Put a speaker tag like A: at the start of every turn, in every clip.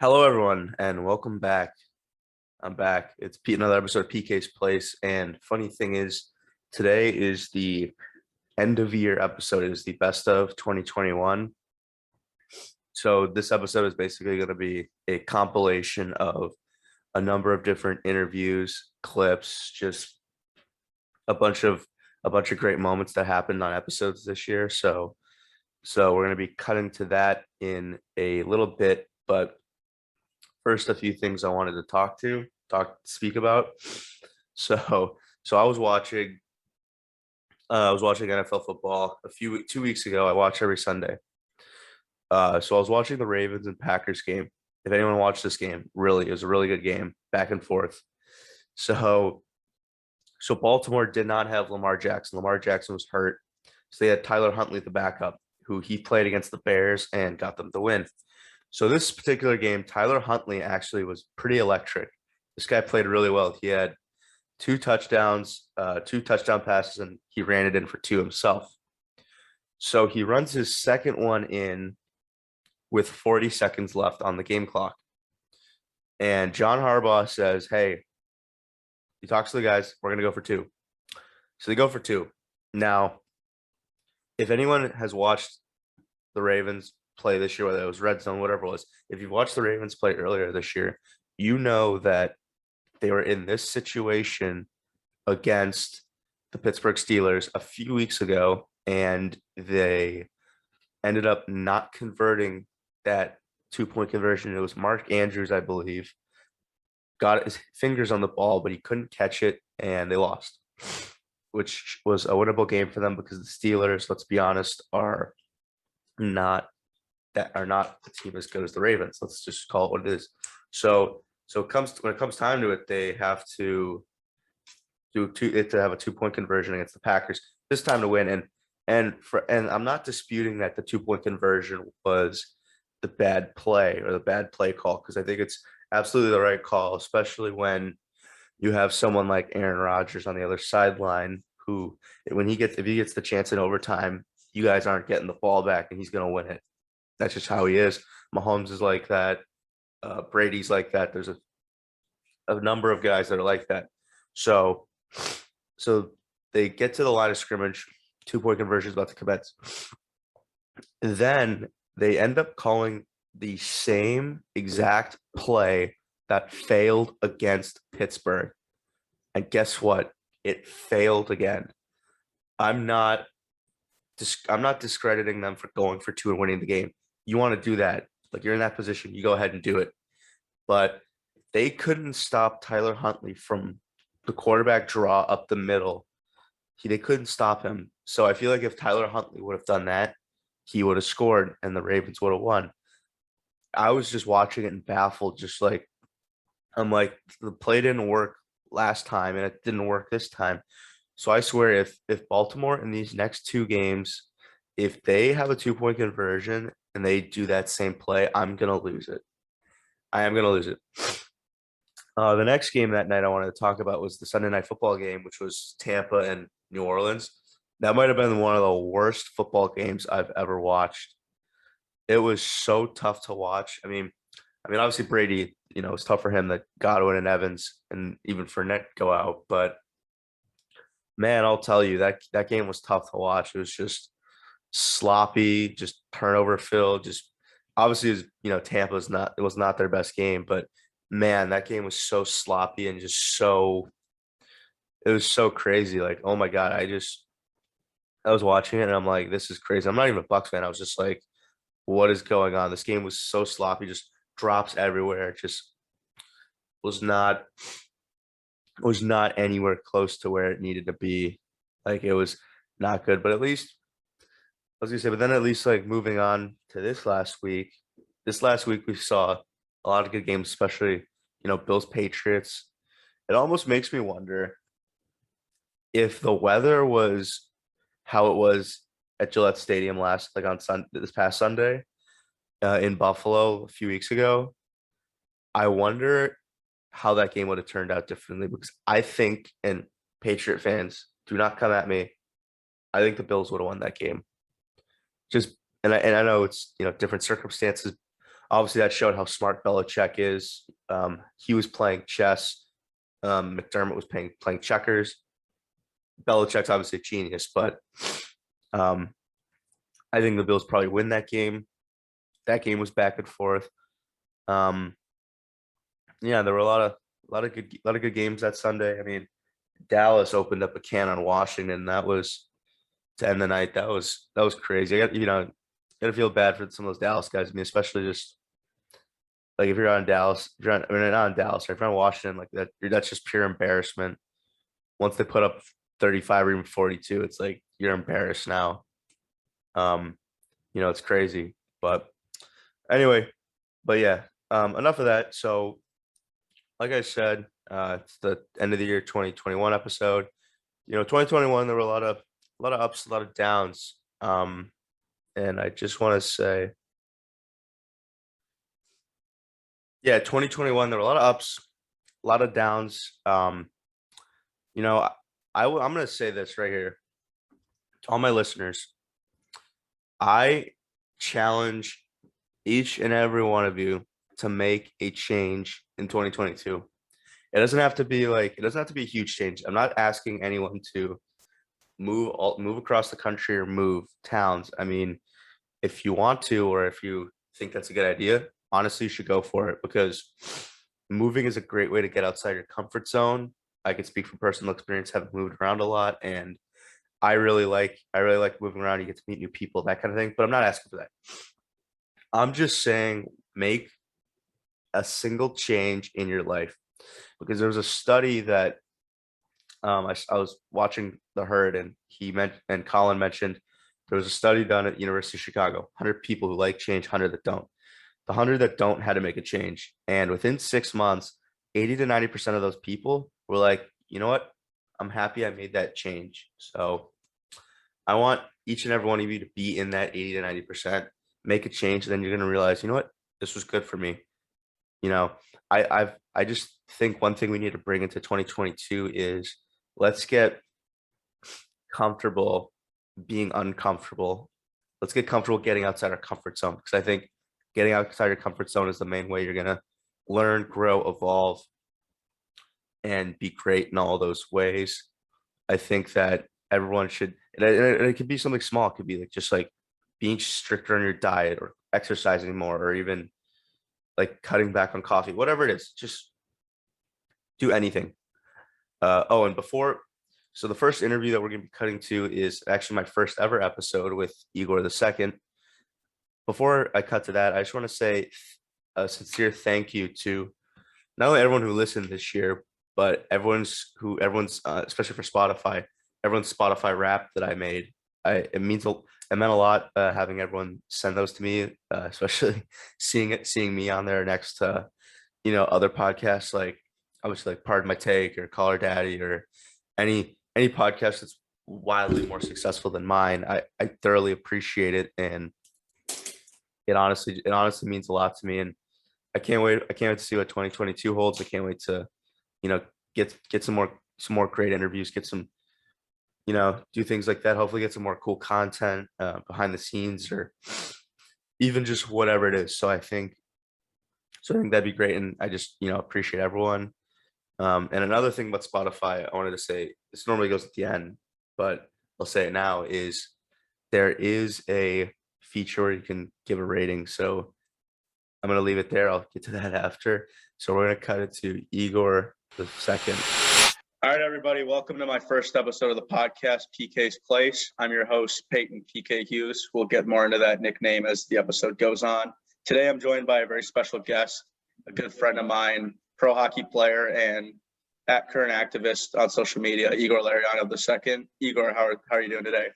A: Hello, everyone, and welcome back. I'm back. It's another episode of PK's Place, and funny thing is, today is the end of year episode. It is the best of 2021. So this episode is basically going to be a compilation of a number of different interviews, clips, just a bunch of a bunch of great moments that happened on episodes this year. So we're going to be cutting to that in a little bit, but first, a few things I wanted to speak about. So I was watching NFL football 2 weeks ago. I watch every Sunday. So I was watching the Ravens and Packers game. If anyone watched this game, really, it was a really good game, back and forth. So so Baltimore did not have Lamar Jackson. Lamar Jackson was hurt. So they had Tyler Huntley, the backup, who he played against the Bears and got them the win. So this particular game, Tyler Huntley actually was pretty electric. This guy played really well. He had two touchdown passes, and he ran it in for two himself. So he runs his second one in with 40 seconds left on the game clock. And John Harbaugh says, "Hey," he talks to the guys, "we're going to go for two." So they go for two. Now, if anyone has watched the Ravens play this year, whether it was red zone, whatever it was, if you've watched the Ravens play earlier this year, you know that they were in this situation against the Pittsburgh Steelers a few weeks ago, and they ended up not converting that 2-point conversion. It was Mark Andrews, I believe, got his fingers on the ball, but he couldn't catch it, and they lost, which was a winnable game for them because the Steelers, let's be honest, not not a team as good as the Ravens. Let's just call it what it is. So when it comes time to it, they have to have a 2-point conversion against the Packers this time to win. And I'm not disputing that the 2-point conversion was the bad play or the bad play call, because I think it's absolutely the right call, especially when you have someone like Aaron Rodgers on the other sideline who, if he gets the chance in overtime, you guys aren't getting the ball back, and he's going to win it. That's just how he is. Mahomes is like that. Brady's like that. There's a number of guys that are like that. So they get to the line of scrimmage, 2-point conversion is about to commence. Then they end up calling the same exact play that failed against Pittsburgh. And guess what? It failed again. I'm not discrediting them for going for two and winning the game. You want to do that. Like, you're in that position, you go ahead and do it. But they couldn't stop Tyler Huntley from the quarterback draw up the middle. They couldn't stop him. So I feel like if Tyler Huntley would have done that, he would have scored and the Ravens would have won. I was just watching it and baffled, I'm like, the play didn't work last time and it didn't work this time. So I swear, if Baltimore in these next two games, if they have a 2-point conversion and they do that same play, I'm gonna lose it. I am gonna lose it. The next game that night I wanted to talk about was the Sunday night football game, which was Tampa and New Orleans. That might have been one of the worst football games I've ever watched. It was so tough to watch. Obviously Brady, it's tough for him that Godwin and Evans and even Fournette go out, but man, I'll tell you that game was tough to watch. It was just sloppy, just turnover filled. Just obviously, it was not their best game, but man, that game was so sloppy and it was so crazy. Like, oh my God, I was watching it and I'm like, this is crazy. I'm not even a Bucs fan. I was just like, what is going on? This game was so sloppy, just drops everywhere. It just was not anywhere close to where it needed to be. Like, it was not good. But at least I was gonna say, but then at least, like, moving on to this last week. This last week we saw a lot of good games, especially, Bills Patriots. It almost makes me wonder if the weather was how it was at Gillette Stadium this past Sunday in Buffalo a few weeks ago. I wonder how that game would have turned out differently, because I think, and Patriot fans, do not come at me, I think the Bills would have won that game. Just and I know it's different circumstances. obviously that showed how smart Belichick is. He was playing chess. McDermott was playing checkers. Belichick's obviously a genius, but I think the Bills probably win that game. That game was back and forth. Yeah, there were a lot of good games that Sunday. I mean, Dallas opened up a can on Washington. That was to end the night. That was crazy. Gotta feel bad for some of those Dallas guys. I mean, especially just like if you're on Dallas, I mean not on Dallas, if you're on Washington, like that, that's just pure embarrassment. Once they put up 35 or even 42, it's like you're embarrassed now. Um, it's crazy. But anyway, but yeah, enough of that. So, like I said, it's the end of the year 2021 episode. 2021, there were a lot of ups, a lot of downs. And I just want to say, yeah, 2021, there were a lot of ups, a lot of downs. You know, I'm going to say this right here to all my listeners. I challenge each and every one of you to make a change in 2022. It doesn't have to be a huge change. I'm not asking anyone to move across the country or move towns. I mean, if you want to, or if you think that's a good idea, honestly, you should go for it, because moving is a great way to get outside your comfort zone. I can speak from personal experience, having moved around a lot, and I really like moving around. You get to meet new people, that kind of thing. But I'm not asking for that. I'm just saying make a single change in your life, because there was a study that I was watching The Herd, and Colin mentioned there was a study done at University of Chicago, 100 people who like change, 100 that don't. The 100 that don't had to make a change, and within 6 months, 80 to 90% of those people were like, you know what, I'm happy I made that change. So I want each and every one of you to be in that 80 to 90%, make a change, and then you're gonna realize, you know what, this was good for me. You know, I just think one thing we need to bring into 2022 is let's get comfortable being uncomfortable. Let's get comfortable getting outside our comfort zone, because I think getting outside your comfort zone is the main way you're gonna learn, grow, evolve, and be great in all those ways. I think that everyone should, and it could be something small. It could be like just like being stricter on your diet, or exercising more, or even like cutting back on coffee, whatever it is. Just do anything. And so the first interview that we're going to be cutting to is actually my first ever episode with Igor the Second. Before I cut to that, I just want to say a sincere thank you to not only everyone who listened this year, but everyone's especially for Spotify, everyone's Spotify rap that I made. It meant a lot having everyone send those to me, especially seeing me on there next to other podcasts, like obviously like Pardon My Take or Call Her Daddy, or any podcast that's wildly more successful than mine. I thoroughly appreciate it, and it honestly means a lot to me, and I can't wait to see what 2022 holds. I can't wait to get some more great interviews, get some do things like that, hopefully get some more cool content behind the scenes, or even just whatever it is. So I think that'd be great, and I just appreciate everyone. And another thing about Spotify I wanted to say, this normally goes at the end, but I'll say it now, is there is a feature where you can give a rating. So I'm going to leave it there. I'll get to that after. So we're going to cut it to Igor the Second. All right, everybody. Welcome to my first episode of the podcast, PK's Place. I'm your host, Peyton PK Hughes. We'll get more into that nickname as the episode goes on. Today, I'm joined by a very special guest, a good friend of mine, pro hockey player and current activist on social media, Igor Larionov II. Igor, how are you doing today?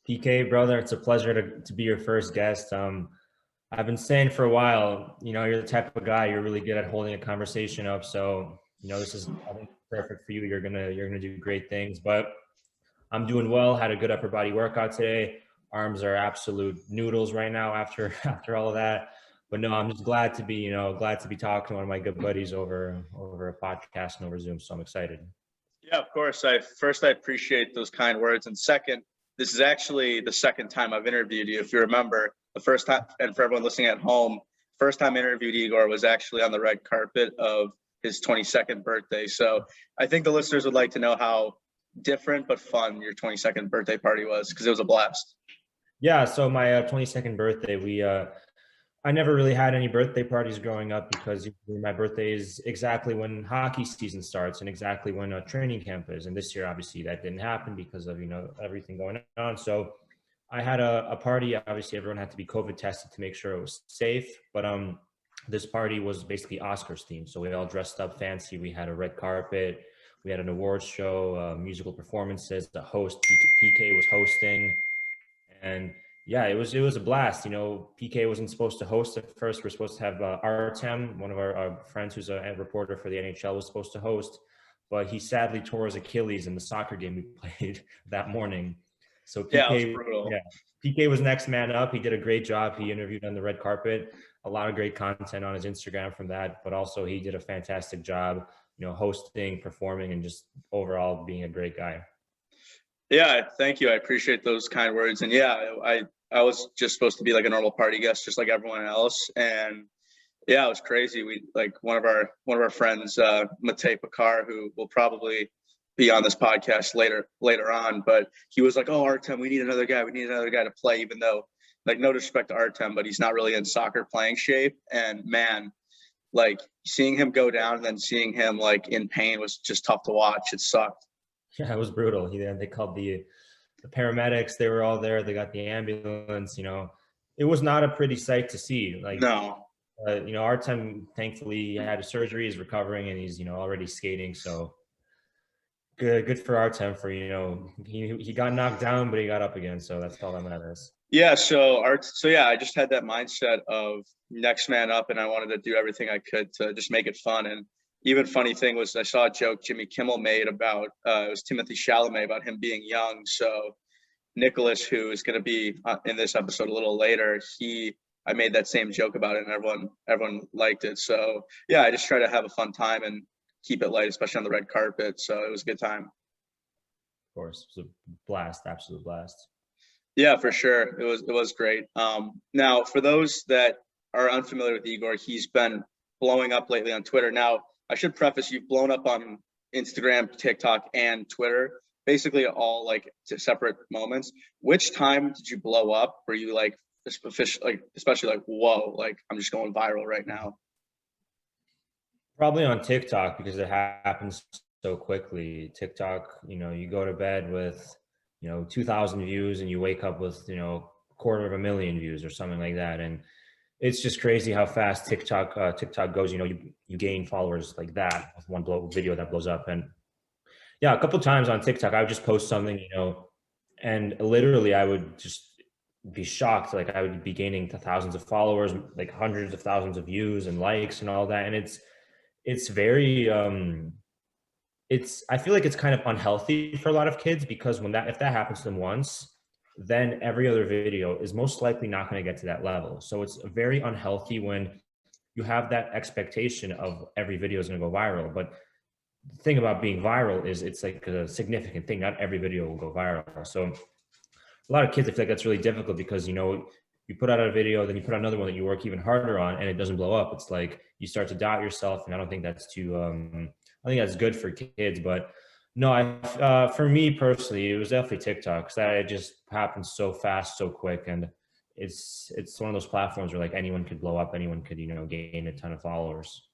B: PK, brother, it's a pleasure to be your first guest. I've been saying for a while, you're the type of guy, you're really good at holding a conversation up. So, this is, I think, perfect for you. You're gonna do great things. But I'm doing well. Had a good upper body workout today. Arms are absolute noodles right now after all of that. But no, I'm just glad to be talking to one of my good buddies over a podcast and over Zoom. So I'm excited.
A: Yeah, of course. I appreciate those kind words. And second, this is actually the second time I've interviewed you. If you remember, the first time, and for everyone listening at home,
C: first time I interviewed Igor was actually on the red carpet of his 22nd birthday. So I think the listeners would like to know how different but fun your 22nd birthday party was, because it was a blast.
B: Yeah, so my 22nd birthday, I never really had any birthday parties growing up because my birthday is exactly when hockey season starts and exactly when training camp is. And this year, obviously, that didn't happen because of, everything going on. So I had a party. Obviously, everyone had to be COVID tested to make sure it was safe. But this party was basically Oscars themed. So we all dressed up fancy. We had a red carpet. We had an awards show, musical performances. The host, PK, was hosting. And yeah, it was a blast. PK wasn't supposed to host at first. We're supposed to have Artem, one of our friends who's a reporter for the NHL, was supposed to host, but he sadly tore his Achilles in the soccer game we played that morning. So PK was next man up. He did a great job. He interviewed on the red carpet, a lot of great content on his Instagram from that, but also he did a fantastic job, hosting, performing, and just overall being a great guy.
C: Yeah, thank you. I appreciate those kind words. And yeah, I was just supposed to be like a normal party guest, just like everyone else. And yeah, it was crazy. We like one of our friends, Matej Pekar, who will probably be on this podcast later on, but he was like, "Oh, Artem, we need another guy. We need another guy to play," even though, like, no disrespect to Artem, but he's not really in soccer playing shape. And man, like seeing him go down and then seeing him like in pain was just tough to watch. It sucked.
B: Yeah, it was brutal. They called the paramedics. They were all there. They got the ambulance. It was not a pretty sight to see. Like,
C: no.
B: Artem, thankfully, he had a surgery. He's recovering, and he's already skating. So good for Artem. For he got knocked down, but he got up again. So that's all that matters.
C: Yeah. So I just had that mindset of next man up, and I wanted to do everything I could to just make it fun. And even funny thing was I saw a joke Jimmy Kimmel made about it was Timothy Chalamet about him being young. So Nicholas, who is going to be in this episode a little later, I made that same joke about it, and everyone liked it. So yeah, I just try to have a fun time and keep it light, especially on the red carpet. So it was a good time.
B: Of course, it was a blast, absolute blast.
C: Yeah, for sure, it was great. Now, for those that are unfamiliar with Igor, he's been blowing up lately on Twitter. Now, I should preface, you've blown up on Instagram, TikTok, and Twitter, basically all like to separate moments. Which time did you blow up? Were you like, especially like, whoa, like I'm just going viral right now?
B: Probably on TikTok, because it happens so quickly. TikTok, you go to bed with, 2,000 views and you wake up with, 250,000 views or something like that. And it's just crazy how fast TikTok goes. You gain followers like that with one video that blows up. And yeah, a couple of times on TikTok, I would just post something, and literally I would just be shocked. Like I would be gaining thousands of followers, like hundreds of thousands of views and likes and all that. And it's very, I feel like it's kind of unhealthy for a lot of kids, because if that happens to them once, then every other video is most likely not going to get to that level. So it's very unhealthy when you have that expectation of every video is going to go viral. But the thing about being viral is it's like a significant thing. Not every video will go viral. So a lot of kids, I feel like that's really difficult, because, you put out a video, then you put out another one that you work even harder on, and it doesn't blow up. It's like you start to doubt yourself. And I don't think that's I think that's good for kids. But no, for me personally, it was definitely TikTok, because that just happens so fast, so quick. And it's one of those platforms where like anyone could blow up, anyone could, gain a ton of followers.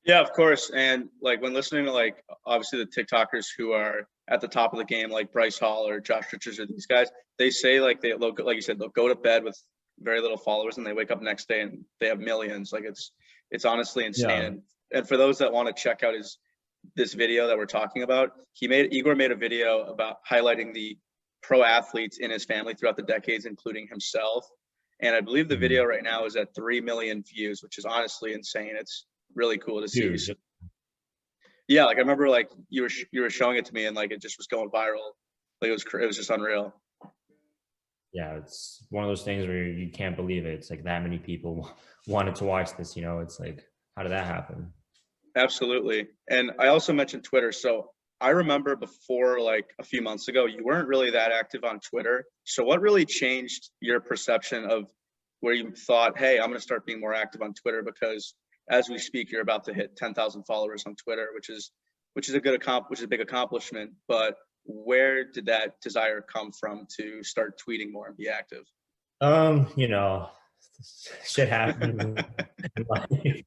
C: Yeah, of course. And like when listening to like obviously the TikTokers who are at the top of the game, like Bryce Hall or Josh Richards or these guys, they say like like you said, they'll go to bed with very little followers and they wake up next day and they have millions. Like it's honestly insane. Yeah. And for those that want to check out this video that we're talking about, Igor made a video about highlighting the pro athletes in his family throughout the decades, including himself. And I believe the video right now is at 3 million views, which is honestly insane. It's really cool to see.
B: Dude.
C: Yeah, like I remember like you were showing it to me and like it just was going viral. Like it was just unreal.
B: Yeah, it's one of those things where you can't believe it. It's like that many people wanted to watch this, It's like, how did that happen?
C: Absolutely. And I also mentioned Twitter. So I remember before, like a few months ago, you weren't really that active on Twitter. So what really changed your perception of where you thought, hey, I'm going to start being more active on Twitter, because as we speak, you're about to hit 10,000 followers on Twitter, which is a big accomplishment. But where did that desire come from to start tweeting more and be active?
B: You know, shit happens in life.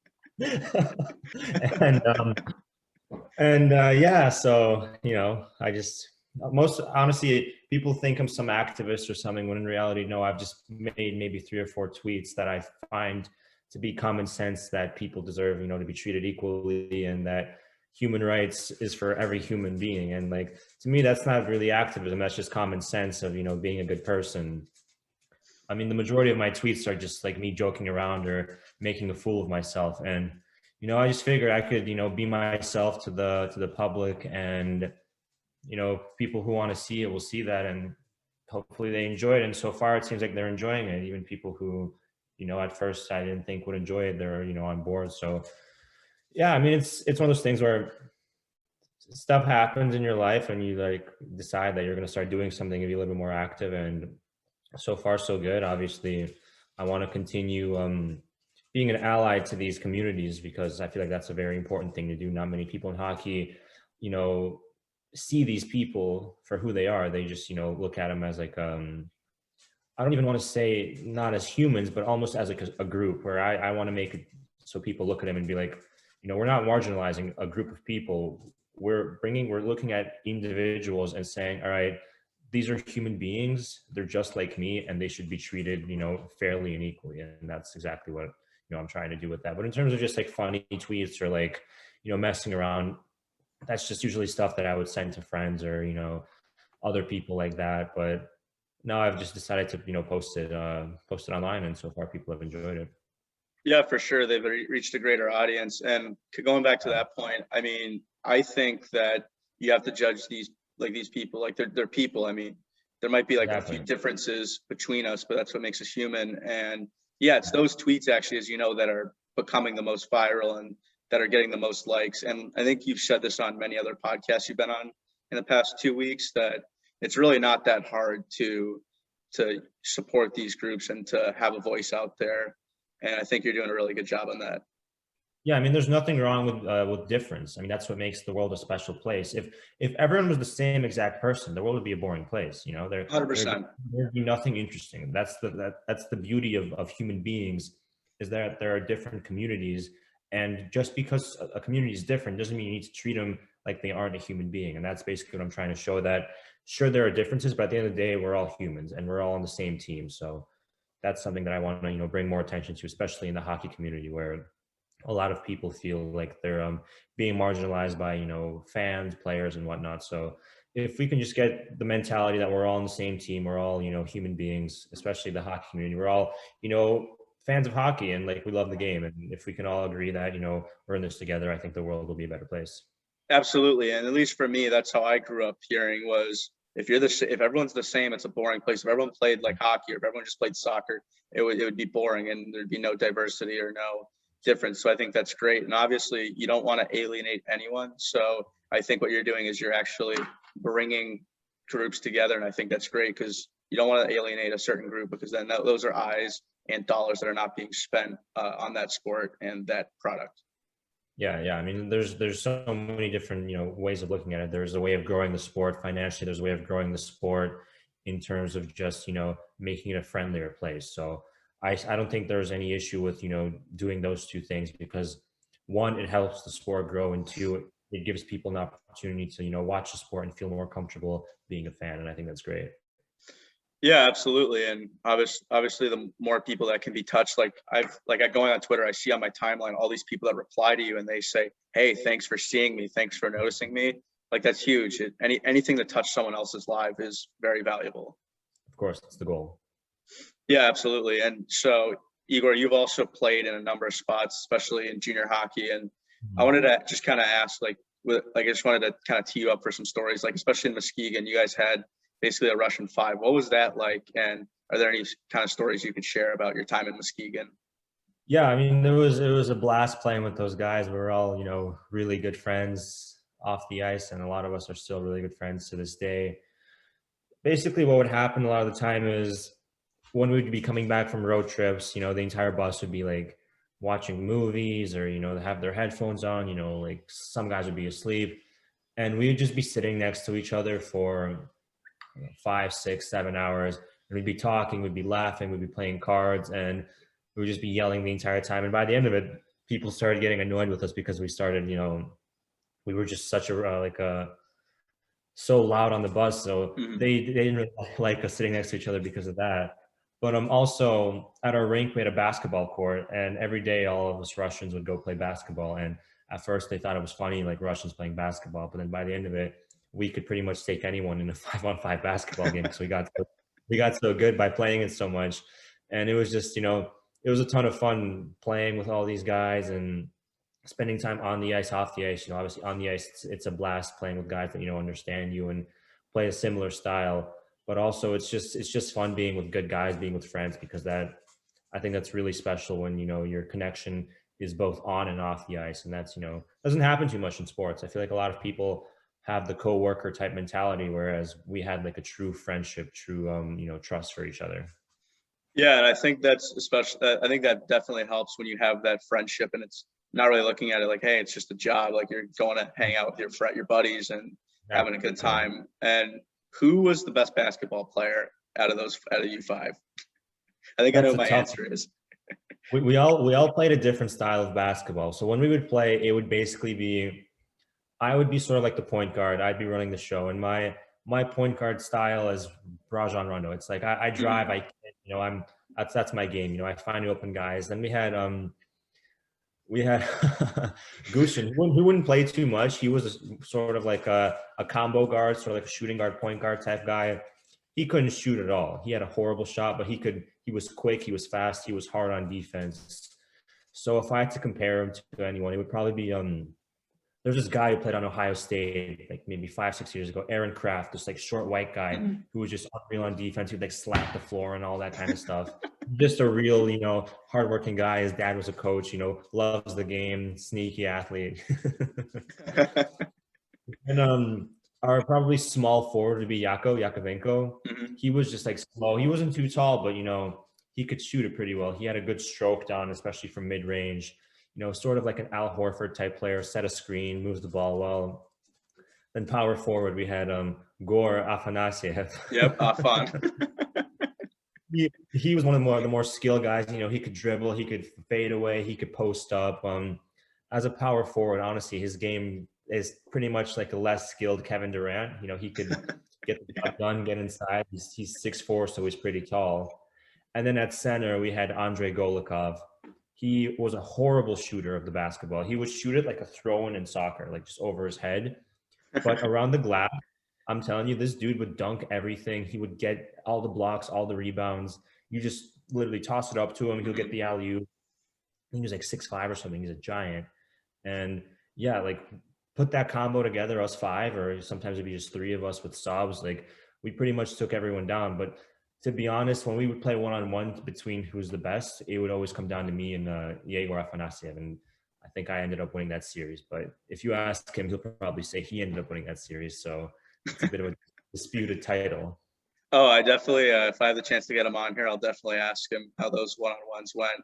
B: Yeah, so, you know, I just, most honestly, people think I'm some activist or something, when in reality, no, I've just made maybe 3 or 4 tweets that I find to be common sense, that people deserve, you know, to be treated equally, and that human rights is for every human being. And like, to me, that's not really activism. That's just common sense of, you know, being a good person. I mean, the majority of my tweets are just like me joking around or making a fool of myself. And, you know, I just figured I could, you know, be myself to the public, and, you know, people who want to see it will see that, and hopefully they enjoy it. And so far it seems like they're enjoying it. Even people who, you know, at first I didn't think would enjoy it, they're, you know, on board. So yeah, I mean, it's one of those things where stuff happens in your life and you like decide that you're going to start doing something and be a little bit more active. And so far so good. Obviously I want to continue being an ally to these communities, because I feel like that's a very important thing to do. Not many people in hockey, you know, see these people for who they are. They just, you know, look at them as like I don't even want to say not as humans, but almost as like a group, where I want to make it so people look at them and be like, you know, we're not marginalizing a group of people. We're looking at individuals and saying, all right, these are human beings. They're just like me, and they should be treated, you know, fairly and equally. And that's exactly what, you know, I'm trying to do with that. But in terms of just like funny tweets or like, you know, messing around, that's just usually stuff that I would send to friends or, you know, other people like that. But no, I've just decided to, you know, post it online, and so far people have enjoyed it.
C: Yeah, for sure. They've reached a greater audience. And going back to that point, I mean, I think that you have to judge these people like they're people. I mean, there might be like
B: Exactly.
C: a few differences between us, but that's what makes us human. And yeah, it's those tweets actually, as you know, that are becoming the most viral and that are getting the most likes. And I think you've said this on many other podcasts you've been on in the past 2 weeks, that it's really not that hard to support these groups and to have a voice out there. And I think you're doing a really good job on that.
B: Yeah, I mean, there's nothing wrong with difference. I mean, that's what makes the world a special place. If everyone was the same exact person, the world would be a boring place. You know,
C: 100%.
B: there'd be nothing interesting. That's the beauty of human beings, is that there are different communities, and just because a community is different doesn't mean you need to treat them like they aren't a human being. And that's basically what I'm trying to show. That sure, there are differences, but at the end of the day, we're all humans and we're all on the same team. So that's something that I want to, you know, bring more attention to, especially in the hockey community, where a lot of people feel like they're being marginalized by, you know, fans, players, and whatnot. So if we can just get the mentality that we're all on the same team, we're all, you know, human beings, especially the hockey community, we're all, you know, fans of hockey, and like we love the game. And if we can all agree that, you know, we're in this together, I think the world will be a better place.
C: Absolutely. And at least for me, that's how I grew up hearing was, if everyone's the same, it's a boring place. If everyone played like hockey, or if everyone just played soccer, it would be boring, and there'd be no diversity or no difference. So I think that's great. And obviously you don't want to alienate anyone. So I think what you're doing is you're actually bringing groups together. And I think that's great, because you don't want to alienate a certain group, because then those are eyes and dollars that are not being spent on that sport and that product.
B: Yeah. I mean, there's so many different, you know, ways of looking at it. There's a way of growing the sport financially. There's a way of growing the sport in terms of just, you know, making it a friendlier place. So I don't think there's any issue with, you know, doing those two things, because one, it helps the sport grow, and two, it gives people an opportunity to, you know, watch the sport and feel more comfortable being a fan. And I think that's great.
C: Yeah, absolutely. And obviously the more people that can be touched, like going on Twitter, I see on my timeline all these people that reply to you and they say, hey, thanks for seeing me, thanks for noticing me. Like, that's huge. Anything that touched someone else's life is very valuable.
B: Of course, that's the goal.
C: Yeah, absolutely. And so, Igor, you've also played in a number of spots, especially in junior hockey. And I wanted to just kind of ask, I just wanted to kind of tee you up for some stories, like especially in Muskegon, you guys had basically a Russian five. What was that like? And are there any kind of stories you could share about your time in Muskegon?
B: Yeah, I mean, it was a blast playing with those guys. We were all, you know, really good friends off the ice, and a lot of us are still really good friends to this day. Basically, what would happen a lot of the time is when we'd be coming back from road trips, the entire bus would be like watching movies or, they have their headphones on, like some guys would be asleep, and we would just be sitting next to each other for 5, 6, 7 hours. And we'd be talking, we'd be laughing, we'd be playing cards, and we would just be yelling the entire time. And by the end of it, people started getting annoyed with us because we started, we were just such a so loud on the bus. So they didn't really like us sitting next to each other because of that. But also at our rink, we had a basketball court, and every day all of us Russians would go play basketball. And at first they thought it was funny, like Russians playing basketball. But then by the end of it, we could pretty much take anyone in a 5-on-5 basketball game. So we got so good by playing it so much. And it was just, it was a ton of fun playing with all these guys and spending time on the ice, off the ice. Obviously on the ice, it's a blast playing with guys that, understand you and play a similar style. But also it's just fun being with good guys, being with friends, because I think that's really special when, your connection is both on and off the ice. And that's, doesn't happen too much in sports. I feel like a lot of people have the coworker type mentality, whereas we had like a true friendship, true, trust for each other.
C: Yeah, and I think that's especially. I think that definitely helps when you have that friendship, and it's not really looking at it like, hey, it's just a job. Like you're going to hang out with your buddies and having a good time. And who was the best basketball player out of you five? I think I know my answer is.
B: We all played a different style of basketball. So when we would play, it would basically be, I would be sort of like the point guard. I'd be running the show, and my point guard style is Rajon Rondo. It's like I drive, that's my game. I find open guys. Then we had Gushin, who wouldn't play too much. He was sort of like a combo guard, sort of like a shooting guard, point guard type guy. He couldn't shoot at all. He had a horrible shot, but he was quick, he was fast, he was hard on defense. So if I had to compare him to anyone, it would probably be there's this guy who played on Ohio State like maybe 5-6 years ago, Aaron Kraft, this like short white guy who was just unreal on defense. He'd like slap the floor and all that kind of stuff. Just a real, hardworking guy. His dad was a coach, loves the game, sneaky athlete. And our probably small forward would be Yakovenko. He was just like slow. He wasn't too tall, but he could shoot it pretty well. He had a good stroke down, especially from mid range. Sort of like an Al Horford type player, set a screen, moves the ball well. Then power forward, we had Gor Afanasyev.
C: Yep, Afan.
B: He was one of the more skilled guys. He could dribble, he could fade away, he could post up. As a power forward, honestly, his game is pretty much like a less skilled Kevin Durant. He could get the job done, get inside. He's 6'4", so he's pretty tall. And then at center, we had Andrei Golikov. He was a horrible shooter of the basketball. He would shoot it like a throw-in in soccer, like just over his head. But around the glass, I'm telling you, this dude would dunk everything. He would get all the blocks, all the rebounds. You just literally toss it up to him. He'll get the alley-oop. I think he was like 6'5" or something. He's a giant. And yeah, like put that combo together, us five, or sometimes it'd be just three of us with subs. Like we pretty much took everyone down. But to be honest, when we would play one-on-one between who's the best, it would always come down to me and Igor Afanasyev. And I think I ended up winning that series. But if you ask him, he'll probably say he ended up winning that series. So it's a bit of a disputed title.
C: Oh, I definitely, if I have the chance to get him on here, I'll definitely ask him how those one-on-ones went.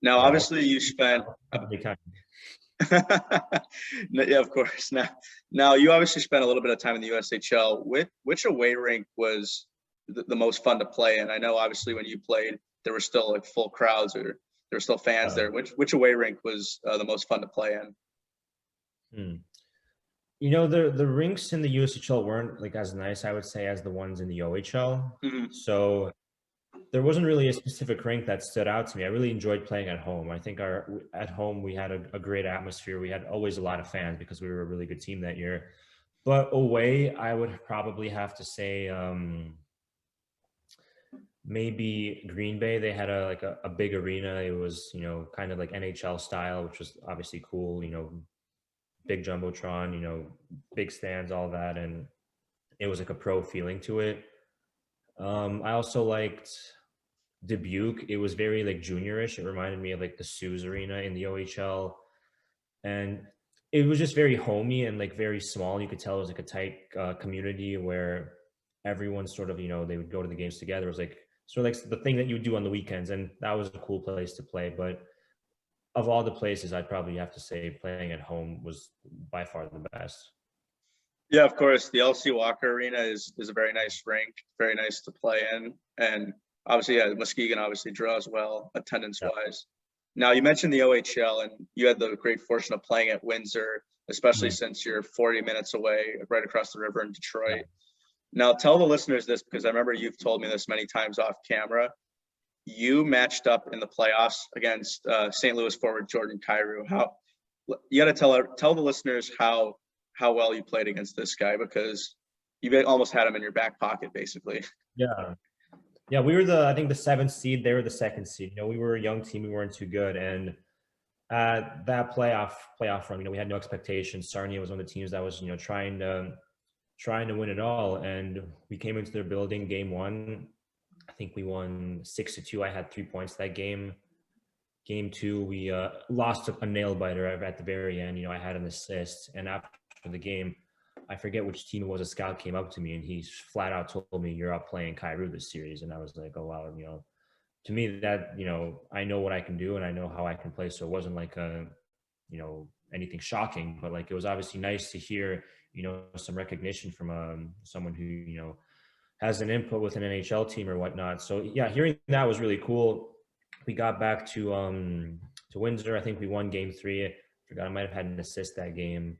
C: Now, obviously, you spent. Yeah, of course. Now, you obviously spent a little bit of time in the USHL. Which away rink was the most fun to play in? I know, obviously, when you played, there were still like full crowds, or there were still fans there. Which away rink was the most fun to play in?
B: The rinks in the USHL weren't like as nice, I would say, as the ones in the OHL. So there wasn't really a specific rink that stood out to me. I really enjoyed playing at home. I think at home we had a great atmosphere. We had always a lot of fans because we were a really good team that year. But away, I would probably have to say maybe Green Bay. They had a big arena. It was, kind of like NHL style, which was obviously cool, big Jumbotron, big stands, all that. And it was like a pro feeling to it. I also liked Dubuque. It was very like juniorish. It reminded me of like the Suze Arena in the OHL. And it was just very homey and like very small. You could tell it was like a tight community where everyone sort of, they would go to the games together. It was like sort of like the thing that you would do on the weekends, and that was a cool place to play. But of all the places, I'd probably have to say playing at home was by far the best.
C: Yeah, of course. The LC Walker Arena is a very nice rink, very nice to play in. And obviously, yeah, Muskegon obviously draws well attendance-wise. Now, you mentioned the OHL, and you had the great fortune of playing at Windsor, especially since you're 40 minutes away, right across the river in Detroit. Now, tell the listeners this, because I remember you've told me this many times off camera. You matched up in the playoffs against St. Louis forward Jordan Kyrou. How you got to tell the listeners how well you played against this guy, because you almost had him in your back pocket, basically.
B: Yeah, we were I think the 7th seed. They were the 2nd seed. You know, we were a young team. We weren't too good, and that playoff run, you know, we had no expectations. Sarnia was one of the teams that was, you know, trying to win it all, and we came into their building game 1. I think we won 6-2. I had 3 points that game. Game 2, we lost a nail biter at the very end. You know, I had an assist, and after the game, I forget which team it was, a scout came up to me and he flat out told me, "You're up playing Kyrou this series." And I was like, oh wow, you know, to me that, you know, I know what I can do and I know how I can play. So it wasn't like you know, anything shocking, but like it was obviously nice to hear, you know, some recognition from someone who, you know, has an input with an NHL team or whatnot. So yeah, hearing that was really cool. We got back to Windsor. I think we won game 3. I forgot I might have had an assist that game.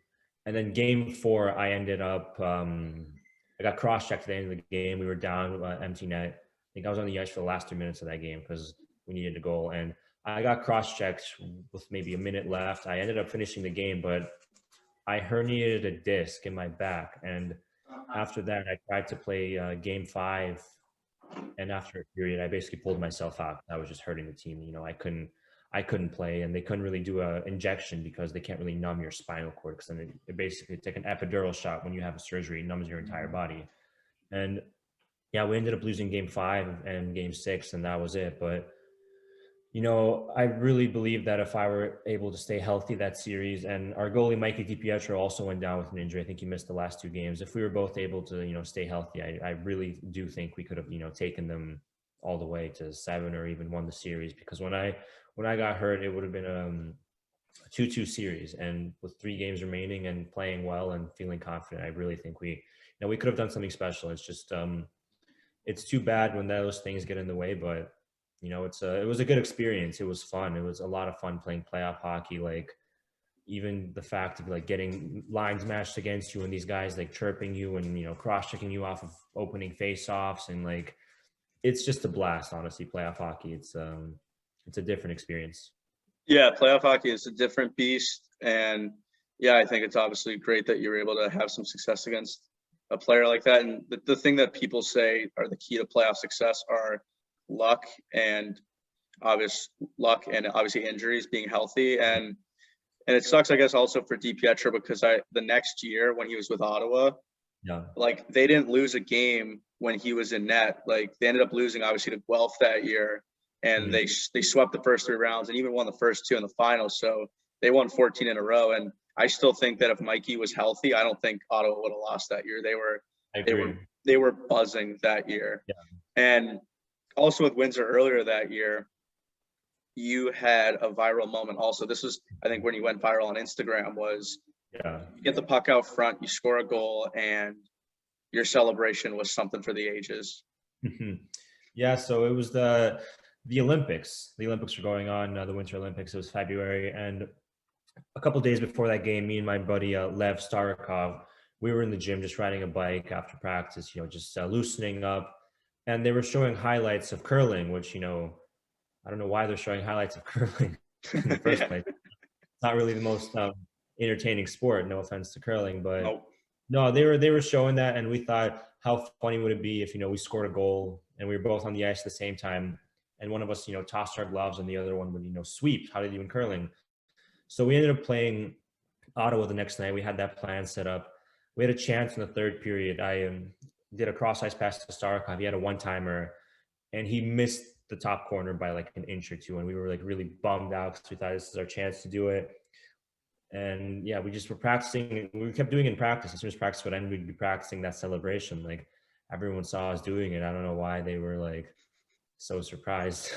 B: And then game 4, I ended up, I got cross-checked at the end of the game. We were down empty net. I think I was on the ice for the last 3 minutes of that game because we needed a goal. And I got cross-checked with maybe a minute left. I ended up finishing the game, but I herniated a disc in my back. And after that, I tried to play game 5. And after a period, I basically pulled myself out. I was just hurting the team. You know, I couldn't play, and they couldn't really do an injection because they can't really numb your spinal cord, because then it basically take an epidural shot when you have a surgery. It numbs your entire body. And yeah, we ended up losing game 5 and game 6, and that was it. But you know, I really believe that if I were able to stay healthy that series, and our goalie Mikeal Hakkarainen also went down with an injury. I think he missed the last 2 games. If we were both able to, you know, stay healthy, I really do think we could have, you know, taken them all the way to 7 or even won the series. Because when I got hurt, it would have been a 2-2 series, and with 3 games remaining and playing well and feeling confident, I really think we could have done something special. It's just it's too bad when those things get in the way, but you know, it was a good experience. It was fun. It was a lot of fun playing playoff hockey. Like even the fact of like getting lines matched against you and these guys like chirping you and, you know, cross-checking you off of opening face-offs, and like it's just a blast, honestly. Playoff hockey, it's a different experience.
C: Yeah, playoff hockey is a different beast, and yeah, I think it's obviously great that you're able to have some success against a player like that. And the thing that people say are the key to playoff success are luck and obviously injuries, being healthy, and it sucks, I guess, also for DiPietro, because the next year when he was with Ottawa, like they didn't lose a game when he was in net. Like they ended up losing obviously to Guelph that year, and they swept the first 3 rounds and even won the first 2 in the finals. So they won 14 in a row. And I still think that if Mikey was healthy, I don't think Ottawa would have lost that year. They were buzzing that year. And also with Windsor earlier that year, you had a viral moment also. This was, I think, when you went viral on Instagram, was you get the puck out front, you score a goal, and your celebration was something for the ages.
B: Yeah, so it was the Olympics. The Olympics were going on, the Winter Olympics. It was February, and a couple days before that game, me and my buddy Lev Starikov, we were in the gym just riding a bike after practice, you know, just loosening up. And they were showing highlights of curling, which, you know, I don't know why they're showing highlights of curling in the first place. It's not really the most entertaining sport, no offense to curling, but no, they were showing that, and we thought, how funny would it be if, you know, we scored a goal and we were both on the ice at the same time, and one of us, you know, tossed our gloves and the other one would, you know, sweep. How did you in curling? So we ended up playing Ottawa the next night. We had that plan set up. We had a chance in the 3rd period. I did a cross ice pass to Starikov. He had a one-timer, and he missed the top corner by like an inch or 2, and we were like really bummed out because we thought this is our chance to do it. And yeah, we just were practicing. We kept doing it in practice. As soon as practice would end, we'd be practicing that celebration. Like everyone saw us doing it. I don't know why they were like so surprised.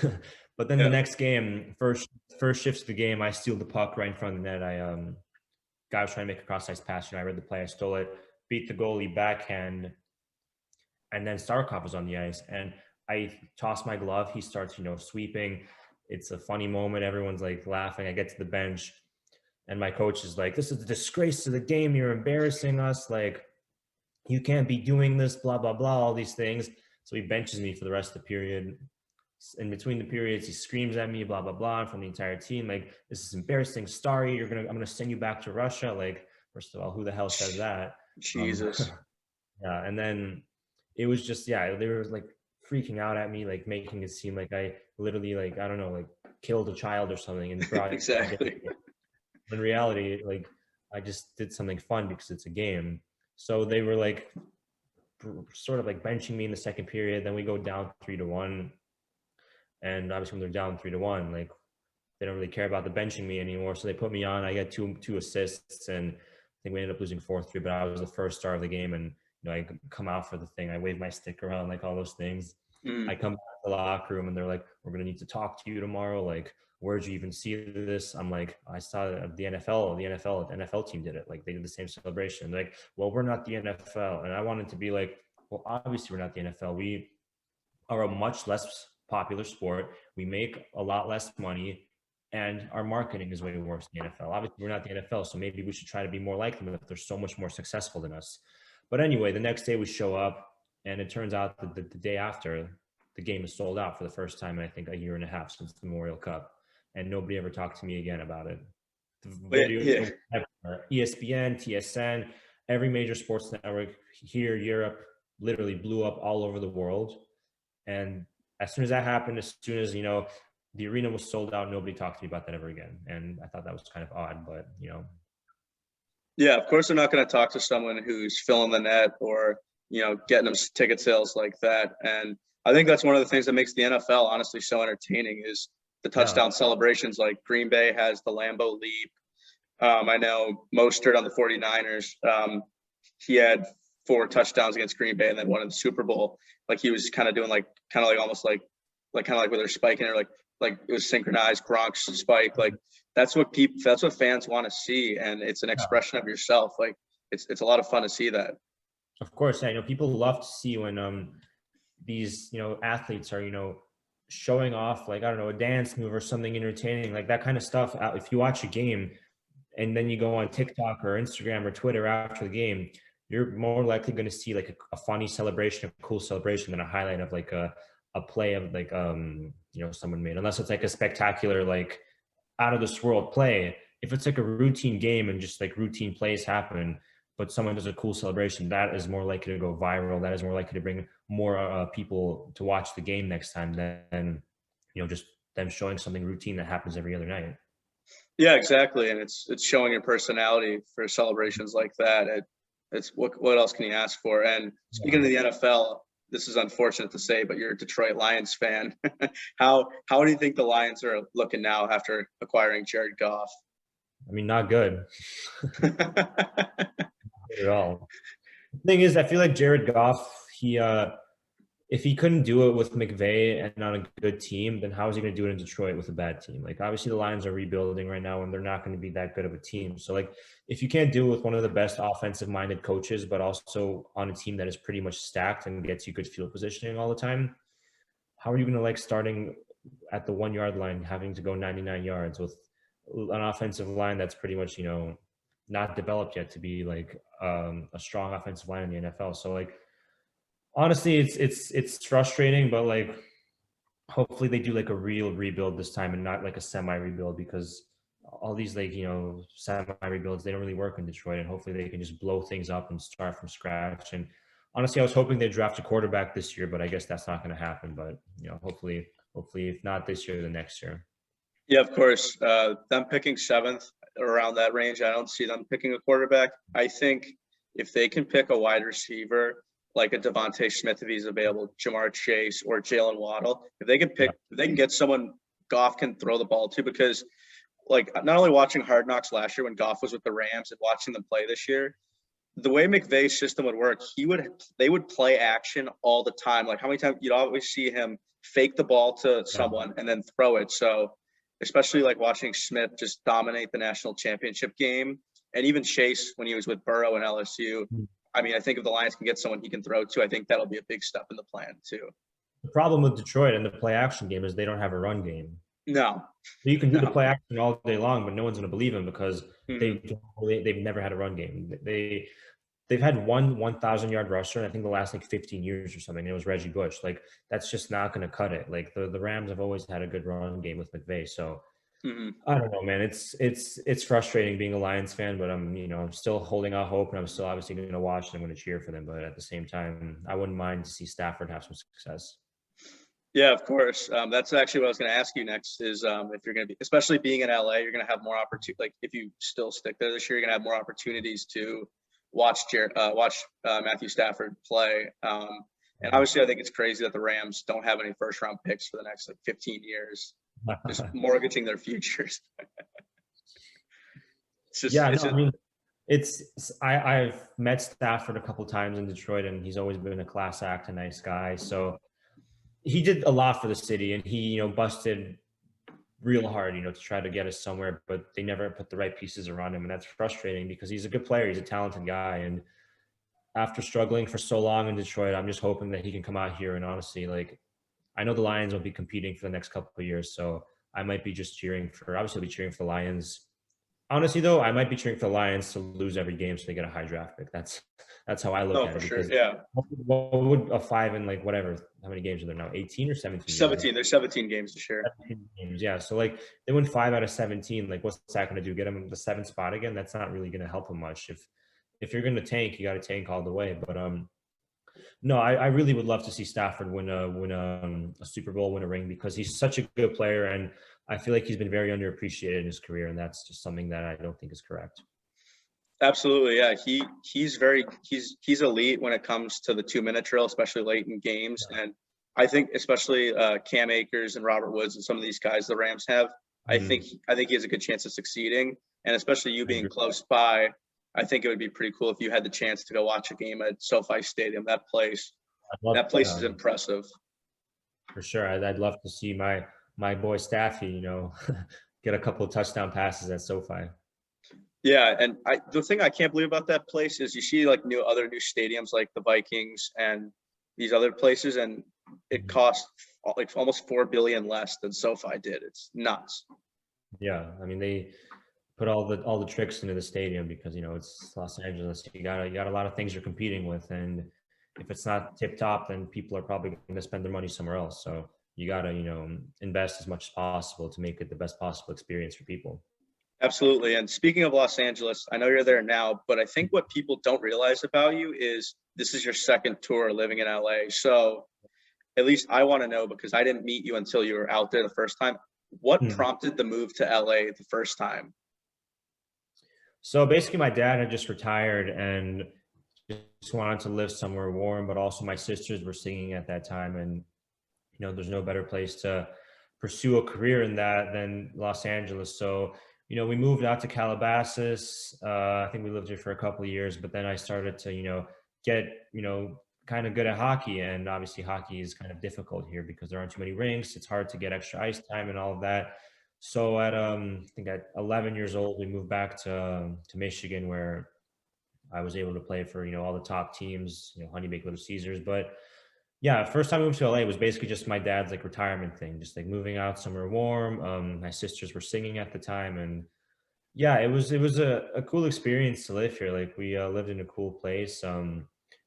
B: But then
C: Yeah.
B: the next game, first shifts of the game, I steal the puck right in front of the net. Guy was trying to make a cross ice pass. I read the play, I stole it, beat the goalie backhand, and then Starkov was on the ice, and I toss my glove. He starts, sweeping. It's a funny moment. Everyone's like laughing. I get to the bench, and my coach is like, "This is a disgrace to the game. You're embarrassing us. Like, you can't be doing this, blah, blah, blah, all these things." So he benches me for the rest of the period. In between the periods, he screams at me, blah, blah, blah, from the entire team. Like, "This is embarrassing. Starry, I'm going to send you back to Russia." Like, first of all, who the hell says that?
C: Jesus.
B: Yeah. And then it was just, yeah, they were like freaking out at me, like making it seem like I literally, like, I don't know, like killed a child or something. And
C: Exactly.
B: in reality, like, I just did something fun because it's a game. So they were like sort of like benching me in the second period. Then we go down 3-1. And obviously when they're down 3-1, like they don't really care about the benching me anymore. So they put me on. I get two assists, and I think we ended up losing 4-3, but I was the first star of the game. And I come out for the thing. I wave my stick around, like all those things. I come back to the locker room and they're like, "We're going to need to talk to you tomorrow. Like, where'd you even see this?" I'm like, "I saw the NFL team did it. Like, they did the same celebration." They're like, "Well, we're not the NFL." And I wanted to be like, well, obviously we're not the NFL. We are a much less popular sport. We make a lot less money, and our marketing is way worse than the NFL. Obviously, we're not the NFL, so maybe we should try to be more like them if they're so much more successful than us. But anyway, the next day we show up, and it turns out that the day after, the game is sold out for the first time in, I think, a year and a half since the Memorial Cup, and nobody ever talked to me again about it. The videos, ESPN, TSN, every major sports network here, Europe, literally blew up all over the world. And as soon as that happened, as soon as, the arena was sold out, nobody talked to me about that ever again. And I thought that was kind of odd, but,
C: Yeah, of course they're not going to talk to someone who's filling the net or, getting them ticket sales like that. And I think that's one of the things that makes the NFL honestly so entertaining is the touchdown celebrations. Like Green Bay has the Lambeau Leap. I know Mostert on the 49ers, he had 4 touchdowns against Green Bay and then 1 in the Super Bowl. Like he was kind of doing almost like where they're spiking or like it was synchronized Gronk's spike. Like that's what fans want to see. And it's an expression of yourself. Like it's a lot of fun to see that.
B: Of course. Yeah. People love to see when these, athletes are, showing off, like, I don't know, a dance move or something entertaining, like that kind of stuff. If you watch a game and then you go on TikTok or Instagram or Twitter after the game, you're more likely going to see like a funny celebration, a cool celebration than a highlight of like a play of like, someone made, unless it's like a spectacular, like out of this world play. If it's like a routine game and just like routine plays happen, but someone does a cool celebration, that is more likely to go viral. That is more likely to bring more people to watch the game next time than, just them showing something routine that happens every other night.
C: Yeah, exactly. And it's showing your personality for celebrations like that. It's what else can you ask for? And speaking of the NFL, this is unfortunate to say, but you're a Detroit Lions fan. How do you think the Lions are looking now after acquiring Jared Goff?
B: I mean, not good. At all. The thing is, I feel like Jared Goff, if he couldn't do it with McVay and on a good team, then how is he going to do it in Detroit with a bad team? Like, obviously the Lions are rebuilding right now and they're not going to be that good of a team. So like, if you can't do it with one of the best offensive minded coaches, but also on a team that is pretty much stacked and gets you good field positioning all the time, how are you going to like starting at the 1 yard line, having to go 99 yards with an offensive line that's pretty much, not developed yet to be like a strong offensive line in the NFL. So like, honestly, it's frustrating, but like, hopefully they do like a real rebuild this time and not like a semi rebuild, because all these like, semi rebuilds, they don't really work in Detroit, and hopefully they can just blow things up and start from scratch. And honestly, I was hoping they'd draft a quarterback this year, but I guess that's not going to happen. But, hopefully if not this year, the next year.
C: Yeah, of course. Them picking 7th around that range, I don't see them picking a quarterback. I think if they can pick a wide receiver like a Devontae Smith if he's available, Jamar Chase or Jalen Waddle, if they can get someone Goff can throw the ball to, because like not only watching Hard Knocks last year when Goff was with the Rams and watching them play this year, the way McVay's system would work, they would play action all the time. Like how many times you'd always see him fake the ball to someone and then throw it. So especially like watching Smith just dominate the national championship game, and even Chase when he was with Burrow and LSU. I mean, I think if the Lions can get someone he can throw to, I think that'll be a big step in the plan too.
B: The problem with Detroit and the play action game is they don't have a run game.
C: No.
B: So you can do the play action all day long, but no one's going to believe him because they've never had a run game. They've had one 1,000-yard rusher, and I think the last like 15 years or something. It was Reggie Bush. Like that's just not going to cut it. Like the Rams have always had a good run game with McVay. So I don't know, man. It's frustrating being a Lions fan, but I'm still holding out hope, and I'm still obviously going to watch and I'm going to cheer for them. But at the same time, I wouldn't mind to see Stafford have some success.
C: Yeah, of course. That's actually what I was going to ask you next is if you're going to be, especially being in LA, you're going to have more opportunity. Like if you still stick there this year, you're going to have more opportunities to watch Matthew Stafford play. And obviously, I think it's crazy that the Rams don't have any first-round picks for the next like 15 years, just mortgaging their futures.
B: I've met Stafford a couple times in Detroit, and he's always been a class act, a nice guy. So he did a lot for the city, and he, busted real hard, to try to get us somewhere, but they never put the right pieces around him. And that's frustrating because he's a good player. He's a talented guy. And after struggling for so long in Detroit, I'm just hoping that he can come out here. And honestly, like, I know the Lions will be competing for the next couple of years. So I might be just cheering for the Lions. Honestly, though, I might be cheering for the Lions to lose every game so they get a high draft pick. That's how I look at it.
C: Sure. Yeah.
B: What would a 5 and like whatever? How many games are there now? 18 or 17?
C: 17. There's 17 games this year.
B: 17 games, yeah. So like they win 5 out of 17. Like what's that going to do? Get them the 7th spot again? That's not really going to help them much. If you're going to tank, you got to tank all the way. But no, I really would love to see Stafford win a Super Bowl, win a ring, because he's such a good player, and I feel like he's been very underappreciated in his career, and that's just something that I don't think is correct.
C: Absolutely, yeah. He's elite when it comes to the 2-minute drill, especially late in games. And I think especially Cam Akers and Robert Woods and some of these guys the Rams have, I think he has a good chance of succeeding. And especially you being close by, I think it would be pretty cool if you had the chance to go watch a game at SoFi Stadium. That place is impressive.
B: For sure, I'd love to see my boy Staffy, get a couple of touchdown passes at SoFi.
C: Yeah, and the thing I can't believe about that place is you see like other new stadiums like the Vikings and these other places, and it costs like almost $4 billion less than SoFi did. It's nuts.
B: Yeah, I mean they put all the tricks into the stadium because it's Los Angeles. You got a lot of things you're competing with, and if it's not tip top, then people are probably going to spend their money somewhere else. So you got to invest as much as possible to make it the best possible experience for people.
C: Absolutely. And speaking of Los Angeles, I know you're there now, but I think what people don't realize about you is this is your second tour living in LA. So at least I want to know, because I didn't meet you until you were out there the first time. What prompted the move to LA the first time?
B: So basically my dad had just retired and just wanted to live somewhere warm, but also my sisters were singing at that time. And, there's no better place to pursue a career in that than Los Angeles. So we moved out to Calabasas. I think we lived here for a couple of years, but then I started to, get, kind of good at hockey. And obviously hockey is kind of difficult here because there aren't too many rinks. It's hard to get extra ice time and all of that. So at, I think at 11 years old, we moved back to Michigan, where I was able to play for, all the top teams, Honey Baked Little Caesars. But yeah, first time I moved to LA was basically just my dad's like retirement thing, just like moving out somewhere warm. My sisters were singing at the time, and yeah, it was a cool experience to live here. Like we lived in a cool place.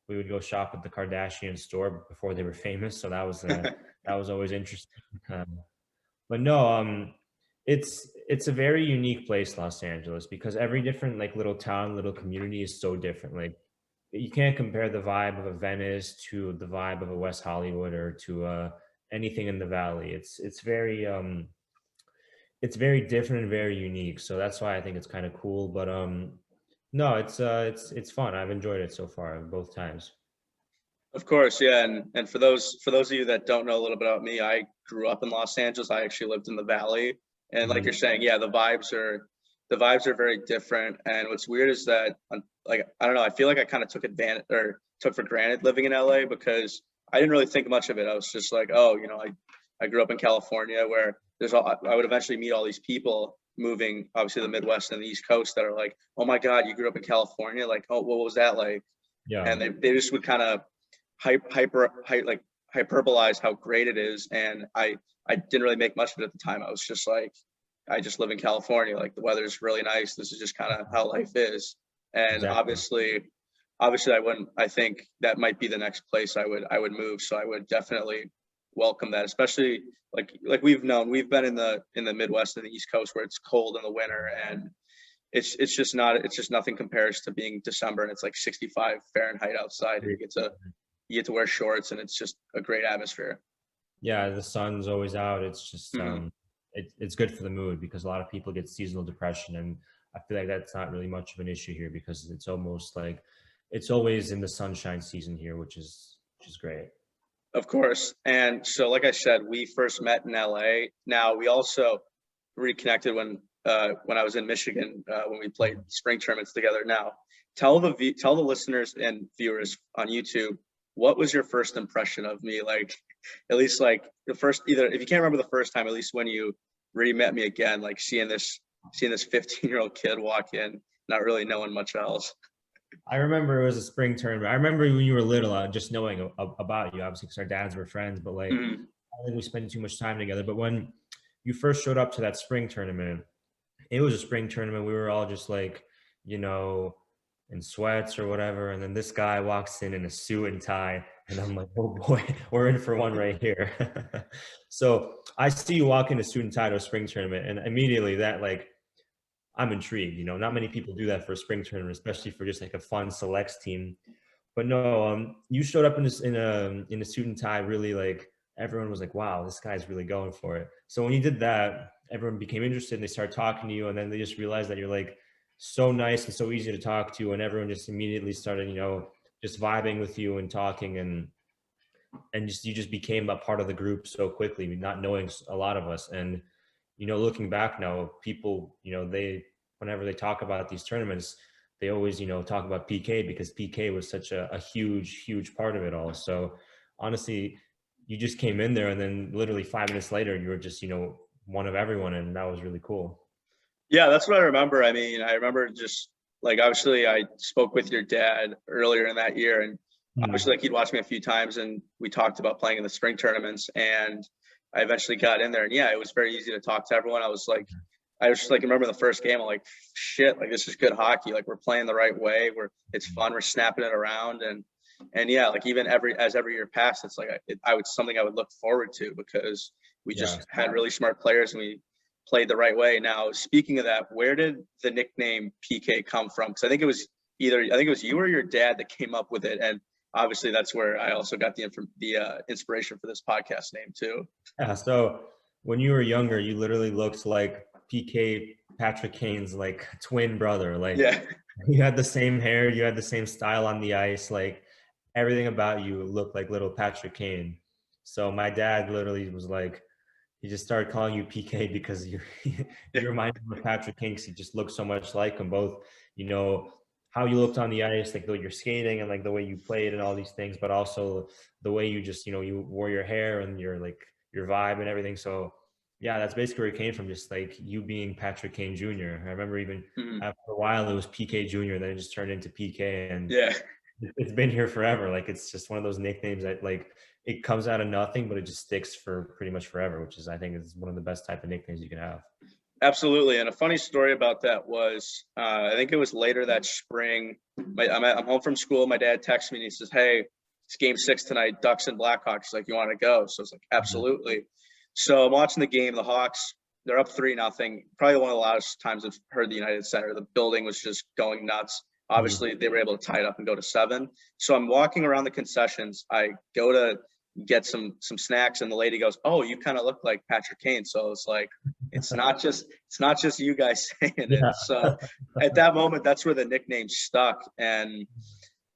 B: We would go shop at the Kardashian store before they were famous, so that was always interesting. But no, it's a very unique place, Los Angeles, because every different like little town, little community is so different. Like you can't compare the vibe of a Venice to the vibe of a West Hollywood or to anything in the Valley. It's very different and very unique. So that's why I think it's kind of cool. But no, it's fun. I've enjoyed it so far both times.
C: Of course, yeah, and for those of you that don't know a little bit about me, I grew up in Los Angeles. I actually lived in the Valley, and like you're saying, yeah, the vibes are the vibes are very different. And what's weird is that, like, I don't know, I feel like I kind of took advantage or took for granted living in LA because I didn't really think much of it. I was just like, oh, you know, I grew up in California where I would eventually meet all these people moving, obviously the Midwest and the East Coast, that are like, oh my God, you grew up in California? Like, oh, what was that like?
B: Yeah.
C: And they just would kind of hyperbolize how great it is. And I didn't really make much of it at the time. I was just like, I just live in California. Like, the weather's really nice. This is just kind of how life is. And
B: Exactly.
C: obviously I think that might be the next place I would move. So I would definitely welcome that, especially like we've been in the Midwest and the East Coast where it's cold in the winter, and it's just nothing compares to being December and it's like 65 Fahrenheit outside and you get to wear shorts and it's just a great atmosphere.
B: Yeah, the sun's always out. It's just it's good for the mood because a lot of people get seasonal depression, and I feel like that's not really much of an issue here because it's almost like it's always in the sunshine season here, which is great.
C: Of course. And so, like I said, we first met in LA. Now we also reconnected when I was in Michigan when we played spring tournaments together. Now, tell the listeners and viewers on YouTube, what was your first impression of me? Like, at least like the first, either if you can't remember the first time, at least when you really met me again, like seeing this 15-year-old kid walk in, not really knowing much else.
B: I remember it was a spring tournament. I remember when you were little, just knowing about you, obviously, because our dads were friends, but like, I don't think we spent too much time together. But when you first showed up to that spring tournament, it was a spring tournament. We were all just like, you know, in sweats or whatever. And then this guy walks in a suit and tie. And I'm like, oh boy, we're in for one right here. So I see you walk in a suit and tie to a spring tournament. And immediately that, like, I'm intrigued. You know, not many people do that for a spring tournament, especially for just like a fun selects team. But no, you showed up in a suit and tie. Really, like, everyone was like, "Wow, this guy's really going for it." So when you did that, everyone became interested. And they started talking to you, and then they just realized that you're like so nice and so easy to talk to, and everyone just immediately started, you know, just vibing with you and talking, and just you just became a part of the group so quickly, not knowing a lot of us. And you know, looking back now, people, you know, whenever they talk about these tournaments, they always, you know, talk about PK because PK was such a huge part of it all. So honestly, you just came in there and then literally 5 minutes later, you were just, you know, one of everyone. And that was really cool.
C: Yeah, that's what I remember. I mean, I remember just like, obviously I spoke with your dad earlier in that year, and obviously like he'd watched me a few times and we talked about playing in the spring tournaments, and I eventually got in there, and yeah, it was very easy to talk to everyone. I was just like, remember the first game, I'm like, shit, like this is good hockey. Like, we're playing the right way. It's fun. We're snapping it around. And yeah, like even as every year passed, it's like, something I would look forward to because we just had really smart players and we played the right way. Now, speaking of that, where did the nickname PK come from? Because I think it was you or your dad that came up with it. And obviously that's where I also got the inspiration for this podcast name too.
B: Yeah. So when you were younger, you literally looked like PK, Patrick Kane's like twin brother. Like,
C: yeah,
B: you had the same hair, you had the same style on the ice. Like, everything about you looked like little Patrick Kane. So my dad literally was like, he just started calling you PK because you reminded him of Patrick Kane because he just looked so much like him. Both, you know, how you looked on the ice, like your skating and like the way you played and all these things, but also the way you just, you know, you wore your hair and your vibe and everything. So yeah, that's basically where it came from, just like you being Patrick Kane Jr. I remember even after a while it was PK Jr., then it just turned into PK, and
C: yeah,
B: it's been here forever. Like, it's just one of those nicknames that, like, it comes out of nothing, but it just sticks for pretty much forever, which is, I think, is one of the best type of nicknames you can have.
C: absolutely. And a funny story about that was, I think it was later that spring. I'm home from school. My dad texts me and he says, "Hey, it's game 6 tonight, Ducks and Blackhawks. Like, you want to go?" So I was like, absolutely. So I'm watching the game. The Hawks, they're up 3-0. Probably one of the loudest times I've heard the United Center. The building was just going nuts. Obviously, they were able to tie it up and go to 7. So I'm walking around the concessions. I go to get some snacks, and the lady goes, "Oh, you kind of look like Patrick Kane." So it's like, it's not just you guys saying it. So at that moment, that's where the nickname stuck. And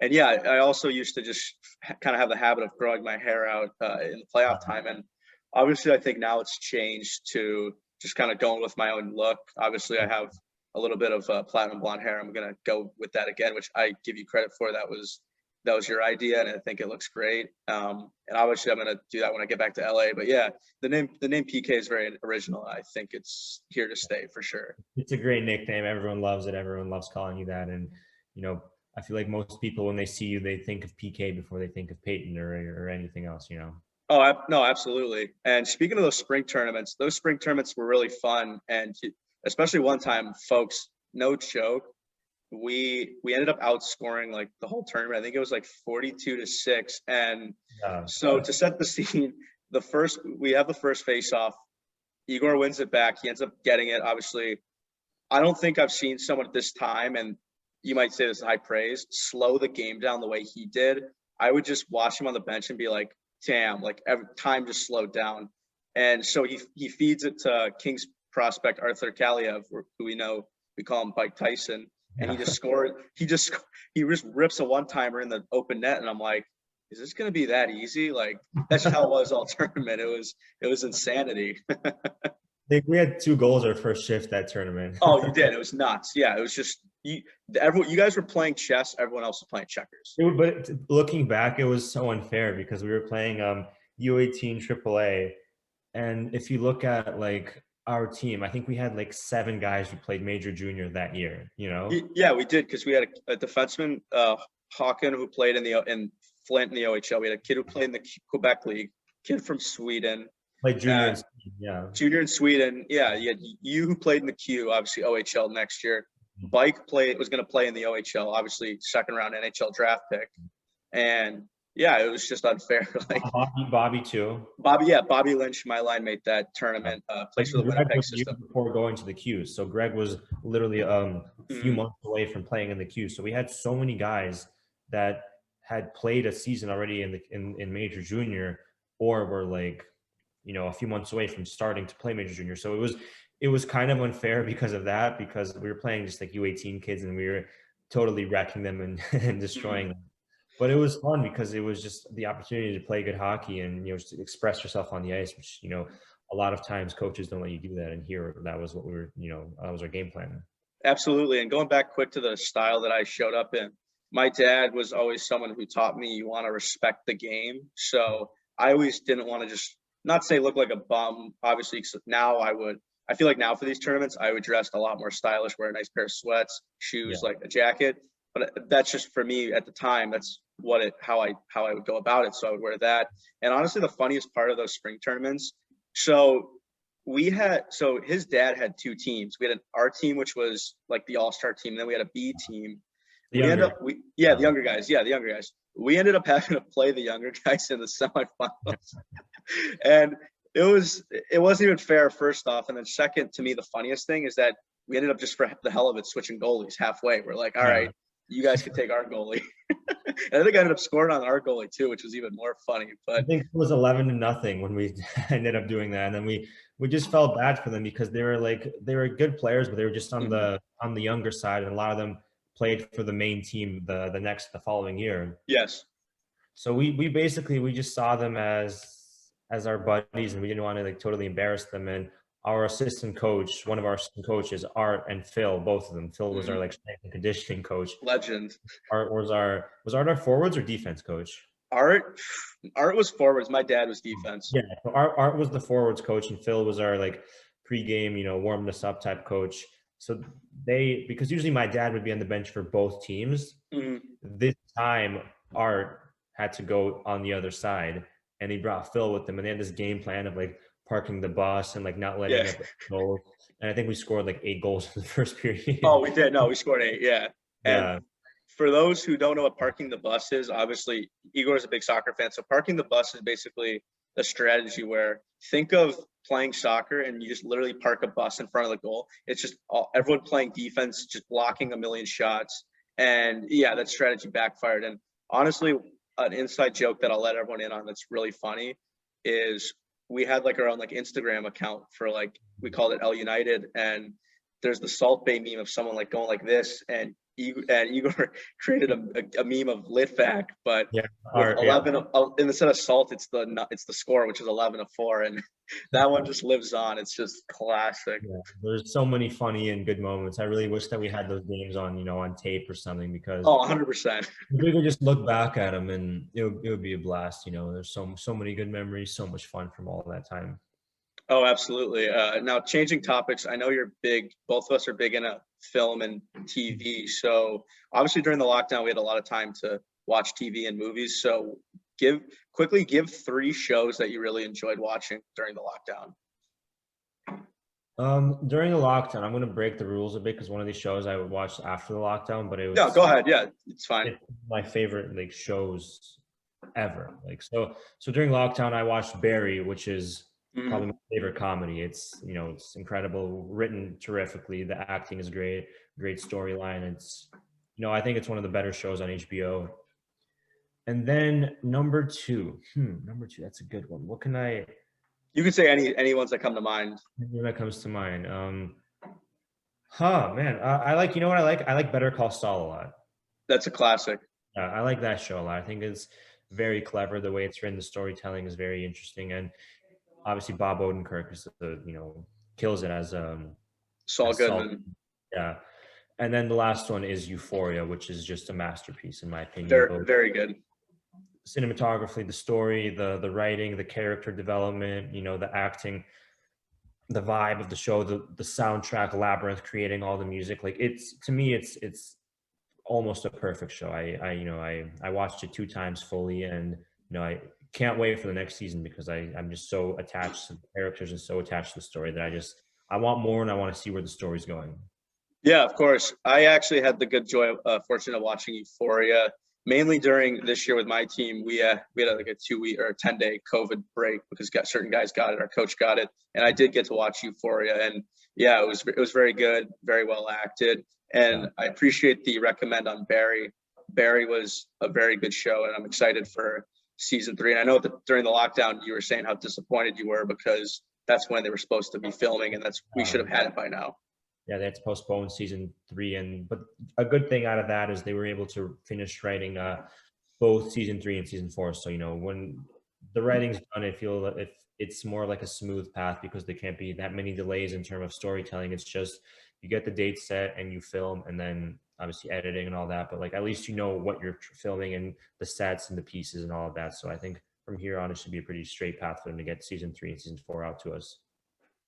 C: yeah, I also used to just kind of have the habit of growing my hair out in the playoff time. And obviously, I think now it's changed to just kind of going with my own look. Obviously, I have a little bit of platinum blonde hair. I'm gonna go with that again, which I give you credit for. That was your idea, and I think it looks great. And obviously, I'm gonna do that when I get back to LA. But yeah, the name PK is very original. I think it's here to stay for sure.
B: It's a great nickname. Everyone loves it. Everyone loves calling you that. And, I feel like most people, when they see you, they think of PK before they think of Peyton or anything else,
C: Oh, no, absolutely. And speaking of those spring tournaments were really fun. And especially one time, folks, no joke, we ended up outscoring like the whole tournament. I think it was like 42-6. And so to set the scene, we have the first face-off. Igor wins it back. He ends up getting it. Obviously, I don't think I've seen someone at this time, and you might say this is high praise, slow the game down the way he did. I would just watch him on the bench and be like, damn, like every time just slowed down. And so he feeds it to Kings prospect Arthur Kaliev, who we call him Mike Tyson. And he just scored. He just rips a one-timer in the open net. And I'm like, is this going to be that easy? Like, that's just how it was all tournament. It was insanity.
B: I think we had 2 goals our first shift that tournament.
C: Oh, you did. It was nuts. Yeah, it was just you guys were playing chess. Everyone else was playing checkers.
B: But looking back, it was so unfair because we were playing U18 AAA, and if you look at like our team, I think we had like 7 guys who played major junior that year.
C: Yeah, we did, because we had a defenseman, Hawken, who played in Flint in the OHL. We had a kid who played in the Quebec League, kid from Sweden.
B: Like junior in Sweden, yeah.
C: Junior in Sweden, yeah. You who played in the Q, obviously OHL next year. Bike was going to play in the OHL, obviously second round NHL draft pick. And yeah, it was just unfair. Like
B: Bobby too.
C: Bobby Lynch, my line mate that tournament, plays for the Winnipeg system.
B: Before going to the Q. So Greg was literally a few months away from playing in the Q. So we had so many guys that had played a season already in major junior, or were like, a few months away from starting to play major junior. So it was kind of unfair because of that, because we were playing just like U18 kids and we were totally wrecking them and destroying them. But it was fun because it was just the opportunity to play good hockey and, just express yourself on the ice, which, a lot of times coaches don't let you do that. And here, that was what we were, that was our game plan.
C: Absolutely. And going back quick to the style that I showed up in, my dad was always someone who taught me you want to respect the game. So I always didn't want to just not say look like a bum, obviously, except now I feel like now for these tournaments, I would dress a lot more stylish, wear a nice pair of sweats, shoes, like a jacket. But that's just for me at the time. That's how I would go about it. So I would wear that. And honestly, the funniest part of those spring tournaments. So his dad had 2 teams. We had our team, which was like the all-star team. And then we had a B team. The younger guys. Yeah, the younger guys. We ended up having to play the younger guys in the semifinals. And it wasn't even fair, first off. And then second, to me, the funniest thing is that we ended up just for the hell of it switching goalies halfway. We're like, all right, you guys can take our goalie. And I think I ended up scoring on our goalie too, which was even more funny. But
B: I think it was 11-0 when we ended up doing that. And then we just felt bad for them because they were good players, but they were just on the younger side. And a lot of them played for the main team the following year.
C: Yes.
B: So we just saw them as our buddies, and we didn't want to like totally embarrass them. And our assistant coach, one of our assistant coaches, Art and Phil, both of them. Phil was our like strength and conditioning coach.
C: Legend.
B: Art was our forwards or defense coach?
C: Art was forwards. My dad was defense.
B: Yeah, so Art was the forwards coach, and Phil was our like pregame, warm us up type coach. So because usually my dad would be on the bench for both teams. This time Art had to go on the other side, and he brought Phil with him, and they had this game plan of like parking the bus and like not letting up goals. And I think we scored like 8 goals in the first period.
C: Oh, we did. No, we scored 8. Yeah. And for those who don't know what parking the bus is, obviously Igor is a big soccer fan. So parking the bus is basically a strategy where think of playing soccer and you just literally park a bus in front of the goal. It's just everyone playing defense, just blocking a million shots. And yeah, that strategy backfired. And honestly, an inside joke that I'll let everyone in on that's really funny is we had like our own like Instagram account for like, we called it L United. And there's the Salt Bay meme of someone like going like this, and Igor created a meme of Litvak, but
B: Yeah.
C: with 11 instead of salt, it's the score, which is 11-4, and that one just lives on. It's just classic.
B: Yeah, there's so many funny and good moments. I really wish that we had those games on, on tape or something, because
C: 100%.
B: we could just look back at them and it would be a blast. There's so many good memories, so much fun from all that time.
C: Oh, absolutely. Now, changing topics, I know both of us are big into film and TV. So obviously during the lockdown, we had a lot of time to watch TV and movies. So quickly give 3 shows that you really enjoyed watching during the lockdown.
B: During the lockdown, I'm going to break the rules a bit because one of these shows I watched after the lockdown, but it was.
C: Yeah, go ahead. Yeah, it's fine.
B: It's my favorite shows ever. So during lockdown, I watched Barry, which is probably my favorite comedy. It's it's incredible, written terrifically. The acting is great storyline. It's I think it's one of the better shows on HBO. And then number two, that's a good one. What can I?
C: You can say any ones that come to mind.
B: Anything that comes to mind. Man, I like. What I like? I like Better Call Saul a lot.
C: That's a classic.
B: Yeah, I like that show a lot. I think it's very clever. The way it's written, the storytelling is very interesting, and obviously Bob Odenkirk is kills it as
C: Saul Goodman.
B: Yeah, and then the last one is Euphoria, which is just a masterpiece in my opinion.
C: Very good.
B: Cinematography, the story, the writing, the character development, the acting, the vibe of the show, the soundtrack, Labyrinth, creating all the music. To me, it's almost a perfect show. I watched it 2 times fully, and I can't wait for the next season because I'm just so attached to the characters and so attached to the story that I want more, and I want to see where the story's going.
C: Yeah, of course. I actually had the good fortune of watching Euphoria mainly during this year with my team. We had like a 2-week or a 10-day COVID break because certain guys got it. Our coach got it, and I did get to watch Euphoria, and yeah, it was very good, very well acted, and I appreciate the recommend on Barry. Barry was a very good show, and I'm excited for season 3. And I know that during the lockdown, you were saying how disappointed you were because that's when they were supposed to be filming, and we should have had it by now.
B: Yeah, they had to postpone season 3, but a good thing out of that is they were able to finish writing both season 3 and season 4. So when the writing's done, I feel that it's more like a smooth path because there can't be that many delays in terms of storytelling. It's just you get the date set and you film, and then obviously editing and all that. But at least what you're filming and the sets and the pieces and all of that. So I think from here on, it should be a pretty straight path for them to get season 3 and season 4 out to us.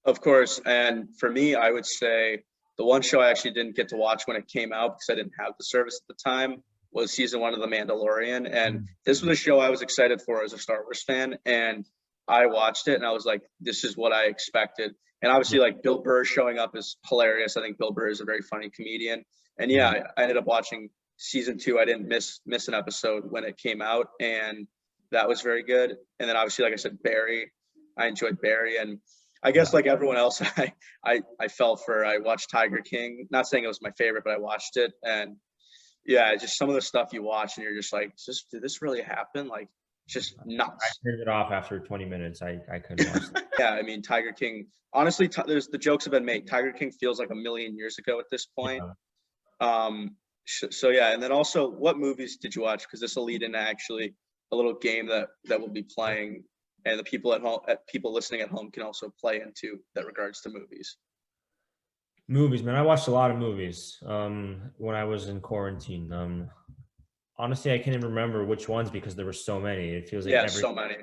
C: Of course. And for me, I would say the one show I actually didn't get to watch when it came out because I didn't have the service at the time was season 1 of The Mandalorian. And this was a show I was excited for as a Star Wars fan. And I watched it and I was like, this is what I expected. And obviously Bill Burr showing up is hilarious. I think Bill Burr is a very funny comedian. And I ended up watching season 2. I didn't miss an episode when it came out. And that was very good. And then obviously, like I said, Barry, I enjoyed Barry. And I guess like everyone else, I watched Tiger King. Not saying it was my favorite, but I watched it. And yeah, just some of the stuff you watch and you're just like, did this really happen? Just nuts.
B: I turned it off after 20 minutes. I couldn't watch it.
C: Yeah, I mean, Tiger King, honestly, the jokes have been made. Tiger King feels like a million years ago at this point. Yeah. So yeah, and then also, what movies did you watch? Because this will lead into actually a little game that we'll be playing, and the people people listening at home can also play into that regards to movies.
B: Movies, man. I watched a lot of movies when I was in quarantine. Honestly, I can't even remember which ones because there were so many. It feels like
C: so many.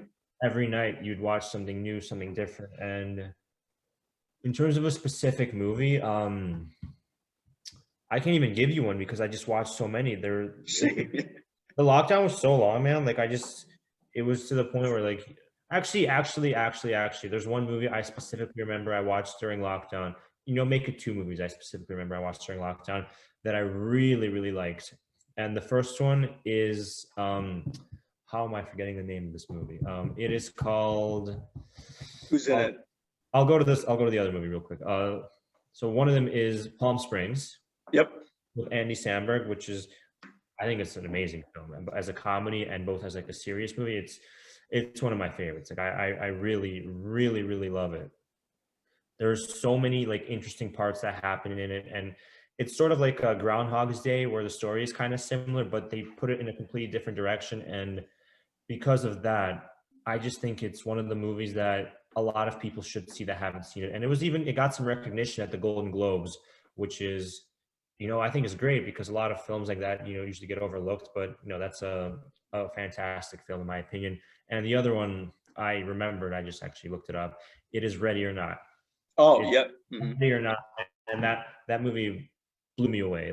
B: Every night you'd watch something new, something different. And in terms of a specific movie, I can't even give you one because I just watched so many. The lockdown was so long, man. It was to the point where actually, there's one movie I specifically remember I watched during lockdown. Make it 2 movies I specifically remember I watched during lockdown that I really, really liked. And the first one is, how am I forgetting the name of this movie? It is called.
C: Who's in it?
B: I'll go to the other movie real quick. So one of them is Palm Springs.
C: Yep.
B: With Andy Samberg, which is, I think it's an amazing film as a comedy and both as a serious movie. It's one of my favorites. I really, really, really love it. There's so many interesting parts that happen in it, and it's sort of like a Groundhog's Day where the story is kind of similar, but they put it in a completely different direction. And because of that, I just think it's one of the movies that a lot of people should see that haven't seen it. And it got some recognition at the Golden Globes, which is, I think is great because a lot of films like that, usually get overlooked, but that's a fantastic film in my opinion. And the other one I remembered, I just actually looked it up. It is Ready or Not.
C: Oh,
B: It's
C: yeah. Mhm.
B: Ready or Not. And that movie blew me away.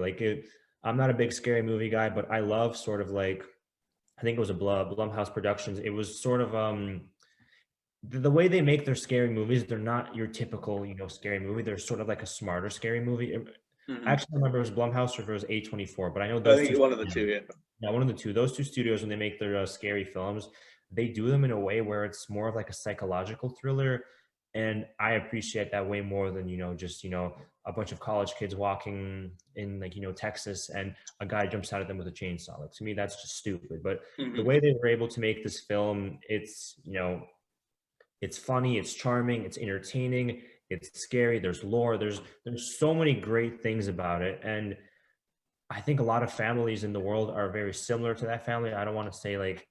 B: I'm not a big scary movie guy, but I love sort of like, I think it was a Blumhouse Productions. It was sort of the way they make their scary movies. They're not your typical scary movie. They're sort of like a smarter scary movie. I
C: Mhm.
B: actually remember it was Blumhouse or if it was A24, but I know
C: I
B: those
C: think
B: two.
C: one of the two, yeah.
B: Yeah, one of the two. Those two studios, when they make their scary films, they do them in a way where it's more of like a psychological thriller, and I appreciate that way more than just a bunch of college kids walking in like Texas and a guy jumps out at them with a chainsaw. Like to me, that's just stupid. But the
C: Mhm.
B: way they were able to make this film, it's funny, it's charming, it's entertaining, it's scary. There's lore. There's so many great things about it, and I think a lot of families in the world are very similar to that family. I don't want to say like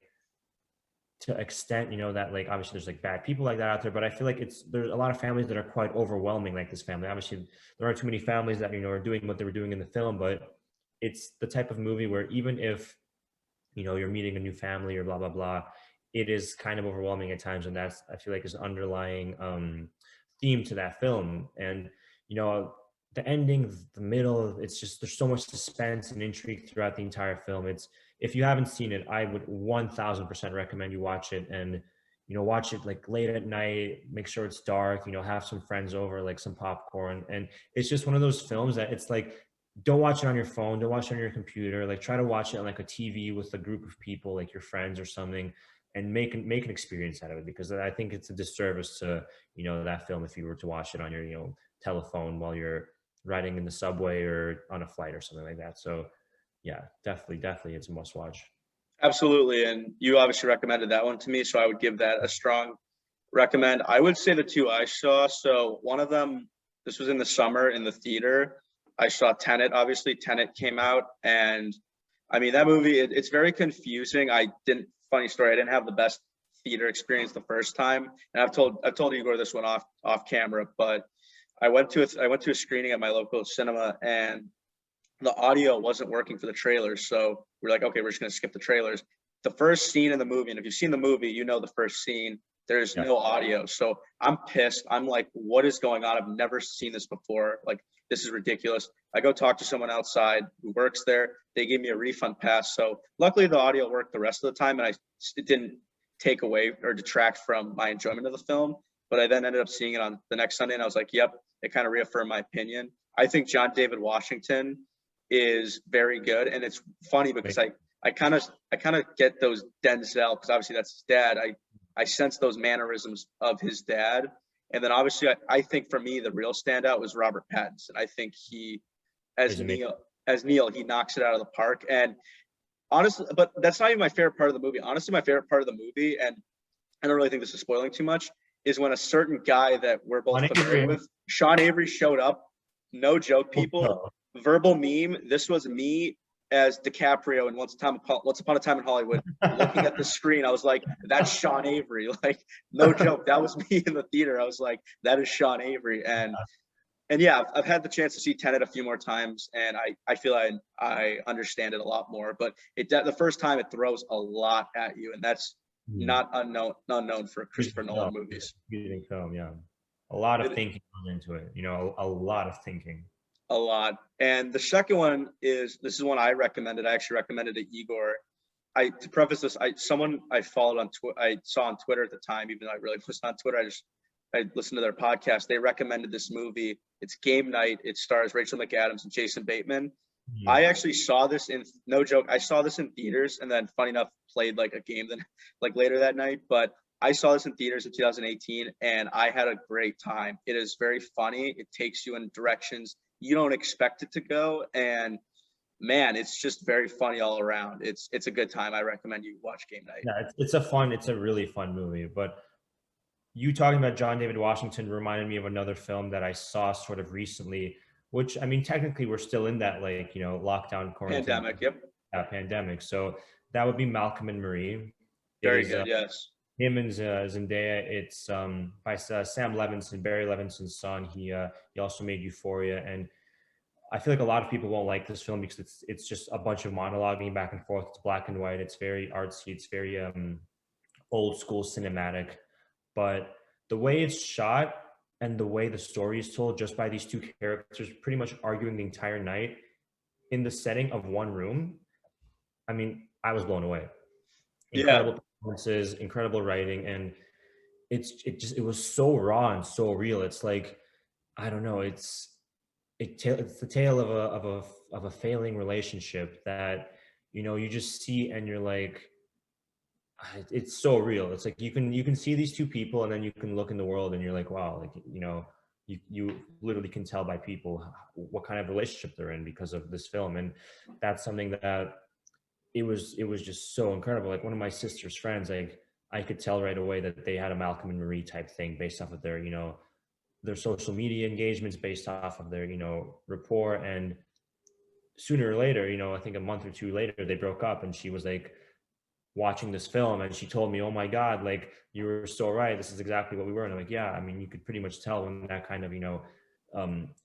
B: to extent, that like obviously there's like bad people like that out there, but I feel like there's a lot of families that are quite overwhelming like this family. Obviously, there aren't too many families that are doing what they were doing in the film, but it's the type of movie where even if you're meeting a new family or blah blah blah, it is kind of overwhelming at times, and that's I feel like is underlying theme to that film. And the ending, the middle, it's just there's so much suspense and intrigue throughout the entire film. It's If you haven't seen it, I would 1000% recommend you watch it, and watch it like late at night, make sure it's dark, have some friends over, like some popcorn. And it's just one of those films that it's like, don't watch it on your phone, don't watch it on your computer, like try to watch it on like a TV with a group of people, like your friends or something, and make an experience out of it, because I think it's a disservice to that film if you were to watch it on your telephone while you're riding in the subway or on a flight or something like that. So yeah, definitely it's a must watch.
C: Absolutely. And you obviously recommended that one to me, so I would give that a strong recommend. I would say the two I saw. So one of them, this was in the summer in the theater. I saw Tenet. Obviously, Tenet came out, and I mean that movie. It's very confusing. Funny story. I didn't have the best theater experience the first time, and I've told Igor this one off camera, but I went to a screening at my local cinema, and the audio wasn't working for the trailers. So we're like, okay, we're just gonna skip the trailers. The first scene in the movie, and if you've seen the movie, the first scene, there's no audio. So I'm pissed. I'm like, what is going on? I've never seen this before. Like, this is ridiculous. I go talk to someone outside who works there. They gave me a refund pass. So luckily the audio worked the rest of the time, and it didn't take away or detract from my enjoyment of the film. But I then ended up seeing it on the next Sunday, and I was like, yep, it kind of reaffirmed my opinion. I think John David Washington is very good, and it's funny because I kind of get those Denzel, because obviously that's his dad. I sense those mannerisms of his dad, and then obviously I think for me the real standout was Robert Pattinson. I think he as Neil he knocks it out of the park. And honestly, but that's not even my favorite part of the movie. Honestly, my favorite part of the movie, and I don't really think this is spoiling too much, is when a certain guy that we're both familiar with, Sean Avery, showed up. No joke, people. Verbal meme. This was me as DiCaprio in Once Upon a Time in Hollywood, looking at the screen. I was like, that's Sean Avery. Like, no joke. That was me in the theater. I was like, that is Sean Avery. And yeah, I've had the chance to see Tenet a few more times, and I feel I understand it a lot more. But the first time it throws a lot at you, and that's not unknown for Christopher Nolan movies.
B: Film, yeah. A lot of thinking goes into it. A lot of thinking.
C: A lot. And the second one this is one I recommended. I actually recommended to Igor. To preface this, someone I followed on Twitter, I saw on Twitter at the time, even though I really wasn't on Twitter, I listened to their podcast. They recommended this movie. It's Game Night. It stars Rachel McAdams and Jason Bateman. Yeah. I actually saw this no joke, I saw this in theaters, and then funny enough, played like a game then like later that night. But I saw this in theaters in 2018, and I had a great time. It is very funny. It takes you in directions you don't expect it to go, and man, it's just very funny all around. It's a good time. I recommend you watch Game Night.
B: Yeah, it's a really fun movie. But you talking about John David Washington reminded me of another film that I saw sort of recently. which, I mean, technically we're still in that, like, you know, lockdown quarantine
C: Pandemic. Yep.
B: pandemic. So that would be Malcolm and Marie. It
C: Very
B: is,
C: good. Yes.
B: him and Zendaya. It's by Sam Levinson, Barry Levinson's son. He also made Euphoria, and I feel like a lot of people won't like this film because it's just a bunch of monologuing back and forth. It's black and white. It's very artsy. It's very old school cinematic. But the way it's shot and the way the story is told, just by these two characters pretty much arguing the entire night in the setting of one room, I mean, I was blown away. Incredible performances, incredible writing, and it was so raw and so real. It's like, I don't know, it's the tale of a failing relationship that, you know, you just see and you're like, it's so real. It's like you can see these two people, and then you can look in the world and you're like, wow, like, you know, you literally can tell by people what kind of relationship they're in because of this film. And that's something that it was just so incredible. Like, one of my sister's friends, like, I could tell right away that they had a Malcolm and Marie type thing based off of their, you know, their social media engagements, based off of their, you know, rapport. And sooner or later, you know, I think a month or two later, they broke up, and she was like watching this film and she told me, oh my God, like, you were so right. This is exactly what we were. And I'm like, yeah, I mean, you could pretty much tell when that kind of, you know,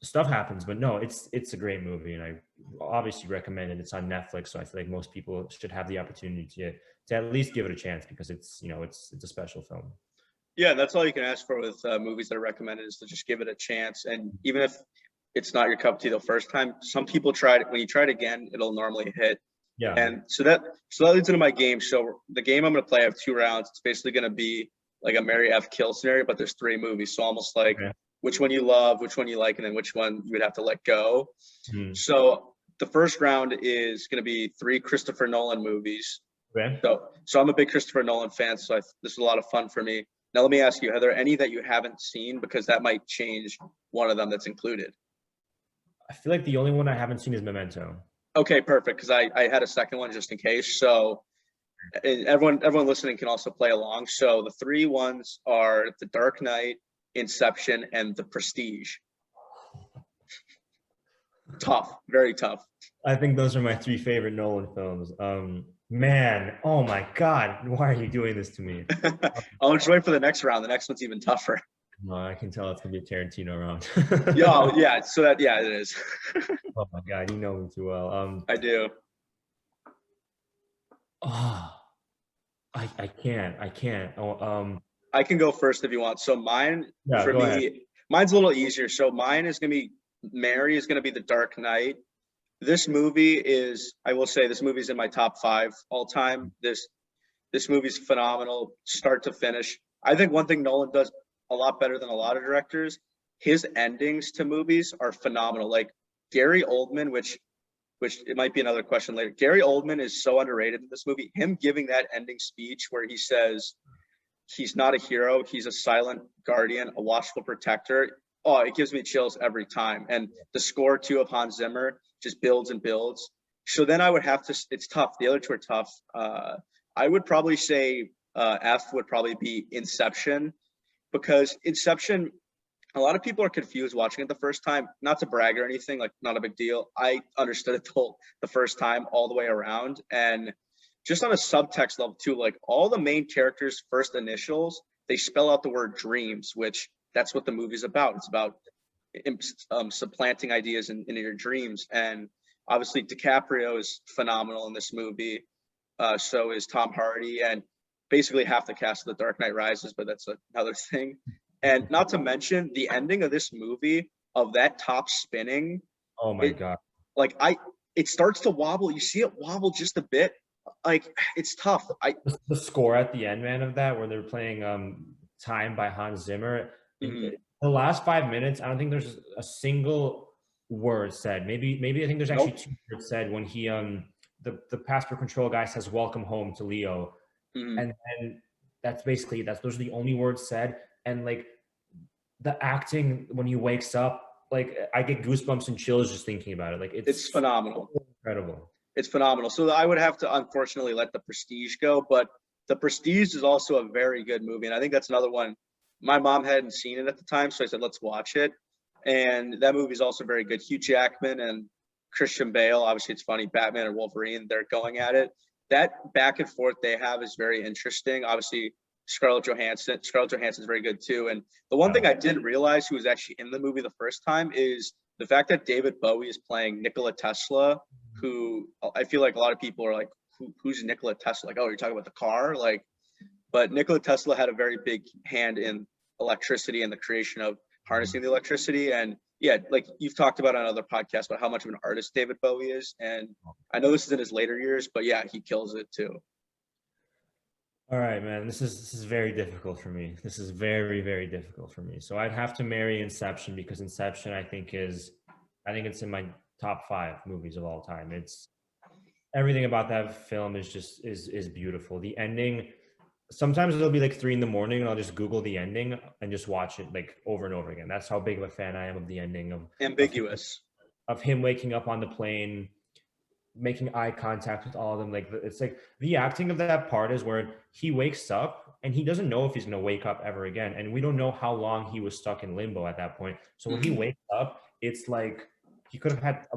B: stuff happens. But no, it's a great movie, and I obviously recommend it. It's on Netflix, so I feel like most people should have the opportunity to at least give it a chance, because it's, you know, it's a special film.
C: Yeah, that's all you can ask for with movies that are recommended, is to just give it a chance. And even if it's not your cup of tea the first time, some people try it. When you try it again, it'll normally hit.
B: Yeah.
C: And so that leads into my game. So the game I'm going to play, I have 2 rounds. It's basically going to be like a Mary F. Kill scenario, but there's 3 movies. So almost like which one you love, which one you like, and then which one you would have to let go. So the first round is going to be 3 Christopher Nolan movies.
B: Okay.
C: So I'm a big Christopher Nolan fan, so this is a lot of fun for me. Now, let me ask you, are there any that you haven't seen? Because that might change one of them that's included.
B: I feel like the only one I haven't seen is Memento.
C: Okay, perfect, because I had a second one just in case. So everyone listening can also play along. So the 3 ones are The Dark Knight, Inception, and The Prestige. Tough, very tough.
B: I think those are my 3 favorite Nolan films. Man, oh my God, why are you doing this to me?
C: I'll just wait for the next round. The next one's even tougher.
B: No, I can tell it's gonna be a Tarantino round.
C: Yeah. So it is.
B: Oh my God, you know me too well.
C: I do.
B: Oh, I can't. Oh,
C: I can go first if you want. So mine, for
B: go
C: me,
B: ahead.
C: Mine's a little easier. So mine is gonna be Mary is gonna be The Dark Knight. This movie is, I will say, this movie's in my top 5 all time. This movie's phenomenal, start to finish. I think one thing Nolan does a lot better than a lot of directors, his endings to movies are phenomenal. Like Gary Oldman, which it might be another question later. Gary Oldman is so underrated in this movie. Him giving that ending speech where he says he's not a hero, he's a silent guardian, a watchful protector. Oh, it gives me chills every time. And the score too of Hans Zimmer just builds and builds. So then I would have to, it's tough. The other 2 are tough. I would probably say F would probably be Inception, because Inception, a lot of people are confused watching it the first time. Not to brag or anything, like, not a big deal. I understood it the first time all the way around. And just on a subtext level too, like, all the main characters' first initials, they spell out the word dreams, which that's what the movie's about. It's about supplanting ideas in your dreams. And obviously DiCaprio is phenomenal in this movie. So is Tom Hardy, and basically half the cast of The Dark Knight Rises, but that's another thing. And not to mention the ending of this movie, of that top spinning.
B: Oh my God.
C: Like, it starts to wobble. You see it wobble just a bit. Like, it's tough.
B: The score at the end, man, of that, where they're playing Time by Hans Zimmer. The last 5 minutes, I don't think there's a single word said. Maybe I think there's actually 2 words said when he the passport control guy says welcome home to Leo. And that's basically, those are the only words said. And like the acting when he wakes up, like, I get goosebumps and chills just thinking about it. Like, it's
C: phenomenal.
B: Incredible.
C: It's phenomenal. So I would have to unfortunately let The Prestige go, but The Prestige is also a very good movie. And I think that's another one. My mom hadn't seen it at the time, so I said, let's watch it. And that movie is also very good. Hugh Jackman and Christian Bale, obviously it's funny, Batman and Wolverine, they're going at it. That back and forth they have is very interesting. Obviously, Scarlett Johansson's very good too. And the one thing I didn't realize who was actually in the movie the first time is the fact that David Bowie is playing Nikola Tesla, who I feel like a lot of people are like, who's Nikola Tesla? Like, oh, you're talking about the car? Like, but Nikola Tesla had a very big hand in electricity and the creation of harnessing the electricity. And yeah, like you've talked about on other podcasts about how much of an artist David Bowie is. And I know this is in his later years, but yeah, he kills it too.
B: All right, man. This is very difficult for me. This is very, very difficult for me. So I'd have to marry Inception because Inception, I think it's in my top 5 movies of all time. It's everything about that film is just is beautiful. The ending, sometimes it'll be like 3 a.m. and I'll just Google the ending and just watch it like over and over again. That's how big of a fan I am of the ending of
C: ambiguous
B: of him waking up on the plane, making eye contact with all of them. Like it's like the acting of that part is where he wakes up and he doesn't know if he's going to wake up ever again. And we don't know how long he was stuck in limbo at that point. So when he wakes up, it's like he could have had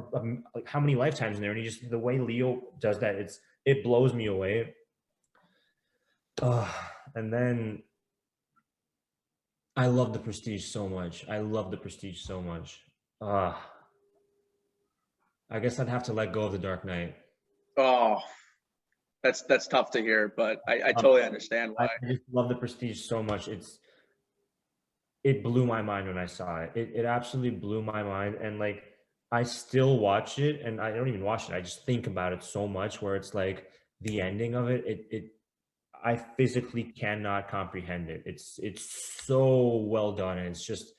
B: like how many lifetimes in there. And he just, the way Leo does that, it blows me away. And then I love The Prestige so much. I guess I'd have to let go of The Dark Knight.
C: Oh, that's tough to hear, but I totally understand why.
B: I just love The Prestige so much. It blew my mind when I saw it. It absolutely blew my mind. And like, I still watch it, and I don't even watch it. I just think about it so much where it's like the ending of it, I physically cannot comprehend it. It's so well done. And it's just,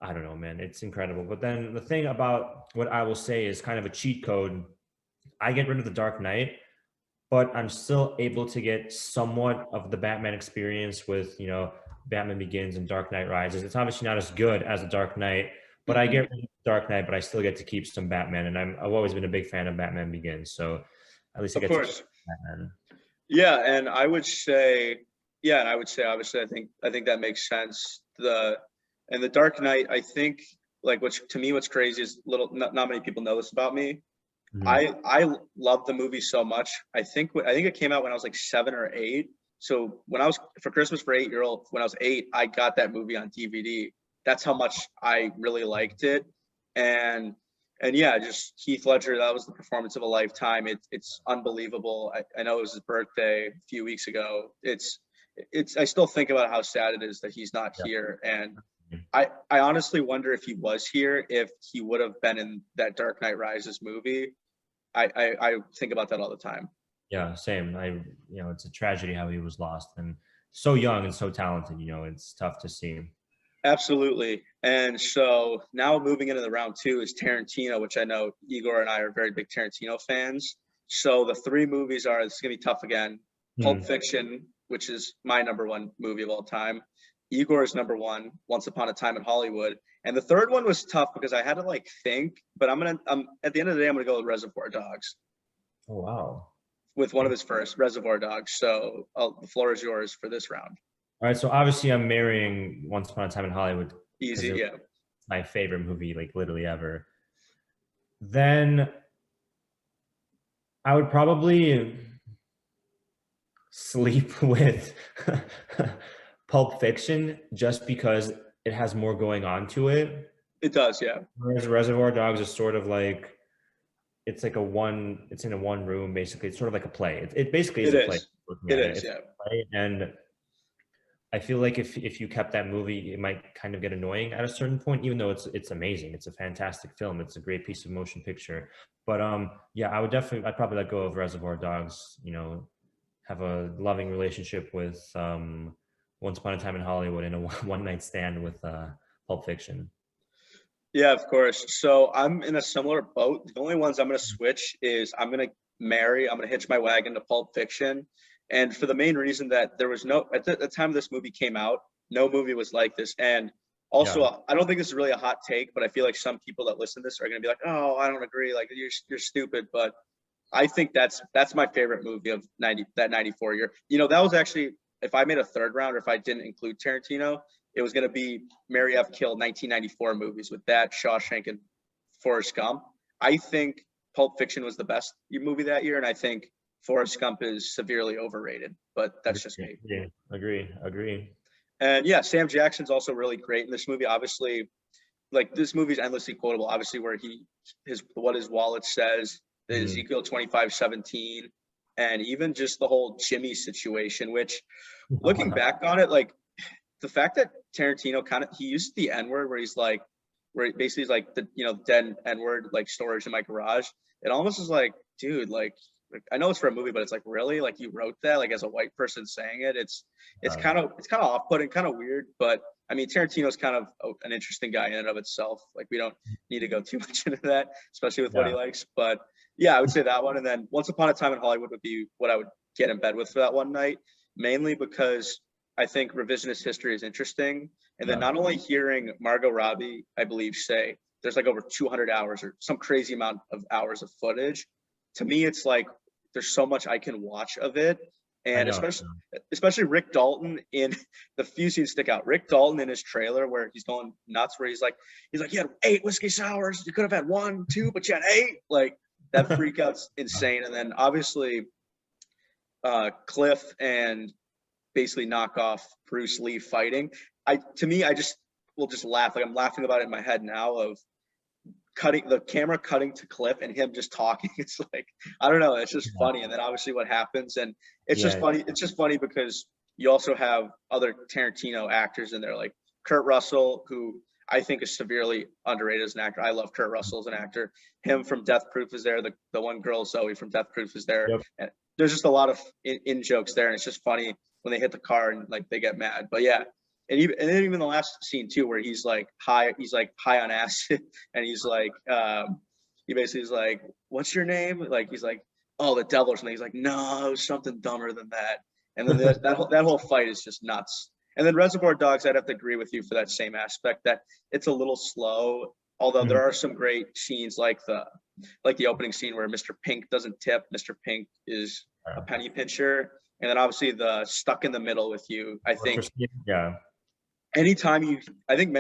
B: I don't know, man, it's incredible. But then the thing about what I will say is kind of a cheat code. I get rid of The Dark Knight, but I'm still able to get somewhat of the Batman experience with, Batman Begins and Dark Knight Rises. It's obviously not as good as The Dark Knight, but I get rid of The Dark Knight, but I still get to keep some Batman. And I've always been a big fan of Batman Begins. So at least I get to keep Batman.
C: Yeah, and I would say, obviously, I think that makes sense. The Dark Knight, I think, like, what's crazy is not many people know this about me. Mm-hmm. I love the movie so much. I think it came out when I was like 7 or 8. So when I was for Christmas for 8-year-old, when I was 8, I got that movie on DVD. That's how much I really liked it. And yeah, just Heath Ledger, that was the performance of a lifetime. It's unbelievable. I know it was his birthday a few weeks ago. I still think about how sad it is that he's not here. And I honestly wonder if he was here, if he would have been in that Dark Knight Rises movie. I think about that all the time.
B: Yeah, same. It's a tragedy how he was lost, and so young and so talented. It's tough to see.
C: Absolutely. And so now moving into the round 2 is Tarantino, which I know Igor and I are very big Tarantino fans. So the 3 movies are, this is going to be tough again. Pulp Fiction, which is my number 1 movie of all time. Igor's number 1, Once Upon a Time in Hollywood. And the third one was tough because I had to think, but at the end of the day, I'm going to go with Reservoir Dogs.
B: Oh, wow.
C: With one of his first, Reservoir Dogs. So the floor is yours for this round.
B: All right, so obviously I'm marrying Once Upon a Time in Hollywood.
C: Easy, yeah.
B: My favorite movie, like literally ever. Then I would probably sleep with Pulp Fiction just because it has more going on to it.
C: It does, yeah.
B: Whereas Reservoir Dogs is sort of like, it's in a one room, basically. It's sort of like a play. It basically is a play.
C: It is, yeah.
B: And I feel like if you kept that movie, it might kind of get annoying at a certain point, even though it's amazing. It's a fantastic film. It's a great piece of motion picture. But yeah, I'd probably let go of Reservoir Dogs, have a loving relationship with Once Upon a Time in Hollywood and a one night stand with Pulp Fiction.
C: Yeah, of course. So I'm in a similar boat. The only ones I'm going to switch is I'm going to hitch my wagon to Pulp Fiction. And for the main reason that there was at the time this movie came out, no movie was like this. And also, I don't think this is really a hot take, but I feel like some people that listen to this are going to be like, oh, I don't agree. Like, you're stupid. But I think that's my favorite movie of that 94 year. That was actually, if I made a third round or if I didn't include Tarantino, it was going to be Mary F. Kill 1994 movies with that, Shawshank, and Forrest Gump. I think Pulp Fiction was the best movie that year, and I think Forrest Gump is severely overrated, but that's just me.
B: Yeah, agree.
C: And yeah, Sam Jackson's also really great in this movie. Obviously, like this movie's endlessly quotable. Obviously, where what his wallet says, the Ezekiel 25:17, and even just the whole Jimmy situation. Which, looking back on it, like the fact that Tarantino he used the N-word where he's like, where basically he's like the dead N-word like storage in my garage. It almost is like, dude, like I know it's for a movie, but it's like, really, like you wrote that, like as a white person saying it. It's kind of off-putting, kind of weird, but I mean, Tarantino's kind of an interesting guy in and of itself. Like we don't need to go too much into that, especially with what he likes. But yeah, I would say that one. And then Once Upon a Time in Hollywood would be what I would get in bed with for that one night, mainly because I think revisionist history is interesting. And then not only hearing Margot Robbie, I believe, say there's like over 200 hours or some crazy amount of hours of footage. To me, it's like there's so much I can watch of it. And especially Rick Dalton in the few scenes stick out. Rick Dalton in his trailer where he's going nuts, where he's like, you had 8 whiskey sours. You could have had 1, 2, but you had 8. Like that freak out's insane. And then obviously Cliff and basically knock off Bruce Lee fighting. I just will just laugh. Like I'm laughing about it in my head now of the camera cutting to Cliff and him just talking. It's like, I don't know, it's just funny. And then obviously what happens, and it's just funny. It's just funny because you also have other Tarantino actors in there, like Kurt Russell, who I think is severely underrated as an actor. I love Kurt Russell as an actor. Him from Death Proof is there. The one girl, Zoe from Death Proof, is there. And there's just a lot of in jokes there. And it's just funny when they hit the car and like they get mad. But yeah. And then even the last scene too, where he's like high on acid, and he's like, he basically is like, "What's your name?" Like he's like, "Oh, the devil," or something. He's like, "No, it was something dumber than that." And then that whole fight is just nuts. And then Reservoir Dogs, I'd have to agree with you for that same aspect, that it's a little slow. Although there are some great scenes like the opening scene where Mr. Pink doesn't tip. Mr. Pink is a penny pincher, and then obviously the Stuck in the Middle with You. I think.
B: Yeah.
C: Anytime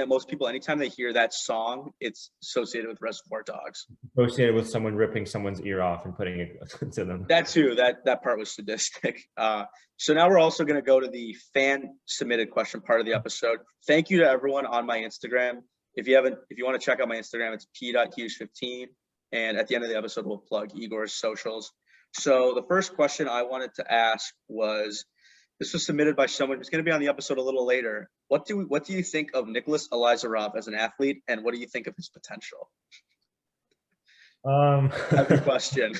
C: most people, anytime they hear that song, it's associated with Reservoir Dogs.
B: Associated with someone ripping someone's ear off and putting it to them.
C: That too, that part was sadistic. So now we're also going to go to the fan submitted question part of the episode. Thank you to everyone on my Instagram. If you want to check out my Instagram, it's p.hughes15. And at the end of the episode, we'll plug Igor's socials. So the first question I wanted to ask was, this was submitted by someone who's going to be on the episode a little later. What do you think of Nicholas Elizarov as an athlete, and what do you think of his potential? Every question.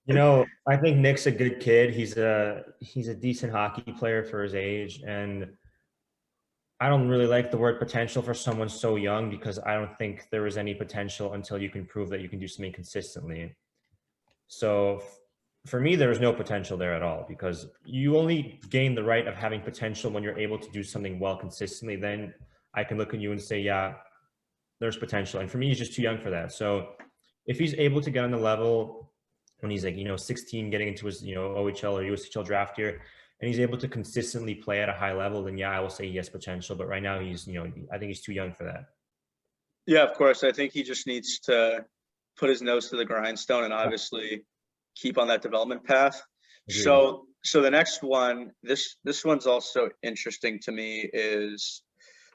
B: I think Nick's a good kid. He's a decent hockey player for his age, and I don't really like the word potential for someone so young, because I don't think there is any potential until you can prove that you can do something consistently. So for me, there is no potential there at all, because you only gain the right of having potential when you're able to do something well consistently. Then I can look at you and say, yeah, there's potential. And for me, he's just too young for that. So if he's able to get on the level when he's like, 16, getting into his, OHL or USHL draft year, and he's able to consistently play at a high level, then yeah, I will say he has potential. But right now he's, I think he's too young for that.
C: Yeah, of course. I think he just needs to put his nose to the grindstone and obviously keep on that development path. Agreed. So the next one, this one's also interesting to me, is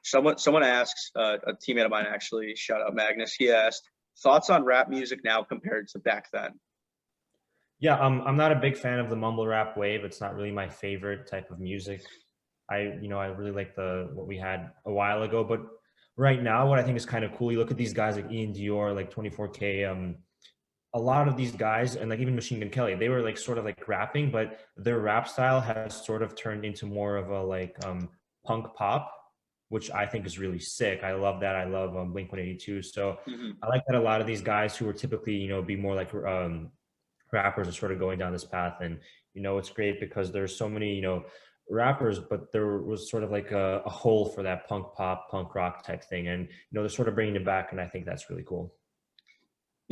C: someone asks, a teammate of mine actually, shout out Magnus, he asked, thoughts on rap music now compared to back then?
B: Yeah, I'm not a big fan of the mumble rap wave. It's not really my favorite type of music. I really like what we had a while ago, but right now, what I think is kind of cool, you look at these guys like Ian Dior, like 24K, a lot of these guys, and like even Machine Gun Kelly, they were like sort of like rapping, but their rap style has sort of turned into more of a like punk pop, which I think is really sick. I love that. I love Blink-182. So I like that a lot of these guys who were typically, be more like rappers are sort of going down this path. And, it's great because there's so many, rappers, but there was sort of like a hole for that punk pop, punk rock type thing. And, they're sort of bringing it back. And I think that's really cool.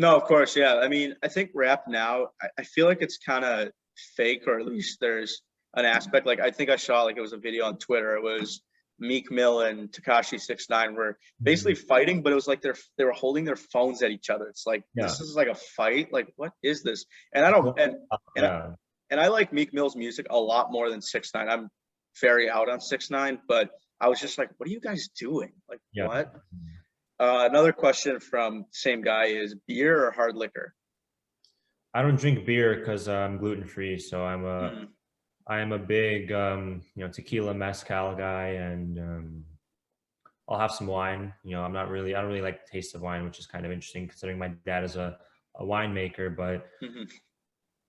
C: No, of course. Yeah. I mean, I think rap now, I feel like it's kind of fake, or at least there's an aspect. Like, I think I saw, like, it was a video on Twitter. It was Meek Mill and Tekashi 6ix9ine were basically fighting, but it was like they were holding their phones at each other. It's like this is like a fight. Like, what is this? And I don't and I like Meek Mill's music a lot more than 6ix9ine. I'm very out on 6ix9ine, but I was just like, what are you guys doing? Like, what? Another question from same guy is beer or hard liquor?
B: I don't drink beer because I'm gluten free, so I am a big tequila mezcal guy, and I'll have some wine. I don't really like the taste of wine, which is kind of interesting considering my dad is a winemaker, but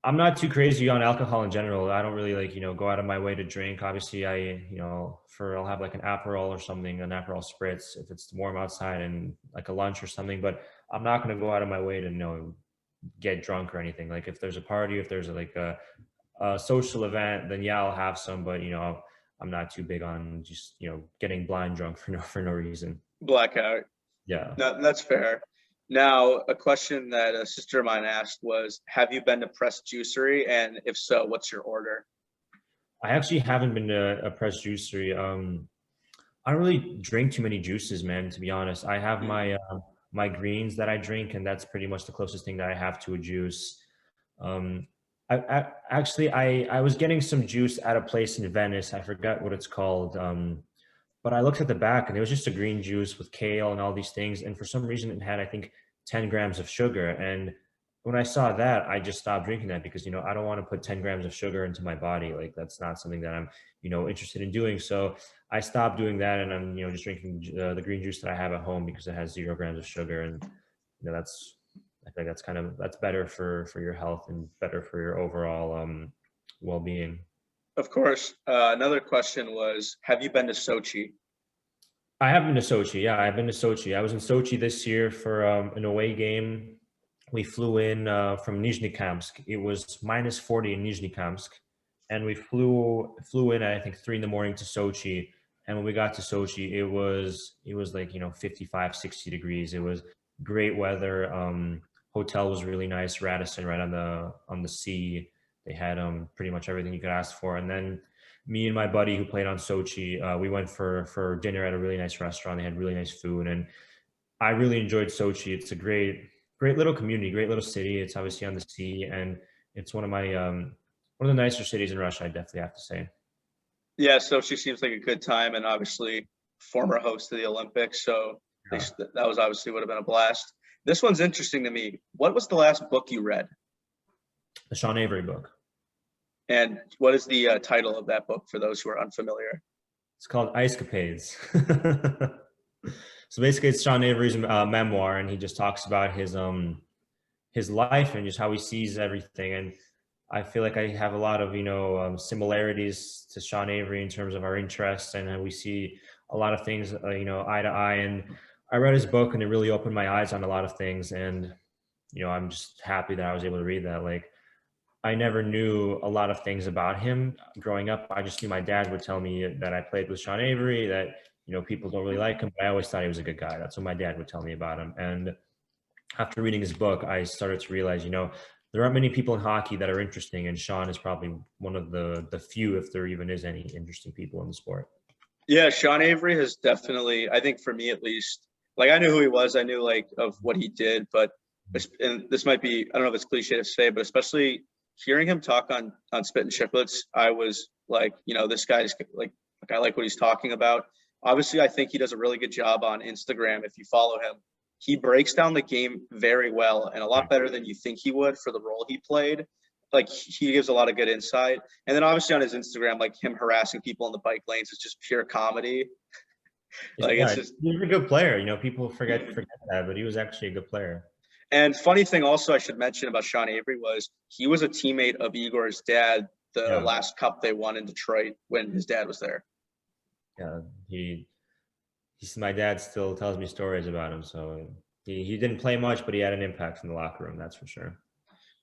B: I'm not too crazy on alcohol in general. I don't really go out of my way to drink. Obviously, I'll have like an Aperol or something, an Aperol spritz if it's warm outside and like a lunch or something, but I'm not going to go out of my way to get drunk or anything. Like if there's a party, if there's like a social event, then I'll have some, but I'm not too big on just getting blind drunk for no reason.
C: Blackout.
B: Yeah.
C: No, that's fair. Now, a question that a sister of mine asked was, have you been to Press Juicery? And if so, what's your order?
B: I actually haven't been to a Press Juicery. I don't really drink too many juices, man, to be honest. I have my greens that I drink, and that's pretty much the closest thing that I have to a juice. I was getting some juice at a place in Venice. I forgot what it's called. But I looked at the back and it was just a green juice with kale and all these things. And for some reason it had, I think, 10 grams of sugar. And when I saw that, I just stopped drinking that because, I don't want to put 10 grams of sugar into my body. Like that's not something that I'm, interested in doing. So I stopped doing that, and I'm, just drinking the green juice that I have at home because it has 0 grams of sugar. And, I think that's better for your health and better for your overall well-being.
C: Of course. Another question was, have you been to Sochi?
B: I have been to Sochi. Yeah, I've been to Sochi. I was in Sochi this year for an away game. We flew in from Nizhnekamsk. It was -40 in Nizhnekamsk. And we flew in at, I think, 3 a.m. to Sochi. And when we got to Sochi, it was like, 55, 60 degrees. It was great weather. Hotel was really nice. Radisson, right on the sea. They had pretty much everything you could ask for. And then me and my buddy who played on Sochi, we went for dinner at a really nice restaurant. They had really nice food, and I really enjoyed Sochi. It's a great little community, great little city. It's obviously on the sea, and it's one of the nicer cities in Russia, I definitely have to say.
C: Yeah, Sochi seems like a good time, and obviously former host of the Olympics, so that was obviously would have been a blast. This one's interesting to me. What was the last book you read?
B: The Sean Avery book. And
C: what is the title of that book for those who are unfamiliar?
B: It's called Icecapades. So basically it's Sean Avery's memoir, and he just talks about his life and just how he sees everything. And I feel like I have a lot of, similarities to Sean Avery in terms of our interests, and we see a lot of things, eye to eye. And I read his book and it really opened my eyes on a lot of things. And, I'm just happy that I was able to read that. Like, I never knew a lot of things about him growing up. I just knew my dad would tell me that I played with Sean Avery, that, people don't really like him, but I always thought he was a good guy. That's what my dad would tell me about him. And after reading his book, I started to realize, there aren't many people in hockey that are interesting, and Sean is probably one of the few, if there even is any interesting people in the sport.
C: Yeah, Sean Avery has definitely, I think for me at least, like I knew who he was, I knew like of what he did, but and this might be, I don't know if it's cliche to say, but especially hearing him talk on Spit and Chicklets, I was like, this guy's like I like what he's talking about. Obviously, I think he does a really good job on Instagram. If you follow him, he breaks down the game very well and a lot better than you think he would for the role he played. Like he gives a lot of good insight. And then obviously on his Instagram, like him harassing people in the bike lanes is just pure comedy.
B: It's just, he's a good player. People forget that, but he was actually a good player.
C: And funny thing also I should mention about Sean Avery was he was a teammate of Igor's dad the last cup they won in Detroit when his dad was there.
B: Yeah, my dad still tells me stories about him. So he didn't play much, but he had an impact in the locker room. That's for sure.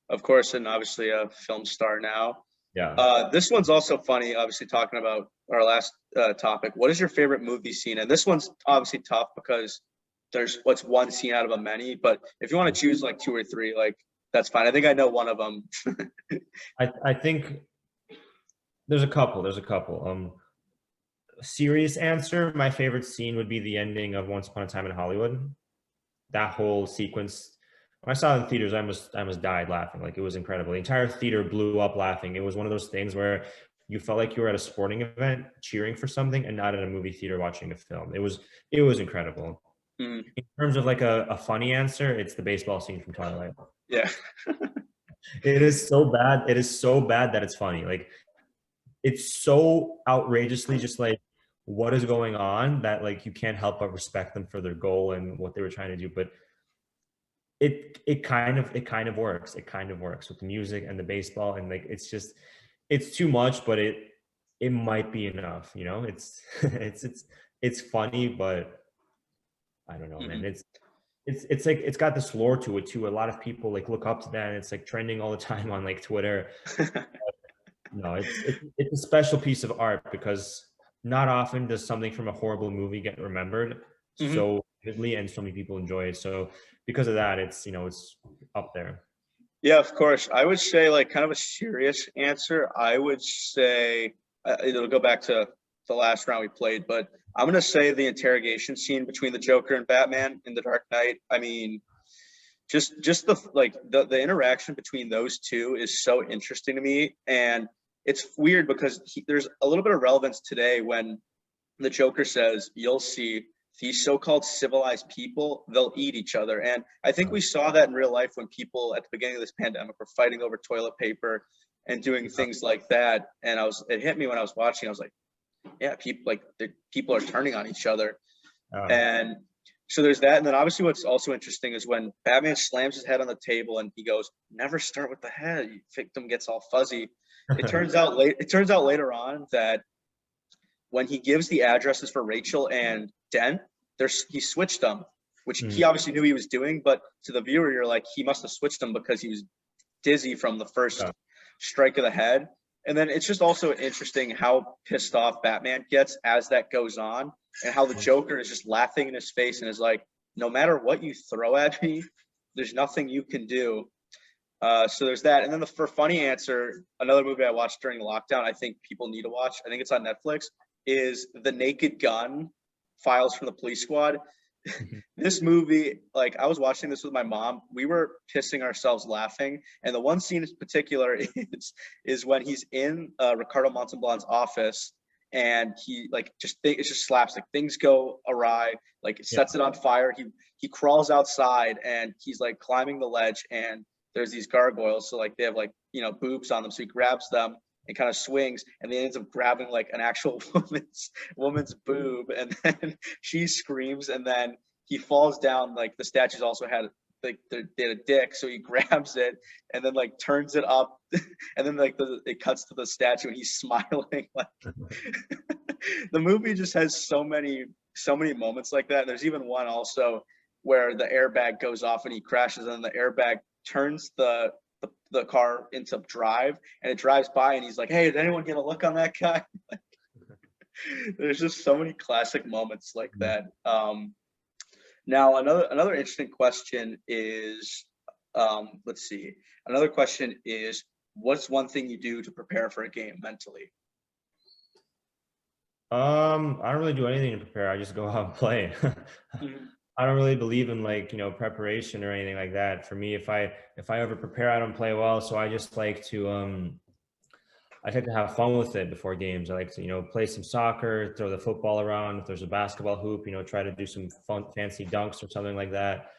C: Of course, and obviously a film star now.
B: Yeah.
C: This one's also funny, obviously talking about our last topic. What is your favorite movie scene? And this one's obviously tough because there's what's one scene out of a many, but if you want to choose like 2 or 3, like that's fine. I think I know one of them.
B: I think there's a couple. serious answer, my favorite scene would be the ending of Once Upon a Time in Hollywood. That whole sequence, when I saw it in theaters, I almost died laughing. Like, it was incredible. The entire theater blew up laughing. It was one of those things where you felt like you were at a sporting event cheering for something and not at a movie theater watching a film. It was incredible.
C: Mm,
B: In terms of like a funny answer, it's the baseball scene from Twilight.
C: yeah.
B: It is so bad. It is so bad that it's funny. Like, it's so outrageously just like what is going on that like you can't help but respect them for their goal and what they were trying to do. But it kind of works. It kind of works with the music and the baseball, and like it's too much, but it might be enough. You know, it's it's funny, but I don't know, man. It's like it's got this lore to it too. A lot of people like look up to that, and it's like trending all the time on like Twitter. No, it's a special piece of art because not often does something from a horrible movie get remembered so vividly and so many people enjoy it. So because of that, it's up there.
C: Yeah, of course. I would say like kind of a serious answer. I would say it'll go back to the last round we played, but I'm gonna say the interrogation scene between the Joker and Batman in The Dark Knight. I mean, just the interaction between those two is so interesting to me, and it's weird because there's a little bit of relevance today when the Joker says, "You'll see these so-called civilized people, they'll eat each other." And I think we saw that in real life when people at the beginning of this pandemic were fighting over toilet paper and doing things like that. And it hit me when I was watching. I was like, yeah, people are turning on each other. And so there's that. And then obviously what's also interesting is when Batman slams his head on the table and he goes, "Never start with the head." Victim gets all fuzzy. It turns out later on that when he gives the addresses for Rachel and Dent, he switched them, which he obviously knew he was doing, but to the viewer, you're like, he must have switched them because he was dizzy from the first strike of the head. And then it's just also interesting how pissed off Batman gets as that goes on, and how the Joker is just laughing in his face and is like, "No matter what you throw at me, there's nothing you can do." So there's that. And then for funny answer, another movie I watched during lockdown, I think people need to watch, I think it's on Netflix, is The Naked Gun, Files from the Police Squad. This movie, like, I was watching this with my mom. We were pissing ourselves laughing. And the one scene in particular is when he's in Ricardo Montalban's office, and he like it's just slapstick. Things go awry, like it sets it on fire. He crawls outside and he's like climbing the ledge, and there's these gargoyles. So like they have like, boobs on them. So he grabs them and kind of swings, and then ends up grabbing like an actual woman's boob, and then she screams, and then he falls down. Like the statues also had like they had a dick, so he grabs it and then like turns it up, and then like it cuts to the statue and he's smiling. Like the movie just has so many moments like that. And there's even one also where the airbag goes off and he crashes, and the airbag turns the car into drive, and it drives by, and he's like, "Hey, did anyone get a look on that guy?" There's just so many classic moments like that. Now another interesting question is, let's see. Another question is, what's one thing you do to prepare for a game mentally?
B: I don't really do anything to prepare. I just go out and play. I don't really believe in like, preparation or anything like that. For me, if I ever prepare, I don't play well. So I just like to I like to have fun with it before games. I like to, play some soccer, throw the football around. If there's a basketball hoop, try to do some fun, fancy dunks or something like that.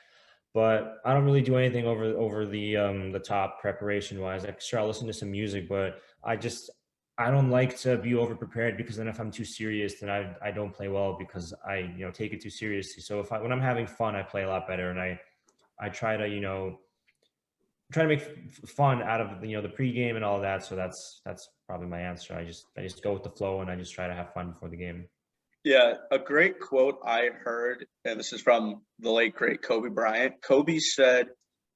B: But I don't really do anything over the top preparation wise. Like, sure, I'll listen to some music, but I don't like to be over prepared, because then if I'm too serious, then I don't play well, because I take it too seriously. So when I'm having fun, I play a lot better, and I try to make fun out of the pregame and all of that. So that's probably my answer. I just go with the flow, and I just try to have fun before the game.
C: Yeah, a great quote I heard, and this is from the late great Kobe Bryant. Kobe said,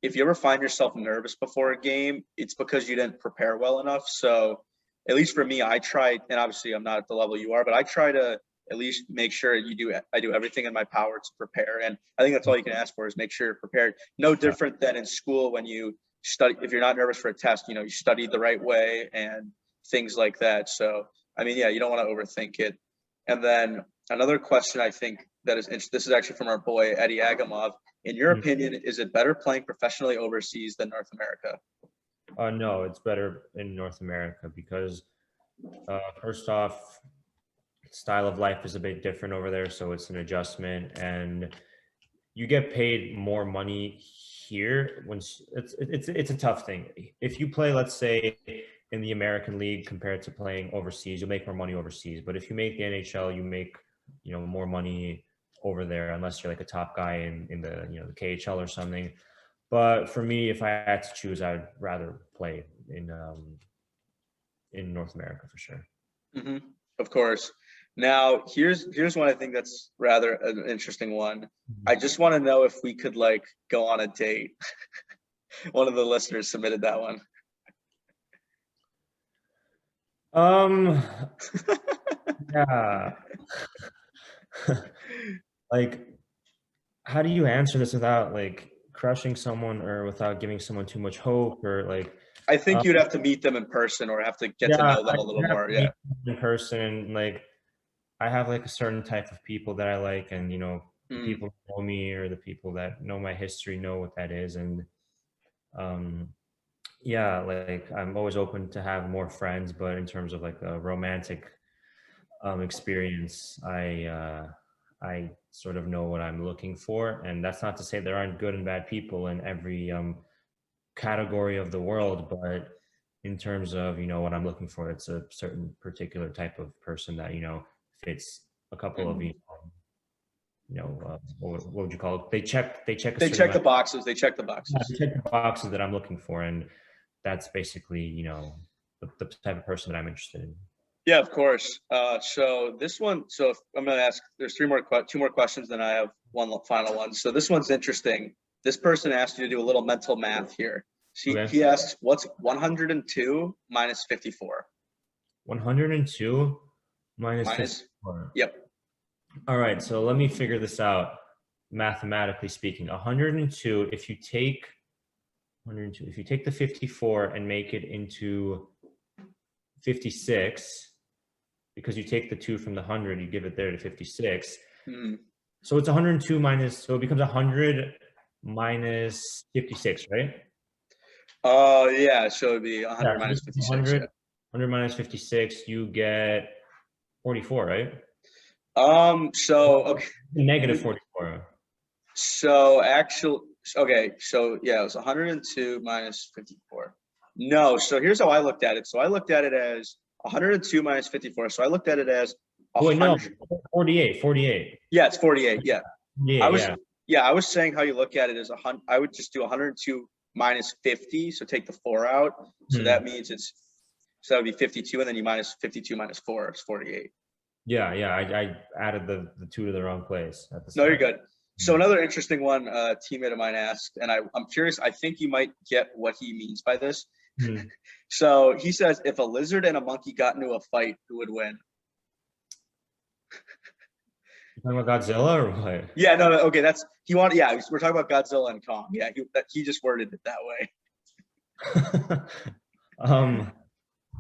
C: "If you ever find yourself nervous before a game, it's because you didn't prepare well enough." So at least for me, I try, and obviously I'm not at the level you are, but I try to at least make sure I do everything in my power to prepare. And I think that's all you can ask for, is make sure you're prepared. No different than in school when you study. If you're not nervous for a test, you study the right way and things like that. So, I mean, yeah, you don't want to overthink it. And then another question I think that is interesting, this is actually from our boy Eddie Agamov. In your opinion, is it better playing professionally overseas than North America?
B: No, it's better in North America because first off, style of life is a bit different over there, so it's an adjustment, and you get paid more money here. Once it's a tough thing. If you play, let's say, in the American League compared to playing overseas, you'll make more money overseas. But if you make the NHL, you make more money over there, unless you're like a top guy in the the KHL or something. But for me, if I had to choose, I'd rather play in North America for sure.
C: Mm-hmm. Of course. Now, here's one I think that's rather an interesting one. I just want to know if we could like go on a date. One of the listeners submitted that one.
B: Yeah. Like, how do you answer this without like crushing someone or without giving someone too much hope, or like?
C: I think you'd have to meet them in person or have to get to know them a little more. Yeah.
B: In person, like I have like a certain type of people that I like, and the people who know me or the people that know my history know what that is, and yeah, like I'm always open to have more friends, but in terms of like a romantic experience, I sort of know what I'm looking for, and that's not to say there aren't good and bad people in every category of the world, but in terms of what I'm looking for, it's a certain particular type of person that fits a couple of what would you call it? They check
C: the boxes. They check the boxes.
B: Yeah, they check the boxes that I'm looking for, and that's basically the type of person that I'm interested in.
C: Yeah, of course. So this one, if I'm going to ask, there's two more questions, then I have one final one. So this one's interesting. This person asked you to do a little mental math here. He asks, what's 102 minus 54?
B: 102 minus 54.
C: Yep.
B: All right, so let me figure this out mathematically speaking. 102, if you take the 54 and make it into 56, because you take the 2 from the 100, you give it there to 56. So it's 102 minus, so it becomes 100 minus 56, right?
C: Yeah, so it'd be 100 minus 56.
B: 100 minus 56, you get 44, right?
C: So okay.
B: Negative 44.
C: So actually, okay, so yeah, it was 102 minus 54. No, so here's how I looked at it. So I looked at it as 102 minus 54. So I looked at it as
B: 48.
C: Yeah, it's 48. Yeah. I was saying how you look at it as I would just do 102 minus 50. So take the 4 out. So that means so that would be 52, and then you minus 52 minus 4 is 48.
B: Yeah. I added the 2 to the wrong place at the
C: start. No, you're good. So another interesting one, a teammate of mine asked, and I'm curious, I think you might get what he means by this. So he says, if a lizard and a monkey got into a fight, who would win?
B: You talking about Godzilla or what?
C: Yeah, no, okay, we're talking about Godzilla and Kong. Yeah, he just worded it that
B: way.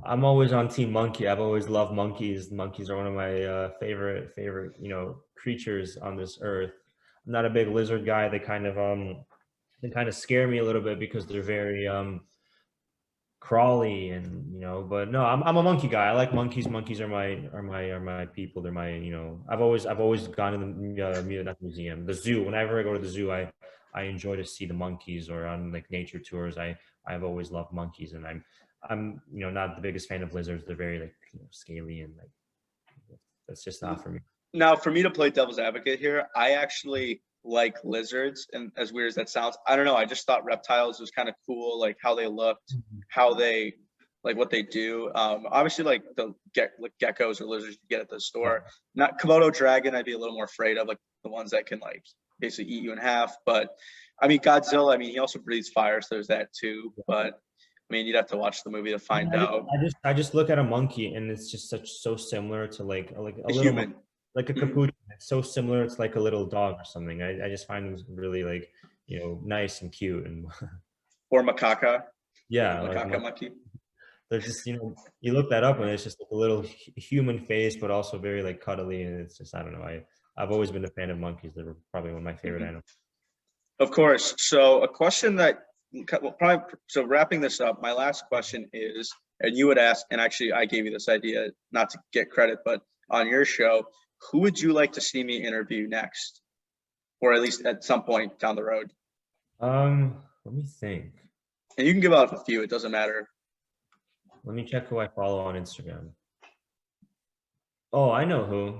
B: I'm always on Team Monkey. I've always loved monkeys. Monkeys are one of my favorite creatures on this earth. I'm not a big lizard guy. They kind of scare me a little bit because they're very crawly and but no, I'm a monkey guy. I like monkeys. Monkeys are my people. They're my I've always gone to the zoo. Whenever I go to the zoo, I enjoy to see the monkeys, or on like nature tours. I've always loved monkeys, and I'm not the biggest fan of lizards. They're very like scaly, and like that's just not for me.
C: Now, for me to play devil's advocate here, I actually like lizards, and as weird as that sounds, I don't know, I just thought reptiles was kind of cool, like how they looked, how they like what they do. Obviously, like the geckos or lizards you get at the store. Not Komodo dragon, I'd be a little more afraid of, like the ones that can like basically eat you in half. But I mean, Godzilla, I mean, he also breathes fire, so there's that too. But I mean, you'd have to watch the movie to find out.
B: I just look at a monkey, and it's just so similar to like a little
C: human.
B: Like a capuchin. It's so similar. It's like a little dog or something. I just find them really like, nice and cute. And
C: or macaca.
B: Yeah.
C: Macaca monkey.
B: they're just, you look that up and it's just like a little human face, but also very like cuddly. And it's just, I don't know. I've always been a fan of monkeys. They're probably one of my favorite animals.
C: Of course. So a question that, well, probably, so wrapping this up, my last question is, and you would ask, and actually I gave you this idea, not to get credit, but on your show, who would you like to see me interview next? Or at least at some point down the road?
B: Let me think.
C: And you can give out a few, it doesn't matter.
B: Let me check who I follow on Instagram. Oh, I know who.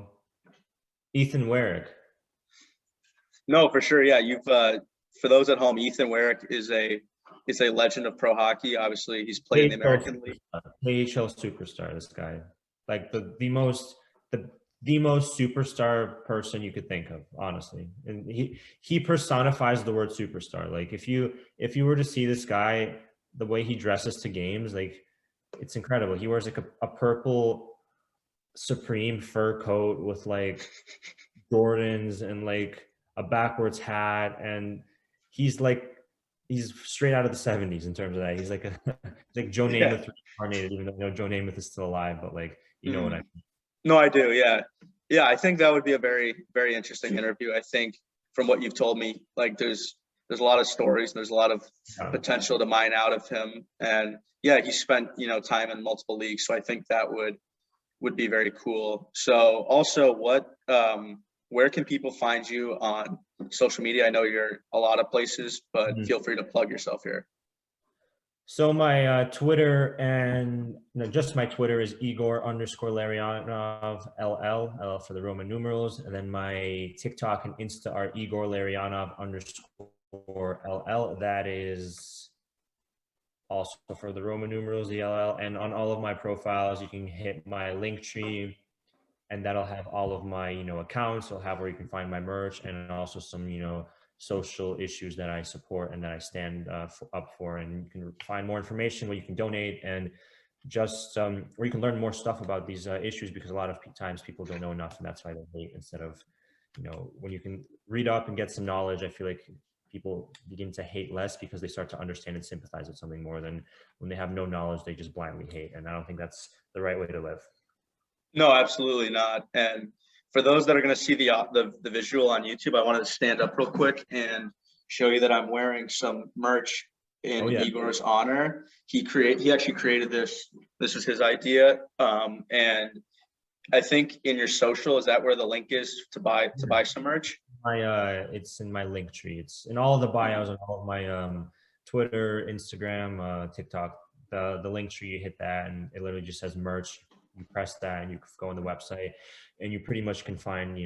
B: Ethan Werrick.
C: No, for sure. Yeah, you've for those at home, Ethan Werrick is a legend of pro hockey. Obviously, he's played in the American League.
B: AHL superstar, this guy. Like the most superstar person you could think of, honestly. And he personifies the word superstar. Like if you were to see this guy, the way he dresses to games, like it's incredible. He wears like a purple Supreme fur coat with like Jordans and like a backwards hat, and he's straight out of the 70s in terms of that. He's like like Joe Namath reincarnated, even though Joe Namath is still alive, but like know what I mean.
C: No, I do. Yeah. I think that would be a very, very interesting interview. I think from what you've told me, like there's a lot of stories, there's a lot of potential to mine out of him. And yeah, he spent, time in multiple leagues. So I think that would be very cool. So also where can people find you on social media? I know you're a lot of places, but feel free to plug yourself here.
B: So my Twitter and just my Twitter is Igor_Larionov LL for the Roman numerals. And then my TikTok and Insta are Igor Larionov _LL. That is also for the Roman numerals, the LL. And on all of my profiles, you can hit my link tree, and that'll have all of my, accounts. It'll have where you can find my merch and also some, social issues that I support and that I stand up for. And you can find more information where you can donate and just where you can learn more stuff about these issues, because a lot of times people don't know enough, and that's why they hate, instead of, when you can read up and get some knowledge. I feel like people begin to hate less because they start to understand and sympathize with something more than when they have no knowledge, they just blindly hate. And I don't think that's the right way to live.
C: No, absolutely not. And for those that are going to see the visual on YouTube, I wanted to stand up real quick and show you that I'm wearing some merch in Igor's honor. He actually created this. This is his idea. And I think in your social, is that where the link is to buy some merch?
B: It's in my link tree. It's in all of the bios on all of my Twitter, Instagram, TikTok. The link tree, you hit that and it literally just says merch. You press that and you go on the website, and you pretty much can find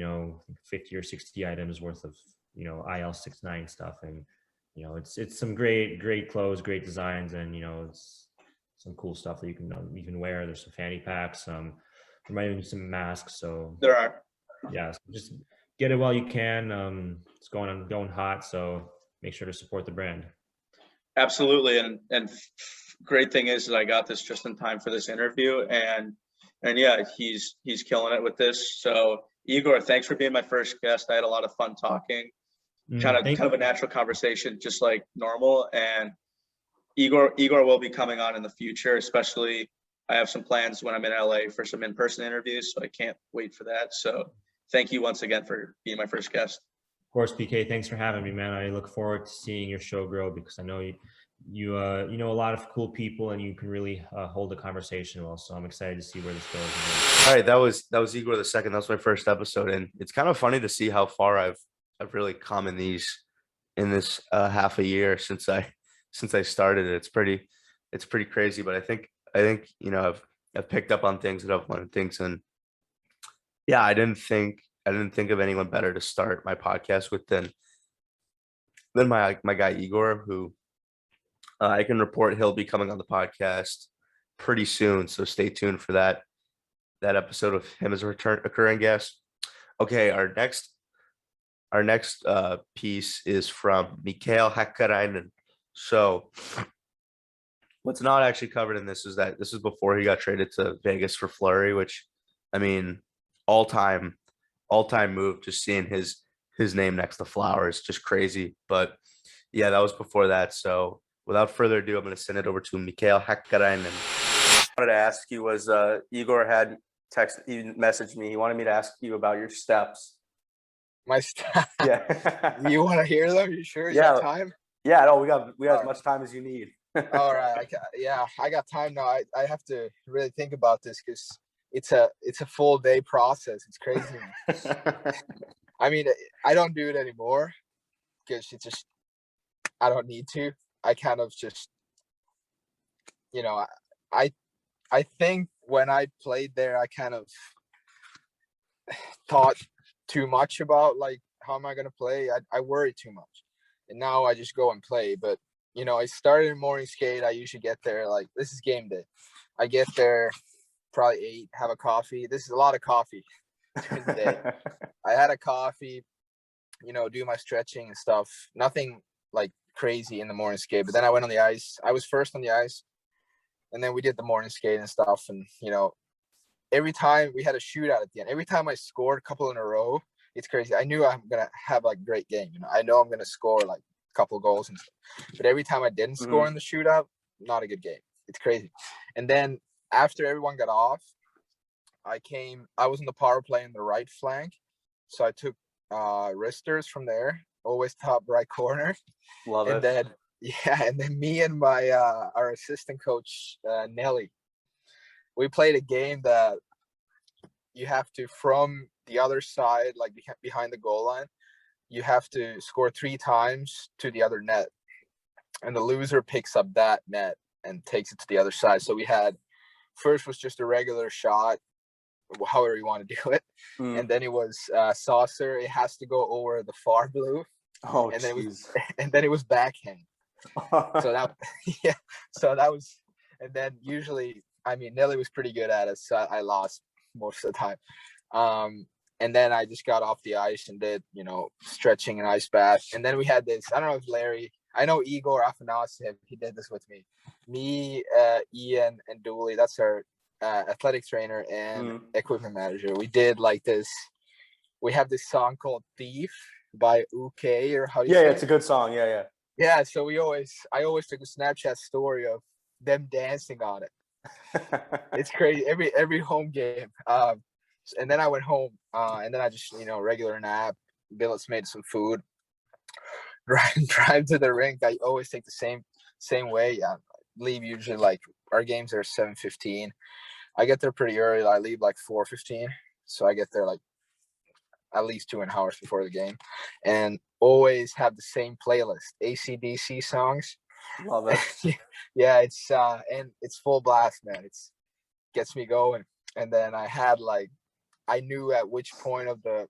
B: 50 or 60 items worth of IL-69 stuff, and it's some great clothes, great designs, and it's some cool stuff that you can wear. There's some fanny packs, there might even be some masks. So
C: there are.
B: Yeah, so just get it while you can. It's going hot, so make sure to support the brand.
C: Absolutely. And great thing is I got this just in time for this interview, and yeah, he's killing it with this. So Igor, thanks for being my first guest. I had a lot of fun talking, kind of a natural conversation, just like normal. And Igor will be coming on in the future, especially I have some plans when I'm in LA for some in-person interviews. So I can't wait for that. So thank you once again for being my first guest.
B: Of course, PK, thanks for having me, man. I look forward to seeing your show grow, because I know you know a lot of cool people, and you can really hold a conversation well. So I'm excited to see where this goes.
A: All right, that was Igor the second. That was my first episode, and it's kind of funny to see how far I've really come in this half a year since I started. It's pretty crazy, but I think I've picked up on things, and I've learned things, and yeah, I didn't think of anyone better to start my podcast with than my guy Igor, who I can report he'll be coming on the podcast pretty soon. So stay tuned for that episode of him as a recurring guest. Okay, our next piece is from Mikeal Hakkarainen. So what's not actually covered in this is that this is before he got traded to Vegas for Fleury, which, I mean, all time move, just seeing his name next to Flowers, just crazy. But yeah, that was before that. So without further ado, I'm going to send it over to Mikeal Hakkarainen. wanted to ask you was Igor had he messaged me. He wanted me to ask you about your steps.
D: My stuff.
A: Yeah.
D: You want to hear them? You sure? You
A: Yeah.
D: got time?
A: Yeah, no, we got as much time as you need.
D: All right. I got time now. I have to really think about this because it's a full day process. It's crazy. I mean, I don't do it anymore because it's just, I don't need to. I kind of just, I think when I played there, I kind of thought too much about like, how am I going to play? I worry too much. And now I just go and play. But, I started in morning skate. I usually get there, like, this is game day. I get there probably 8, have a coffee. This is a lot of coffee during the day. I had a coffee, do my stretching and stuff. Nothing like crazy in the morning skate. But then I went on the ice. I was first on the ice. And then we did the morning skate and stuff. And, every time we had a shootout at the end, every time I scored a couple in a row, it's crazy. I knew I'm going to have like a great game. I know I'm going to score like a couple goals and stuff. But every time I didn't score in the shootout, not a good game. It's crazy. And then after everyone got off, I was in the power play in the right flank. So I took wristers from there, always top right corner.
A: Love
D: and
A: it.
D: And then me and my our assistant coach, Nelly, we played a game that you have to, from the other side, like behind the goal line, you have to score 3 times to the other net. And the loser picks up that net and takes it to the other side. So we had, first was just a regular shot, however you want to do it. And then it was saucer. It has to go over the far blue.
A: Oh,
D: and then it was backhand. So that was, and then usually, I mean, Nelly was pretty good at it, so I lost most of the time. And then I just got off the ice and did, stretching and ice bath. And then we had this, I don't know if Larry, I know Igor Afanasyev, he did this with me. Me, Ian, and Dooley, that's our athletic trainer and equipment manager. We did like this, we have this song called Thief by UK, or how do you say
A: Yeah,
D: it?
A: it's a good song. Yeah.
D: Yeah, so I always took a Snapchat story of them dancing on it. It's crazy every home game. And then I went home, and then I just regular nap. Billets made some food. Drive to the rink. I always take the same way. Leave usually, like, our games are 7:15. I get there pretty early. I leave like 4:15, so I get there like at least 2 hours before the game, and always have the same playlist, AC/DC songs.
A: Love it.
D: Yeah, it's and it's full blast, man. It's gets me going. And then I knew at which point of the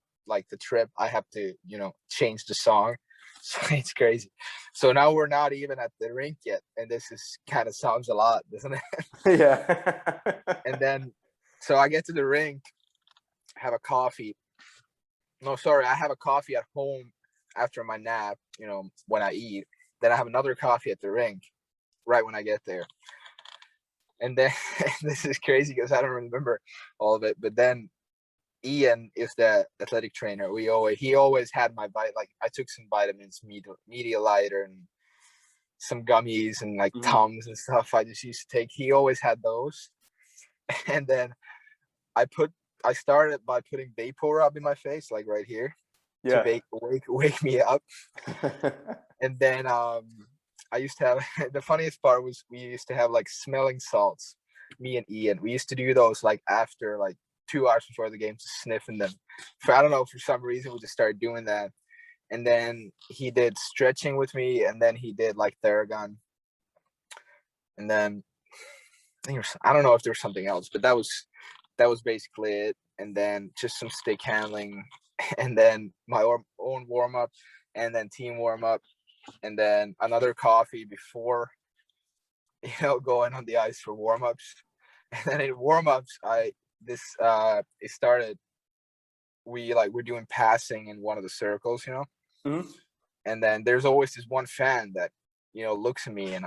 D: trip I have to change the song. So it's crazy. So now we're not even at the rink yet, and this is kind of sounds a lot, doesn't it?
A: Yeah.
D: And then so I get to the rink, have a coffee. No, sorry, I have a coffee at home after my nap, when I eat. Then I have another coffee at the rink right when I get there. And then this is crazy because I don't remember all of it. But then Ian is the athletic trainer. He always had my like I took some vitamins, Medialyte, and some gummies and like Tums and stuff I just used to take. He always had those. And then I started by putting Vapor up in my face, like right here, to wake me up. And then I used to have the funniest part was we used to have like smelling salts, me and Ian. We used to do those like after like 2 hours before the game, just sniffing them. I don't know, for some reason we just started doing that. And then he did stretching with me, and then he did like Theragun. And then I don't know if there was something else, but that was basically it. And then just some stick handling, and then my own warm up, and then team warm up, and then another coffee before going on the ice for warm ups. And then in warm ups, it started. We're doing passing in one of the circles, and then there's always this one fan that looks at me, and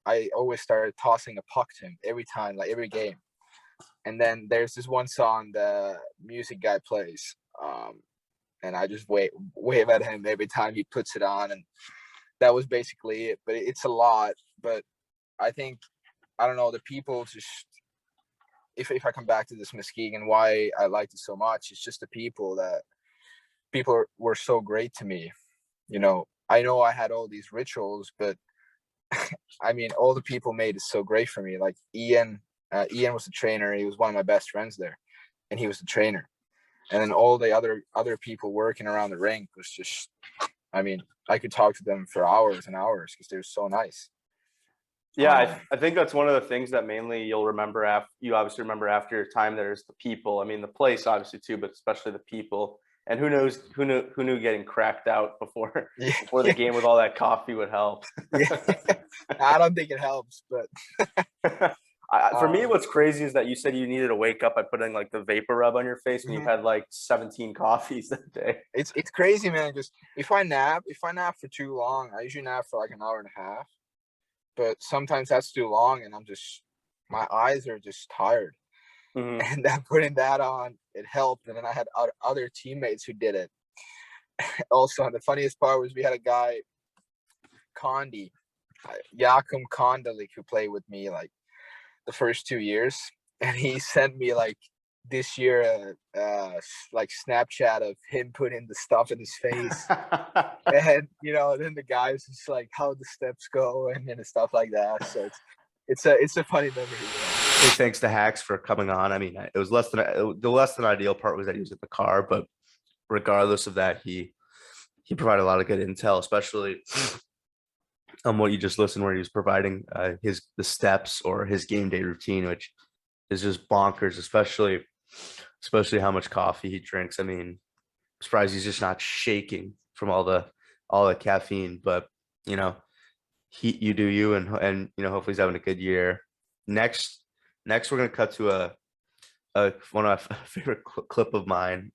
D: I always started tossing a puck to him every time, like every game. And then there's this one song the music guy plays, and I just wave at him every time he puts it on, and that was basically it. But it's a lot. But I think I don't know, the people just, if I come back to this Muskegon, why I liked it so much, it's just the people were so great to me. You know I had all these rituals, but I mean, all the people made it so great for me. Like Ian was the trainer. He was one of my best friends there, and he was the trainer. And then all the other people working around the rink was just, I mean, I could talk to them for hours and hours because they were so nice.
A: Yeah, I think that's one of the things that mainly you'll remember you obviously remember after your time there is the people. I mean, the place obviously too, but especially the people. And who knew getting cracked out before the game with all that coffee would help.
D: Yeah. I don't think it helps, but
A: for me, what's crazy is that you said you needed to wake up by putting like the vapor rub on your face when you've had like 17 coffees that day.
D: It's crazy, man. Just if I nap for too long, I usually nap for like an hour and a half. But sometimes that's too long, and my eyes are just tired.
A: Mm-hmm.
D: And then putting that on, it helped. And then I had other teammates who did it. Also, the funniest part was we had a guy, Condi, Jakob Kondalik, who played with me like the first 2 years, and he sent me like this year like Snapchat of him putting the stuff in his face. And then the guys just like how the steps go and stuff like that. So it's a funny memory.
A: Hey, thanks to Hacks for coming on. I mean, it was the less than ideal part was that he was in the car, but regardless of that, he provided a lot of good intel, especially on what you just listened, where he was providing the steps or his game day routine, which is just bonkers, especially how much coffee he drinks. I mean, I'm surprised he's just not shaking from all the caffeine, but you do you, and hopefully he's having a good year. Next we're gonna cut to one of my favorite clip of mine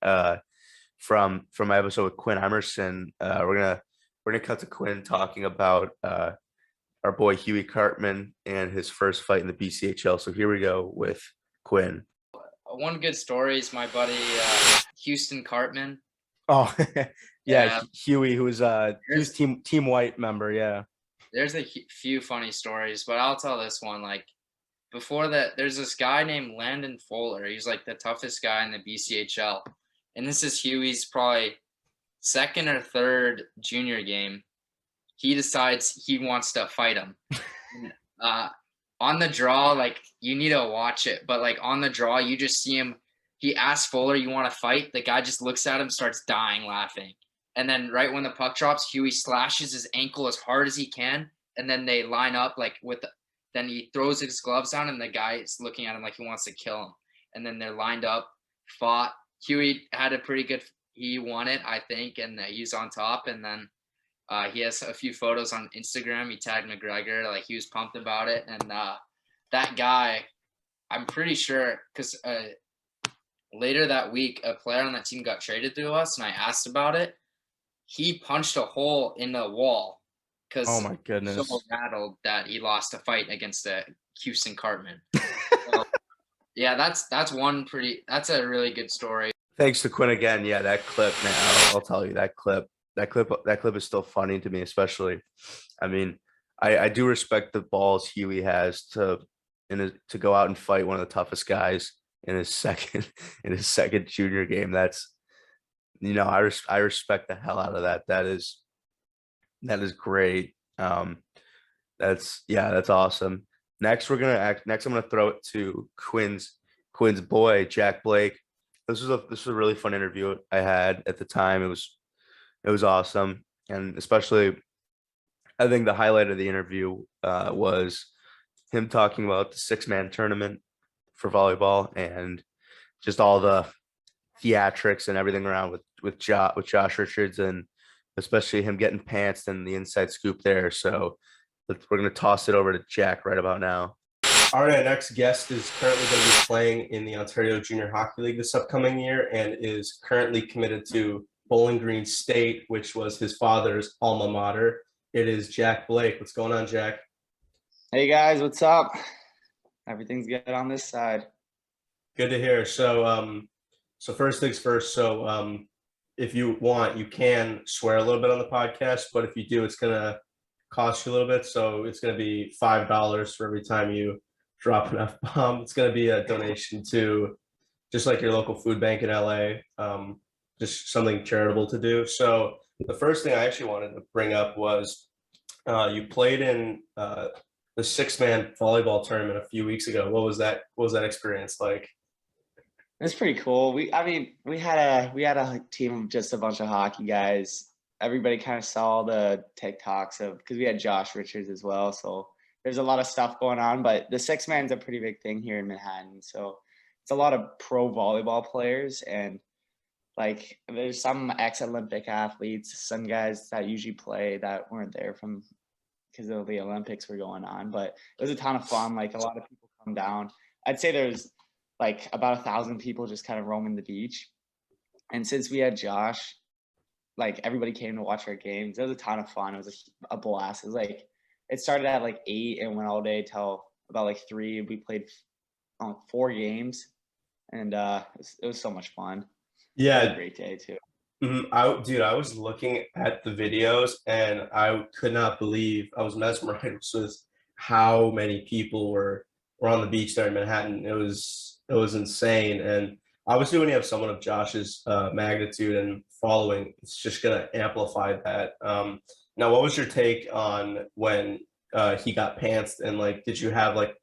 A: from my episode with Quinn Emerson. We're gonna cut to Quinn talking about our boy Huey Cartman and his first fight in the BCHL. So here we go with Quinn.
E: One good story is my buddy Houston Cartman.
A: Oh, yeah, Huey, who's Team White member. Yeah,
E: there's a few funny stories, but I'll tell this one. Like before that, there's this guy named Landon Fuller. He's like the toughest guy in the BCHL, and this is Huey's probably second or third junior game. He decides he wants to fight him. On the draw, like you need to watch it, but like on the draw, you just see him. He asks Fuller, "You want to fight?" The guy just looks at him, starts dying laughing. And then right when the puck drops, Huey slashes his ankle as hard as he can. And then they line up then he throws his gloves down and the guy's looking at him like he wants to kill him. And then they're lined up, fought. Huey had a pretty good, he won it, I think. And he's on top. And then he has a few photos on Instagram. He tagged McGregor, like he was pumped about it. And that guy, I'm pretty sure, because later that week, a player on that team got traded to us, and I asked about it. He punched a hole in the wall because
A: oh my goodness,
E: so rattled that he lost a fight against the Houston Cartman. So, yeah, that's a really good story.
A: Thanks to Quinn again. Yeah, that clip, man, I'll tell you, that clip is still funny to me, especially. I mean, I do respect the balls Huey has to go out and fight one of the toughest guys in his second junior game. That's, I respect the hell out of that. That is great. That's awesome. Next I'm gonna throw it to Quinn's boy, Jack Blake. This was a really fun interview I had at the time. It was awesome. And especially I think the highlight of the interview was him talking about the 6-man tournament for volleyball and just all the theatrics and everything around with Josh Richards, and especially him getting pantsed and the inside scoop there. So we're going to toss it over to Jack right about now. All right, our next guest is currently going to be playing in the Ontario Junior Hockey League this upcoming year and is currently committed to Bowling Green State, which was his father's alma mater. It is Jack Blake. What's going on, Jack?
F: Hey guys, what's up? Everything's good on this side.
A: Good to hear. So, so first things first. So, if you want, you can swear a little bit on the podcast, but if you do, it's gonna cost you a little bit. So it's gonna be $5 for every time you
G: drop an F-bomb. It's going to be a donation to just like your local food bank in LA, just something charitable to do. So the first thing I actually wanted to bring up was you played in the 6-man volleyball tournament a few weeks ago. What was that? What was that experience like?
F: It's pretty cool. We had a team of just a bunch of hockey guys. Everybody kind of saw the TikToks of, because we had Josh Richards as well. So there's a lot of stuff going on, but the 6-man's a pretty big thing here in Manhattan. So it's a lot of pro volleyball players, and like there's some ex-Olympic athletes, some guys that usually play that weren't there from because of the Olympics were going on. But it was a ton of fun. Like a lot of people come down. I'd say there's like about 1,000 people just kind of roaming the beach. And since we had Josh, like everybody came to watch our games. It was a ton of fun. It was a blast. It was like, it started at like 8 and went all day till about like 3. We played 4 games, and it was so much fun. It was a great day too.
G: I was looking at the videos and I could not believe, I was mesmerized with how many people were on the beach there in Manhattan. It was insane. And obviously when you have someone of Josh's magnitude and following, it's just gonna amplify that. Now, what was your take on when he got pantsed, and like did you have like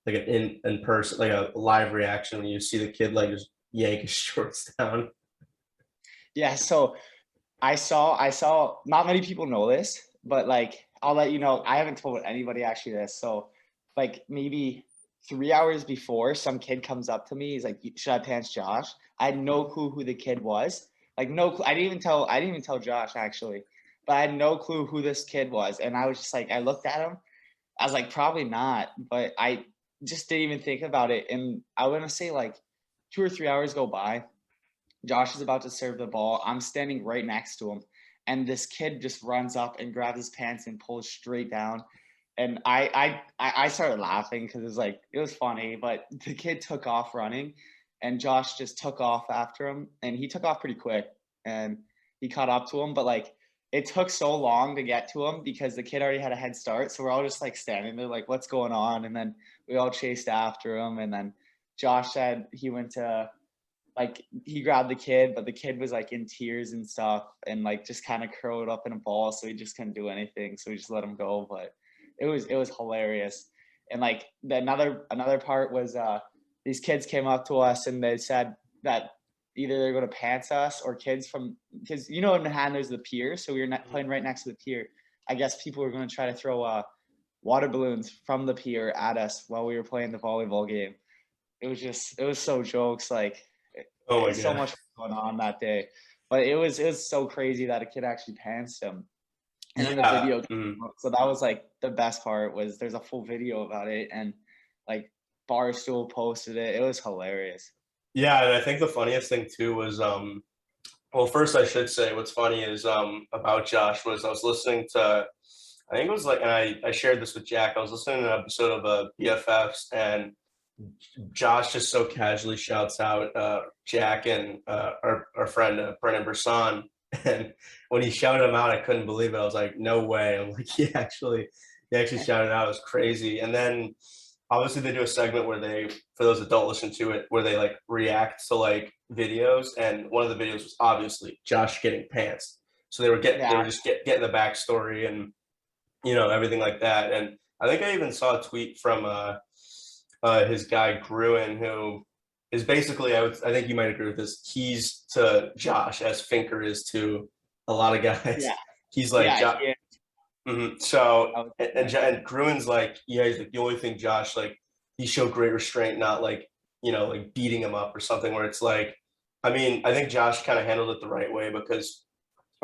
G: an in person, like a live reaction when you see the kid like just yank his shorts down?
F: Yeah, so I saw not many people know this, but like I'll let you know, I haven't told anybody actually this. So like maybe 3 hours before, some kid comes up to me, he's like, should I pants Josh? I had no clue who the kid was. Like no clue. I didn't even tell Josh actually, but I had no clue who this kid was. And I was just like, I looked at him, I was like, probably not, but I just didn't even think about it. And I want to say like 2 or 3 hours go by. Josh is about to serve the ball. I'm standing right next to him, and this kid just runs up and grabs his pants and pulls straight down. And I started laughing because it was funny, but the kid took off running, and Josh just took off after him, and he took off pretty quick, and he caught up to him. But like it took so long to get to him because the kid already had a head start. So we're all just like standing there like, what's going on? And then we all chased after him, and then Josh said he went to, like he grabbed the kid, but the kid was like in tears and stuff, and like just kind of curled up in a ball, so he just couldn't do anything. So we just let him go. But it was hilarious. And like another part was these kids came up to us and they said that either they're going to pants us or kids from, because in Manhattan there's the pier, so we were playing right next to the pier. I guess people were going to try to throw water balloons from the pier at us while we were playing the volleyball game. It was so jokes, like.
G: Oh my God.
F: So much going on that day, but it was so crazy that a kid actually pantsed him, and then the video. So that was like the best part, was there's a full video about it, and like Barstool posted it. It was hilarious.
G: Yeah, and I think the funniest thing too was well, first I should say what's funny is about Josh was I was listening to, I think it was like, and I shared this with Jack. I was listening to an episode of BFFs, and Josh just so casually shouts out Jack and our friend Brennan Brisson. And when he shouted him out, I couldn't believe it. I was like, no way. I'm like, he actually shouted out. It was crazy. And then obviously they do a segment where they, for those that don't listen to it, where they like react to like videos. And one of the videos was obviously Josh getting pantsed. So they were getting the backstory and, everything like that. And I think I even saw a tweet from his guy Gruen, who is basically, I think you might agree with this, he's to Josh as Finker is to a lot of guys. Yeah. He's like, So and Gruen's like, he's like, the only thing Josh, like, he showed great restraint, not like, like beating him up or something, where it's like, I mean, I think Josh kind of handled it the right way, because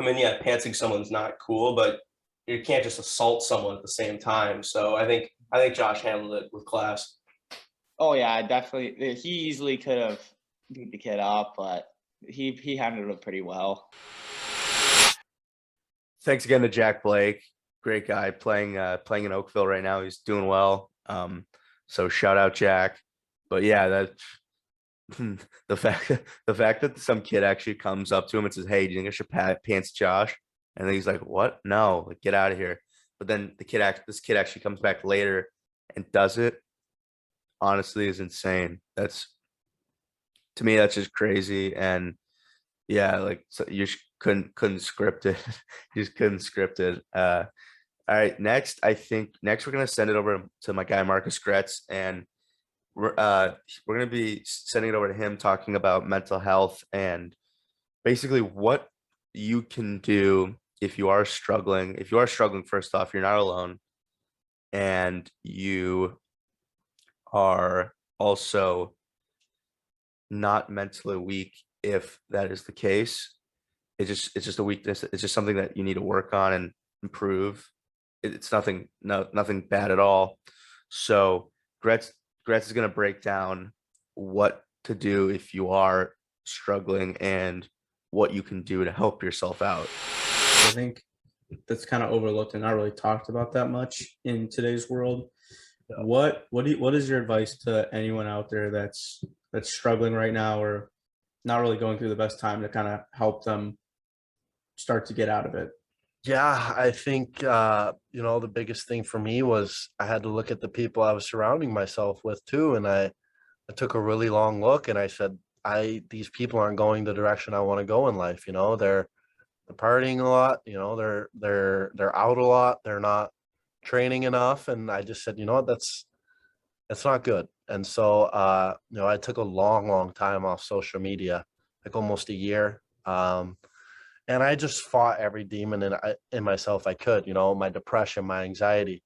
G: pantsing someone's not cool, but you can't just assault someone at the same time. So I think Josh handled it with class.
F: Oh yeah, definitely. He easily could have beat the kid up, but he handled it pretty well.
A: Thanks again to Jack Blake. Great guy, playing in Oakville right now. He's doing well. So shout out Jack. But yeah, that the fact that some kid actually comes up to him and says, "Hey, do you think I should pants Josh?" And then he's like, "What? No, like, get out of here." But then this kid actually comes back later and does it. honestly is insane. To me, that's just crazy. And yeah, like so you just couldn't script it. You just couldn't script it. All right, next we're gonna send it over to my guy Marcus Gretz, and we're gonna be sending it over to him talking about mental health and basically what you can do if you are struggling. If you are struggling, first off, you're not alone, and you are also not mentally weak. If that is the case, it's just a weakness. It's just something that you need to work on and improve. It's nothing, nothing bad at all. So Gretz is going to break down what to do if you are struggling and what you can do to help yourself out.
H: I think that's kind of overlooked and not really talked about that much in today's world. What is your advice to anyone out there that's struggling right now or not really going through the best time to kind of help them start to get out of it?
I: Yeah, I think the biggest thing for me was I had to look at the people I was surrounding myself with too, and I took a really long look and I said, these people aren't going the direction I want to go in life. They're partying a lot. They're out a lot. They're not training enough, and I just said, that's not good. And so I took a long time off social media, like almost a year. And I just fought every demon in myself I could, my depression, my anxiety.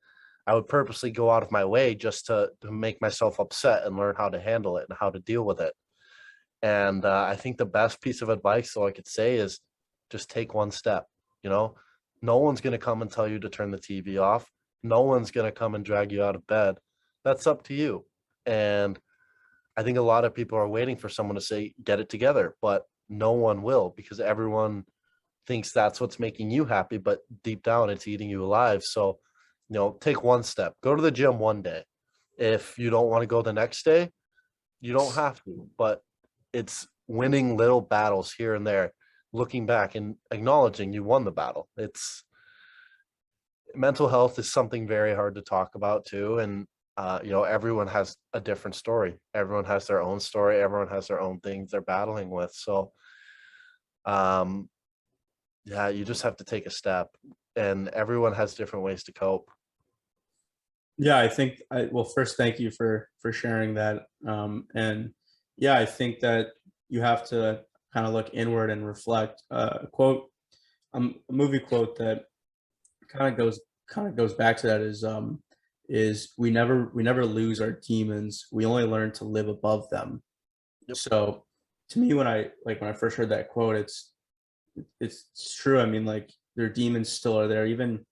I: I would purposely go out of my way just to make myself upset and learn how to handle it and how to deal with it. And I think the best piece of advice, though, I could say is just take one step. No one's going to come and tell you to turn the TV off. No one's going to come and drag you out of bed. That's up to you. And I think a lot of people are waiting for someone to say, get it together, but no one will, because everyone thinks that's what's making you happy, but deep down it's eating you alive. So, take one step, go to the gym one day. If you don't want to go the next day, you don't have to, but it's winning little battles here and there, looking back and acknowledging you won the battle. Mental health is something very hard to talk about too. And, everyone has a different story. Everyone has their own story. Everyone has their own things they're battling with. So, yeah, you just have to take a step, and everyone has different ways to cope.
H: Yeah, I think first, thank you for sharing that. And yeah, I think that you have to kind of look inward and reflect. A movie quote that kind of goes back to that is we never lose our demons. We only learn to live above them. Yep. So to me, when I first heard that quote, it's true. I mean, like, their demons still are there, even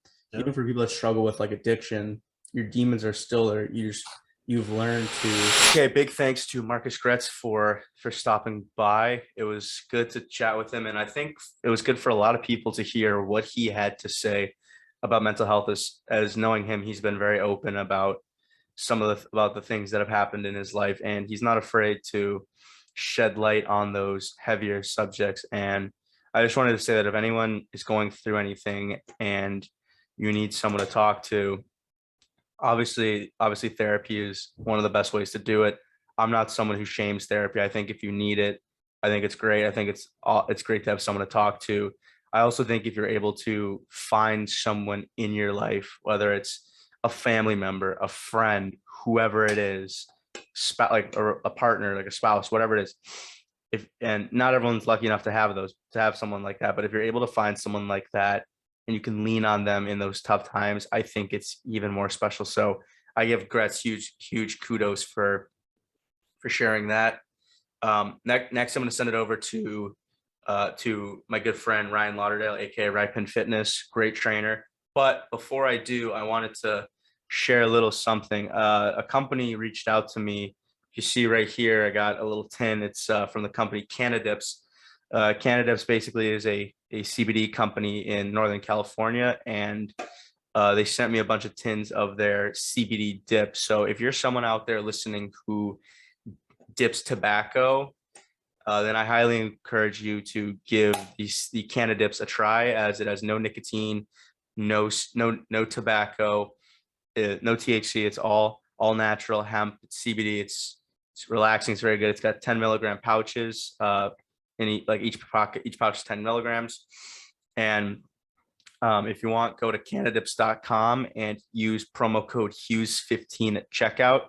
H: for people that struggle with like addiction. Your demons are still there. You've learned to.
A: Okay, big thanks to Marcus Gretz for stopping by. It was good to chat with him, and I think it was good for a lot of people to hear what he had to say about mental health. As knowing him, he's been very open about about the things that have happened in his life, and he's not afraid to shed light on those heavier subjects. And I just wanted to say that if anyone is going through anything and you need someone to talk to, obviously therapy is one of the best ways to do it. I'm not someone who shames therapy. I think if you need it, I think it's great. I think it's great to have someone to talk to. I also think if you're able to find someone in your life, whether it's a family member, a friend, whoever it is, or a partner, like a spouse, whatever it is, and not everyone's lucky enough to have someone like that, but if you're able to find someone like that and you can lean on them in those tough times, I think it's even more special. So I give Gretz huge kudos for sharing that. Next I'm going to send it over to my good friend Ryan Lauderdale, aka Ripon Fitness, great trainer. But before I do, I wanted to share a little something. A company reached out to me. You see right here, I got a little tin. It's from the company Canadips. Canadips basically is a CBD company in Northern California, and they sent me a bunch of tins of their CBD dip. So if you're someone out there listening who dips tobacco, then I highly encourage you to give the Canadips a try, as it has no nicotine, no tobacco, no THC. It's all all natural hemp, it's CBD. It's relaxing. It's very good. It's got 10 milligram pouches. Each pouch is 10 milligrams. And if you want, go to canadips.com and use promo code Hughes15 at checkout.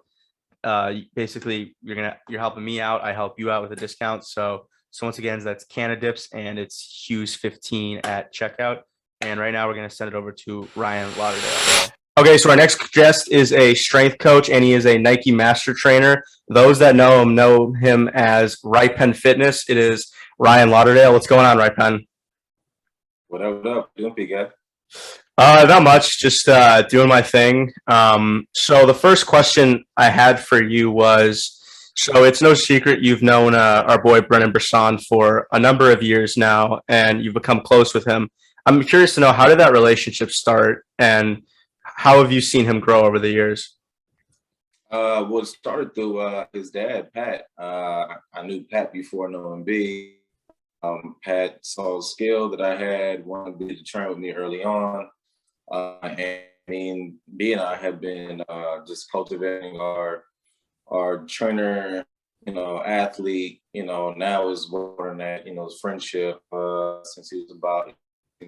A: Basically, you're helping me out. I help you out with a discount. So once again, that's Canadips and it's Hughes15 at checkout. And right now we're going to send it over to Ryan Lauderdale. Okay, so our next guest is a strength coach and he is a Nike master trainer. Those that know him as Right Pen Fitness. It is Ryan Lauderdale. What's going on, Right Pen?
J: What up? Doing pretty good.
A: Not much, just doing my thing. So the first question I had for you was, so it's no secret you've known our boy Brennan Brisson for a number of years now, and you've become close with him. I'm curious to know, how did that relationship start, and how have you seen him grow over the years?
J: Well, it started through his dad, Pat. I knew Pat before knowing B. Pat saw a skill that I had, wanted to train with me early on. And I mean, B and I have been just cultivating our trainer, athlete, now is more than that, his friendship since he was about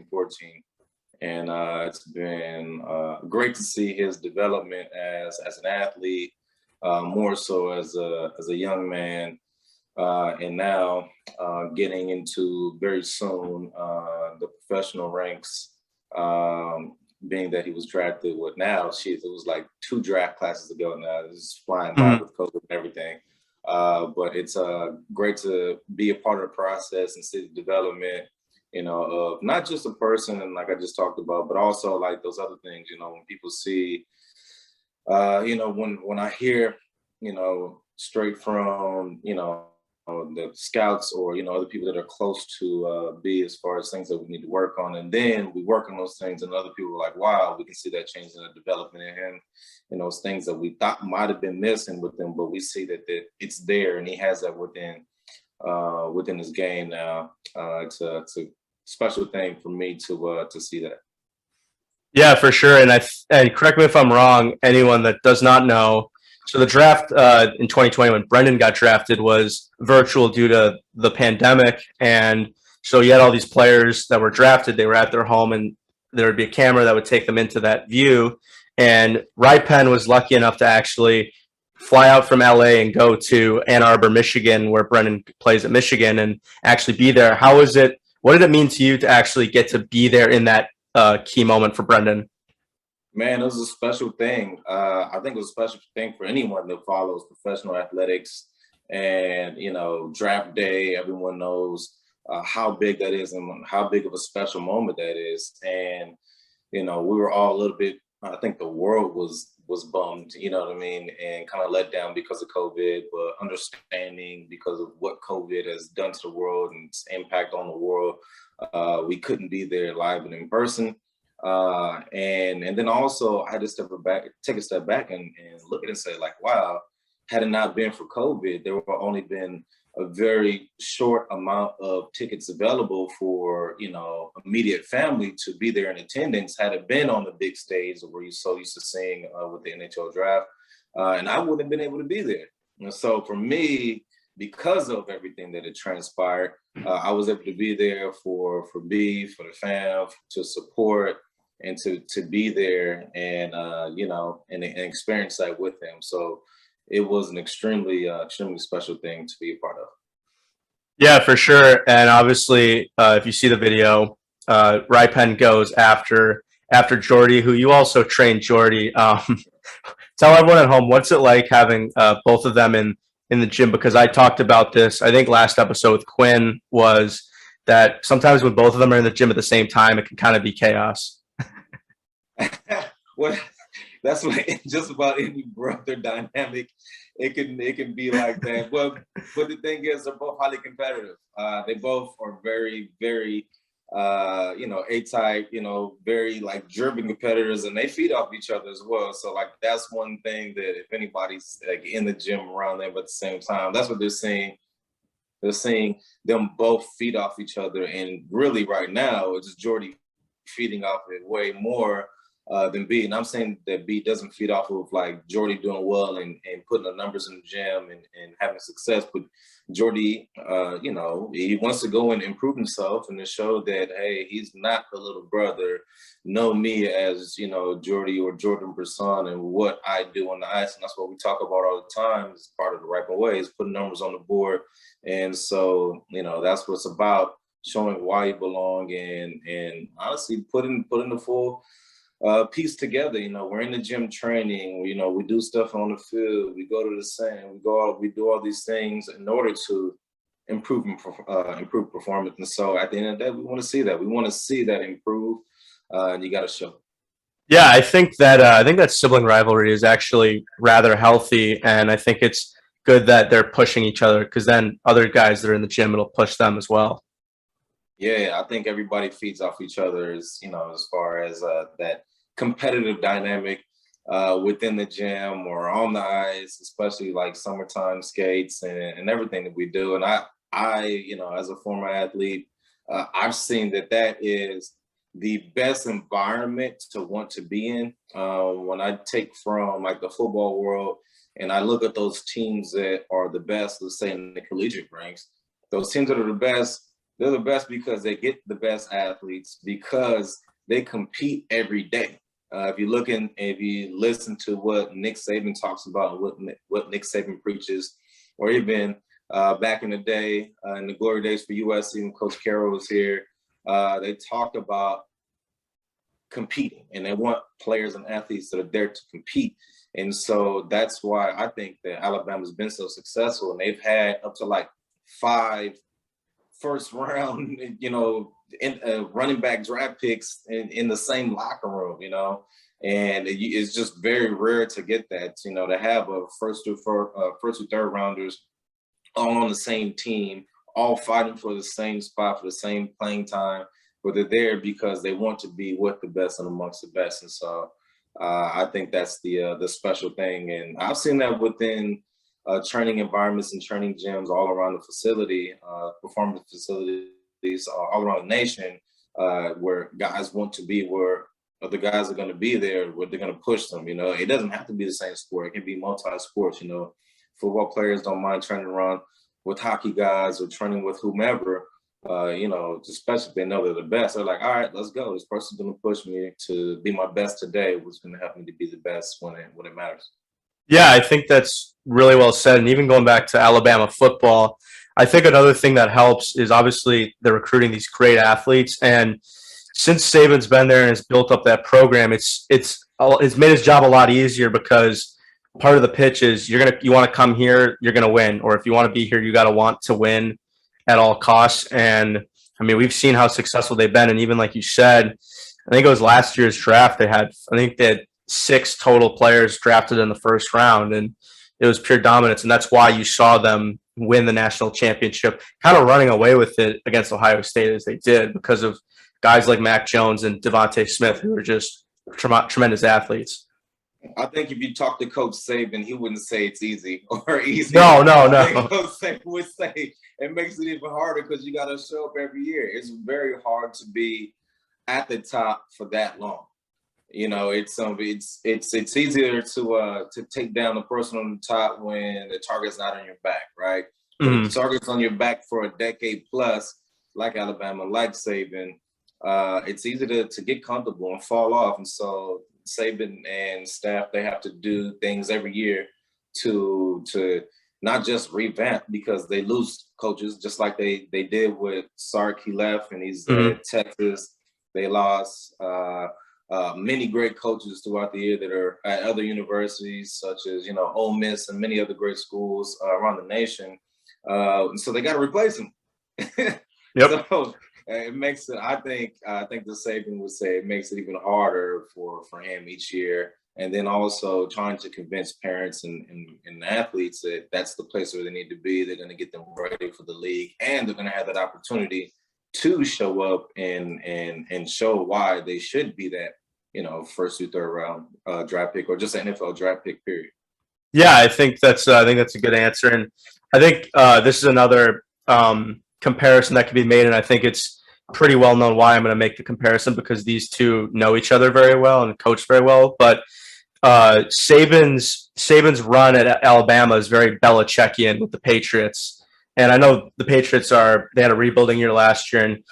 J: 14. And it's been great to see his development as an athlete, more so as a young man. And now getting into very soon the professional ranks, being that he was drafted with now, it was like 2 draft classes ago now. It's flying by with COVID and everything. But it's great to be a part of the process and see the development, of not just a person, and like I just talked about, but also like those other things, when people see, when I hear, straight from, the scouts or, other people that are close to B as far as things that we need to work on. And then we work on those things and other people are like, wow, we can see that change in the development in him. Those things that we thought might have been missing with him, but we see that it's there and he has that within his game now. It's a special thing for me to see that.
A: Yeah, for sure. And correct me if I'm wrong, anyone that does not know, so the draft in 2020 when Brendan got drafted was virtual due to the pandemic. And so you had all these players that were drafted, they were at their home and there would be a camera that would take them into that view. And Right Pen was lucky enough to actually fly out from LA and go to Ann Arbor, Michigan, where Brendan plays at Michigan, and actually be there. How was it? What did it mean to you to actually get to be there in that key moment for Brendan?
J: Man, it was a special thing. I think it was a special thing for anyone that follows professional athletics. And, draft day, everyone knows how big that is and how big of a special moment that is. And, we were all a little bit, I think the world was bummed, and kind of let down because of COVID, but understanding because of what COVID has done to the world and its impact on the world. We couldn't be there live and in person. And then also I had to take a step back and look at it and say, like, wow, had it not been for COVID, there would have only been a very short amount of tickets available for, immediate family to be there in attendance had it been on the big stage where you're so used to seeing with the NHL draft. And I wouldn't have been able to be there. And so for me, because of everything that had transpired, I was able to be there for B, for the fam, to support and to be there and, and experience that with them. So it was an extremely special thing to be a part of.
A: Yeah, for sure. And obviously, if you see the video, Right Pen goes after Jordy, who you also trained Jordy. Tell everyone at home, what's it like having both of them in the gym? Because I talked about this, I think last episode with Quinn, was that sometimes when both of them are in the gym at the same time, it can kind of be chaos.
J: Well, that's what just about any brother dynamic. It can be like that. Well, but the thing is, they're both highly competitive. They both are very, very, A-type, very like driven competitors, and they feed off each other as well. So like that's one thing that if anybody's like in the gym around them, but at the same time, that's what they're seeing. They're seeing them both feed off each other, and really right now it's Jordy feeding off it way more than B. And I'm saying that B doesn't feed off of like Jordy doing well and putting the numbers in the gym and having success. But Jordy, he wants to go and improve himself and to show that, hey, he's not the little brother. Know me as, Jordy or Jordan Brisson and what I do on the ice. And that's what we talk about all the time. It's part of the right way is putting numbers on the board. And so, that's what it's about, showing why you belong and honestly putting the full piece together. We're in the gym training, we do stuff on the field, we go to the sand, we go out, we do all these things in order to improve performance. And so at the end of the day, we want to see that improve, and you got to show.
A: Yeah, I think that sibling rivalry is actually rather healthy, and I think it's good that they're pushing each other, because then other guys that are in the gym, it'll push them as well.
J: Yeah, I think everybody feeds off each other as far as that competitive dynamic within the gym or on the ice, especially like summertime skates and everything that we do. And I as a former athlete, I've seen that is the best environment to want to be in. When I take from like the football world and I look at those teams that are the best, let's say in the collegiate ranks, those teams that are the best, they're the best because they get the best athletes, because they compete every day. If you listen to what Nick Saban talks about, what Nick Saban preaches, or even back in the day, in the glory days for USC when Coach Carroll was here, they talked about competing, and they want players and athletes that are there to compete. And so that's why I think that Alabama's been so successful, and they've had up to like 5 first round, running back draft picks in the same locker room, and it's just very rare to get that, to have a first or third rounders all on the same team, all fighting for the same spot, for the same playing time, but they're there because they want to be with the best and amongst the best. And so I think that's the special thing. And I've seen that within training environments and training gyms all around the facility, performance facilities all around the nation, where guys want to be where other guys are going to be there, where they're going to push them. It doesn't have to be the same sport. It can be multi-sports. Football players don't mind training around with hockey guys or training with whomever, especially if they know they're the best. They're like, all right, let's go. This person's going to push me to be my best today, what's going to help me to be the best when it matters.
A: Yeah, I think that's really well said. And even going back to Alabama football, I think another thing that helps is obviously they're recruiting these great athletes. And since Saban's been there and has built up that program, it's made his job a lot easier, because part of the pitch is you want to come here, you're going to win. Or if you want to be here, you got to want to win at all costs. And I mean, we've seen how successful they've been. And even like you said, I think it was last year's draft, they had 6 total players drafted in the first round, and it was pure dominance. And that's why you saw them win the national championship, kind of running away with it against Ohio State as they did, because of guys like Mac Jones and Devontae Smith, who are just tremendous athletes.
J: I think if you talk to Coach Saban, he wouldn't say it's easy or easy.
A: No.
J: Coach Saban would say it makes it even harder because you got to show up every year. It's very hard to be at the top for that long. It's easier to take down the person on the top when the target's not on your back, right?
A: Mm-hmm.
J: If the target's on your back for a decade plus, like Alabama, like Saban, it's easy to get comfortable and fall off. And so Saban and staff, they have to do things every year to not just revamp, because they lose coaches, just like they did with Sark. He left and he's at Texas. They lost many great coaches throughout the year that are at other universities, such as, Ole Miss and many other great schools around the nation. And so they got to replace them.
A: Yep.
J: So it makes it, I think the Saban would say it makes it even harder for him each year. And then also trying to convince parents and athletes that that's the place where they need to be. They're going to get them ready for the league, and they're going to have that opportunity to show up and show why they should be that, first through third round draft pick, or just an NFL draft pick, period.
A: Yeah, I think that's a good answer. And I think this is another comparison that can be made. And I think it's pretty well known why I'm going to make the comparison, because these two know each other very well and coach very well. But Saban's run at Alabama is very Belichickian with the Patriots. And I know the Patriots they had a rebuilding year last year, and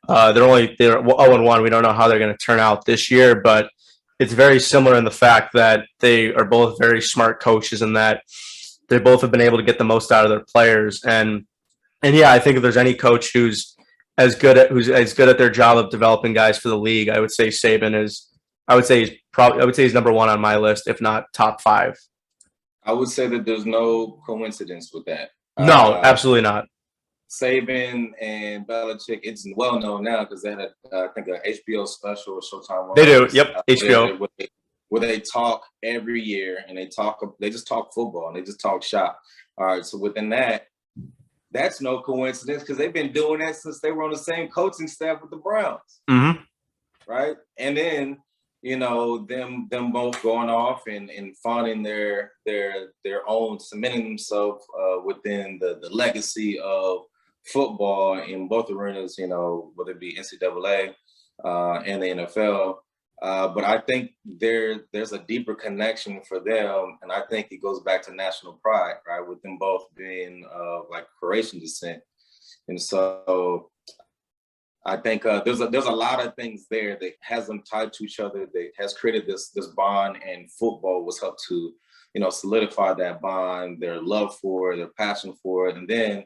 A: they're 0-1. We don't know how they're going to turn out this year, but it's very similar in the fact that they are both very smart coaches, and that they both have been able to get the most out of their players. And yeah, I think if there's any coach who's as good at their job of developing guys for the league, I would say Saban is. I would say he's number one on my list, if not top 5.
J: I would say that there's no coincidence with that.
A: No, absolutely not.
J: Saban and Belichick, it's well known now because they had I think an HBO special or Showtime.
A: They do, yep, HBO.
J: Where they talk every year, and they just talk football and they just talk shop. All right, so within that, that's no coincidence because they've been doing that since they were on the same coaching staff with the Browns.
A: Mm-hmm.
J: Right, and then them both going off and finding their own, cementing themselves within the legacy of football in both arenas, whether it be NCAA and the NFL. But I think there's a deeper connection for them, and I think it goes back to national pride, right? With them both being like Croatian descent, and so I think there's a lot of things there that has them tied to each other, that has created this bond, and football was helped to solidify that bond, their love for it, their passion for it, and then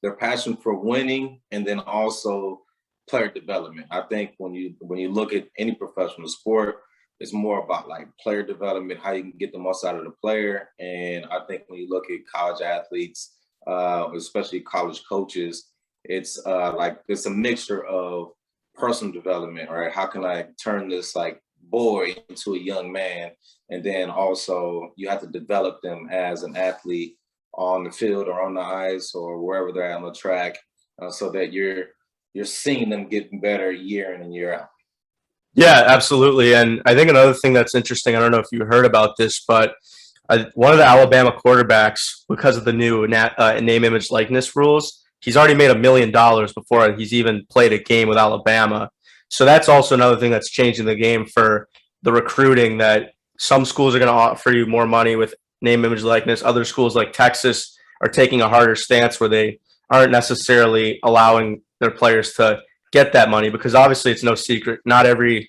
J: their passion for winning, and then also player development. I think when you look at any professional sport, it's more about like player development, how you can get the most out of the player. And I think when you look at college athletes, especially college coaches, it's it's a mixture of personal development, right? How can I turn this like boy into a young man? And then also you have to develop them as an athlete on the field or on the ice or wherever they're at on the track, so that you're seeing them getting better year in and year out.
A: Yeah, absolutely. And I think another thing that's interesting, I don't know if you heard about this, but one of the Alabama quarterbacks, because of the new name, image, likeness rules, he's already made $1 million before he's even played a game with Alabama. So that's also another thing that's changing the game for the recruiting, that some schools are going to offer you more money with name, image, likeness. Other schools like Texas are taking a harder stance where they aren't necessarily allowing their players to get that money, because obviously it's no secret, not every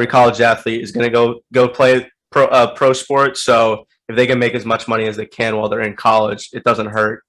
A: college athlete is going to go play pro sport. So if they can make as much money as they can while they're in college, it doesn't hurt.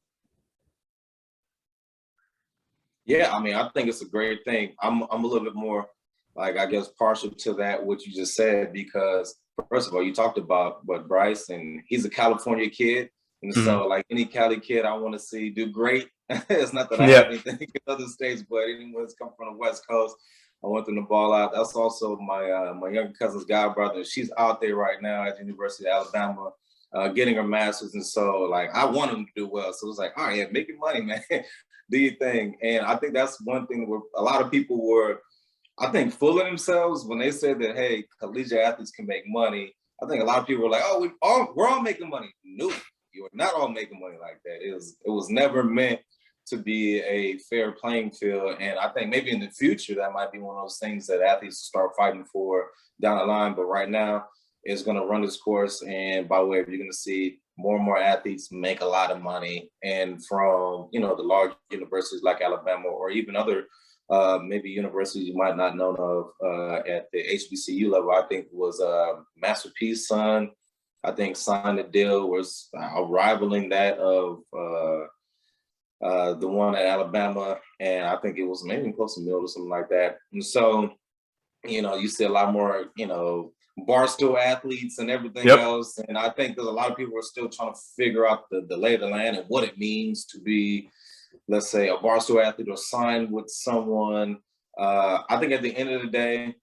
J: Yeah, I mean, I think it's a great thing. I'm a little bit more, like, I guess, partial to that, what you just said, because first of all, you talked about Bryce, and he's a California kid. And so like any Cali kid I want to see do great. It's not that I have anything in other states, but anyone that's come from the West Coast, I want them to ball out. That's also my younger cousin's godbrother. She's out there right now at the University of Alabama getting her master's. And so like I want them to do well. So it's like, all right, yeah, make your money, man. Do your thing. And I think that's one thing where a lot of people were, I think, fooling themselves when they said that, hey, collegiate athletes can make money. I think a lot of people were like, oh, we're all making money. No, you are not all making money like that. It was never meant to be a fair playing field. And I think maybe in the future, that might be one of those things that athletes start fighting for down the line. But right now, it's going to run this course. And by the way, you're going to see more and more athletes make a lot of money. And from, the large universities like Alabama, or even other maybe universities you might not know of at the HBCU level, I think was Master P's son, I think, signed a deal, was rivaling that of the one at Alabama. And I think it was maybe close to $1 million or something like that. And so, you see a lot more, barstool athletes and everything else. And I think there's a lot of people who are still trying to figure out the lay of the land and what it means to be, let's say, a barstool athlete or sign with someone. I think at the end of the day,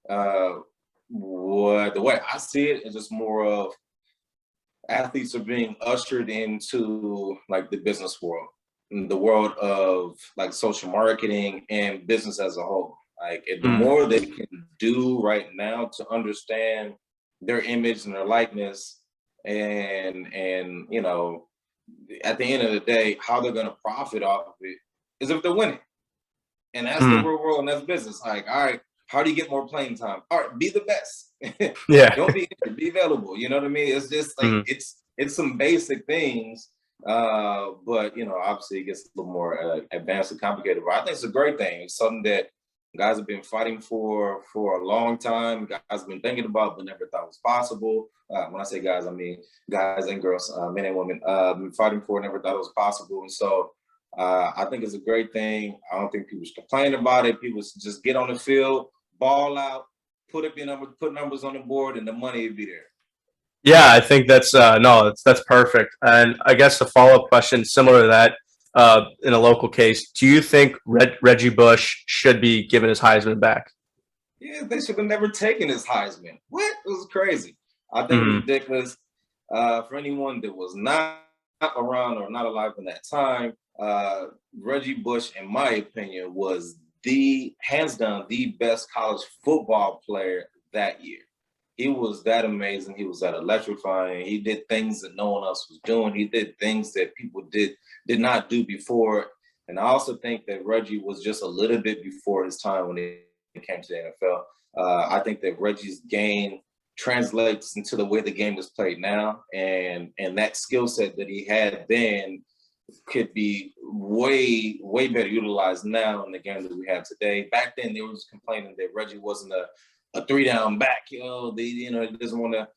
J: the way I see it is just more of athletes are being ushered into like the business world, the world of like social marketing and business as a whole. Like the more they can do right now to understand their image and their likeness, and at the end of the day, how they're going to profit off of it is if they're winning. And that's the real world, and that's business. Like, all right, how do you get more playing time? All right, be the best.
A: Yeah.
J: Don't be available. You know what I mean? It's just like it's some basic things. But obviously it gets a little more advanced and complicated. But I think it's a great thing. It's something that guys have been fighting for a long time. Guys have been thinking about, but never thought was possible. When I say guys, I mean guys and girls, men and women, been fighting for, never thought it was possible. And so I think it's a great thing. I don't think people should complain about it. People should just get on the field, ball out, put up your numbers, put numbers on the board, and the money will be there.
A: Yeah, I think that's that's perfect. And I guess the follow-up question similar to that, in a local case, do you think Reggie Bush should be given his Heisman back?
J: Yeah, they should have never taken his Heisman. What? It was crazy. I think it was ridiculous. For anyone that was not around or not alive in that time, Reggie Bush, in my opinion, was hands down the best college football player that year. He was that amazing. He was that electrifying. He did things that no one else was doing. He did things that people did not do before. And I also think that Reggie was just a little bit before his time when he came to the NFL. I think that Reggie's game translates into the way the game is played now. And that skill set that he had then could be way, way better utilized now in the game that we have today. Back then, they were just complaining that Reggie wasn't a 3-down back, he doesn't want to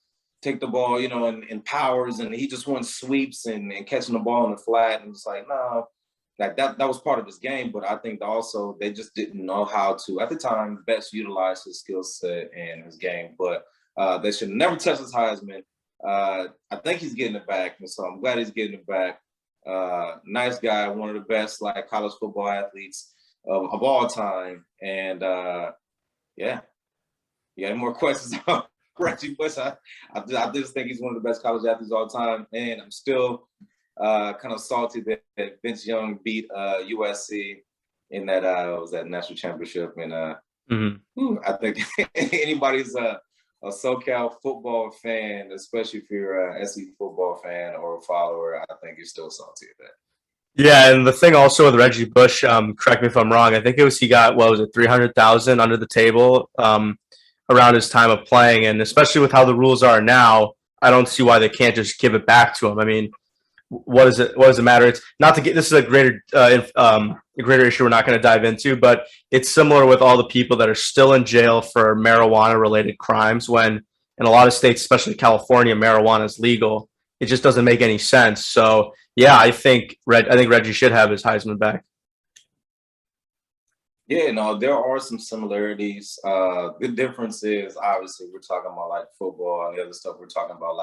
J: take the ball, in powers, and he just wants sweeps and catching the ball in the flat. And it's like, no, like that was part of his game. But I think also they just didn't know how to, at the time, best utilize his skill set and his game. But they should never touch his Heisman. I think he's getting it back, and so I'm glad he's getting it back. Nice guy, one of the best college football athletes of all time. And yeah. You got any more questions on Reggie Bush? I just think he's one of the best college athletes of all time. And I'm still kind of salty that Vince Young beat USC in that national championship. And I think anybody's a SoCal football fan, especially if you're a SC football fan or a follower, I think you're still salty at that.
A: Yeah, and the thing also with Reggie Bush, correct me if I'm wrong, I think he got, what was it, 300,000 under the table around his time of playing, and especially with how the rules are now, I don't see why they can't just give it back to him. I mean, what does it matter? It's not to get, this is a greater issue we're not going to dive into, but it's similar with all the people that are still in jail for marijuana related crimes, when in a lot of states, especially California, marijuana is legal. It just doesn't make any sense. So yeah, I think Reggie should have his Heisman back.
J: Yeah, no, there are some similarities. The difference is obviously we're talking about football, and the other stuff we're talking about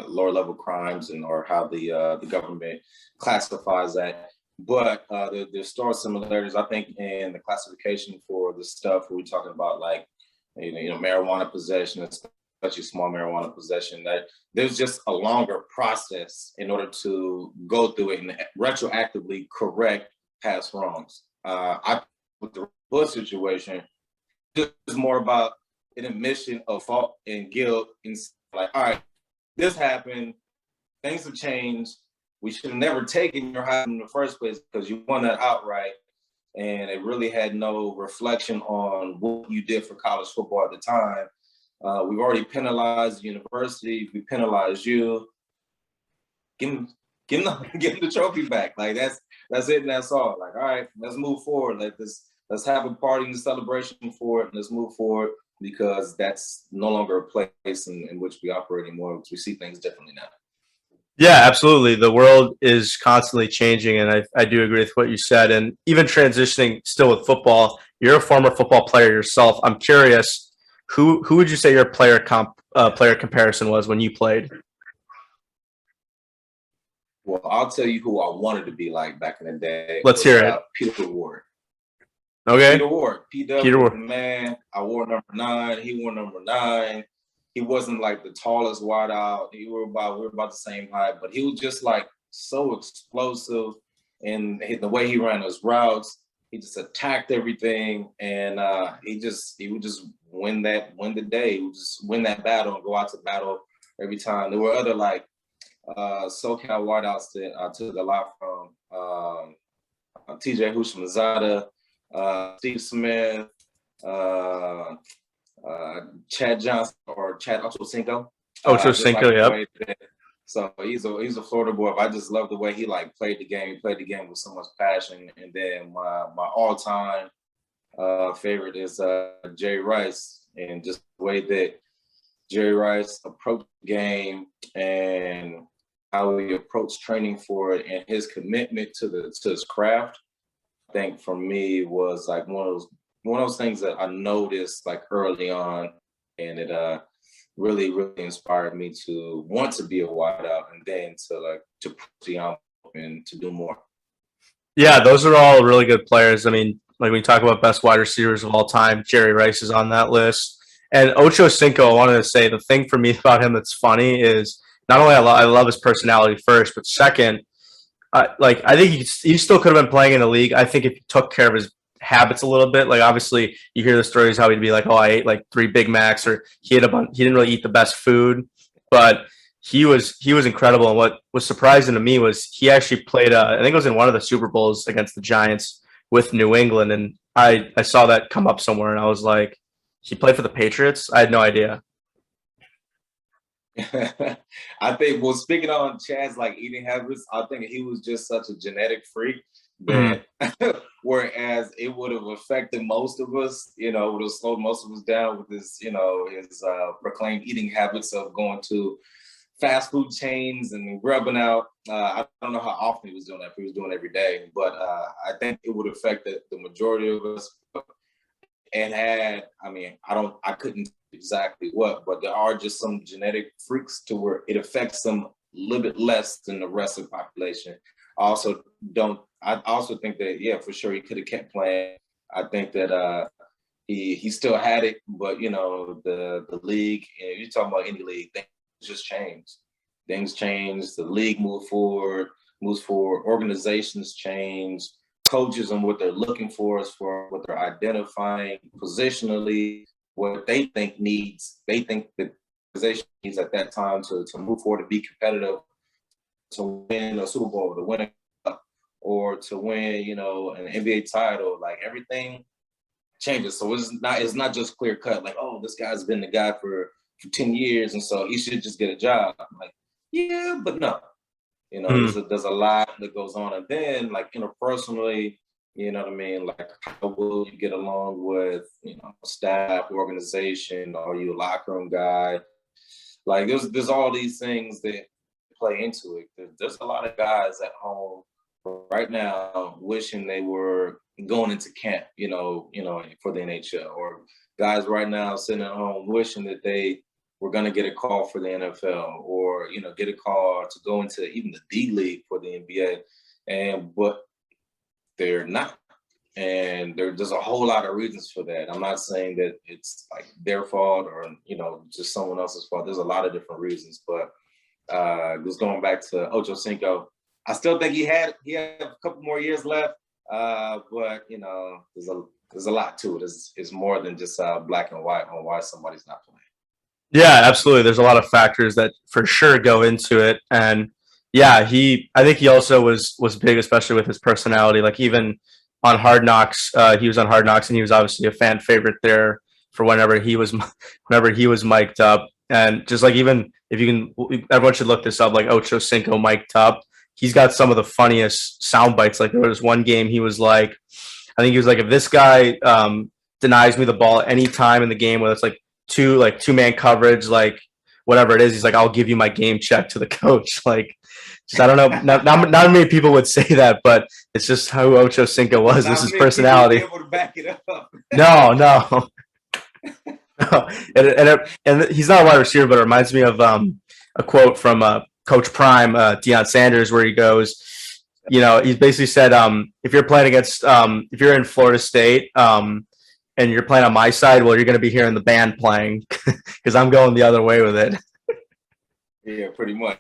J: lower level crimes or how the government classifies that. But there's still similarities, I think, in the classification for the stuff we're talking about, marijuana possession, especially small marijuana possession. That there's just a longer process in order to go through it and retroactively correct past wrongs. With the Bush situation, it's more about an admission of fault and guilt. And all right, this happened. Things have changed. We should have never taken your Heisman in the first place because you won that outright. And it really had no reflection on what you did for college football at the time. We've already penalized the university. We penalized you. Give him the trophy back. That's it, and that's all. All right, let's move forward. Let's have a party and a celebration for it, and let's move forward, because that's no longer a place in which we operate anymore, because we see things differently now.
A: Yeah, absolutely. The world is constantly changing, and I do agree with what you said. And even transitioning still with football, you're a former football player yourself. I'm curious, who would you say your player comparison was when you played?
J: Well, I'll tell you who I wanted to be like back in the day.
A: Let's hear it.
J: Peter Ward.
A: Okay.
J: Peter Ward. Peter Ward. Man, I wore number 9. He wore number 9. He wasn't the tallest wide out. We were about the same height, but he was just so explosive, and the way he ran his routes, he just attacked everything, and he would just win the day. He would just win that battle and go out to battle every time. There were other SoCal wideouts that I took a lot from. TJ Houshmandzadeh, Steve Smith, Chad Johnson or Chad Ochocinco.
A: Ochocinco, yep.
J: So he's a Florida boy. But I just love the way he like played the game. He played the game with so much passion. And then my all-time favorite is Jerry Rice, and just the way that Jerry Rice approached the game and how he approached training for it and his commitment to his craft. I think for me was like one of those things that I noticed like early on, and it really inspired me to want to be a wideout and then to push the envelope and to do more.
A: Yeah, those are all really good players. I mean, like when you talk about best wide receivers of all time, Jerry Rice is on that list. And Ochocinco, I wanted to say the thing for me about him that's funny is not only I love his personality first, but second, I think he still could have been playing in the league. I think if he took care of his habits a little bit, like obviously you hear the stories how he'd be like, oh, I ate like 3 Big Macs, or he didn't really eat the best food, but he was incredible. And what was surprising to me was he actually played, I think it was in one of the Super Bowls against the Giants with New England. And I saw that come up somewhere and I was like, he played for the Patriots? I had no idea.
J: I think, well, speaking on Chad's like eating habits, I think he was just such a genetic freak that whereas it would have affected most of us, would have slowed most of us down with his, his proclaimed eating habits of going to fast food chains and grubbing out. I don't know how often he was doing that, if he was doing it every day, but I think it would affect the majority of us. And I couldn't exactly what, but there are just some genetic freaks to where it affects them a little bit less than the rest of the population. I also think that, yeah, for sure he could have kept playing. I think that he still had it, but the league, you're talking about any league, things just changed. Things changed. The league moves forward. Organizations change. Coaches and what they're looking for as for what they're identifying positionally, what they think the organization needs at that time to move forward, to be competitive, to win a Super Bowl, to win a cup, or to win, an NBA title. Like everything changes. So it's not just clear cut, like, oh, this guy's been the guy for 10 years and so he should just get a job. I'm like, yeah, but no. There's a lot that goes on. And then like interpersonally, like how will you get along with, staff, organization? Are you a locker room guy? Like there's all these things that play into it. There's a lot of guys at home right now wishing they were going into camp, for the NHL, or guys right now sitting at home wishing that they were going to get a call for the NFL, or, get a call to go into even the D League for the NBA. But they're not. And there's a whole lot of reasons for that. I'm not saying that it's like their fault or, just someone else's fault. There's a lot of different reasons. But just going back to Ochocinco, I still think he had a couple more years left. But, there's a lot to it. It's more than just black and white on why somebody's not playing.
A: Yeah, absolutely. There's a lot of factors that for sure go into it. And yeah, I think he also was big, especially with his personality. Like even on Hard Knocks, he was on Hard Knocks and he was obviously a fan favorite there for whenever he was mic'd up. And just like, even if you can, everyone should look this up, like Ochocinco mic'd up. He's got some of the funniest sound bites. Like there was one game he was like, I think he was like, if this guy denies me the ball any time in the game, whether it's like two-man coverage, like whatever it is, he's like, I'll give you my game check to the coach. Like, just, I don't know, not many people would say that, but it's just how Ochocinco was. This is personality.
J: Able to back it up.
A: No. And he's not a wide receiver, but it reminds me of a quote from Coach Prime, Deion Sanders, where he goes, he basically said, if you're playing against, if you're in Florida State, and you're playing on my side, well, you're going to be hearing the band playing because I'm going the other way with it.
J: Yeah, pretty much.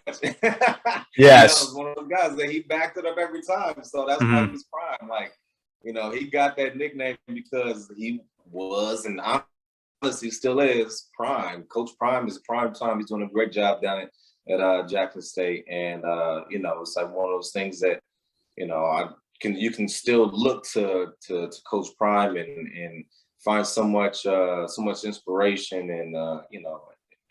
A: Yes.
J: He was one of those guys that he backed it up every time. So that's why he was Prime. Like, he got that nickname because he was, and honestly still is, Prime. Coach Prime is prime time. He's doing a great job down at Jackson State. And, it's like one of those things that, you can still look to Coach Prime and find so much inspiration and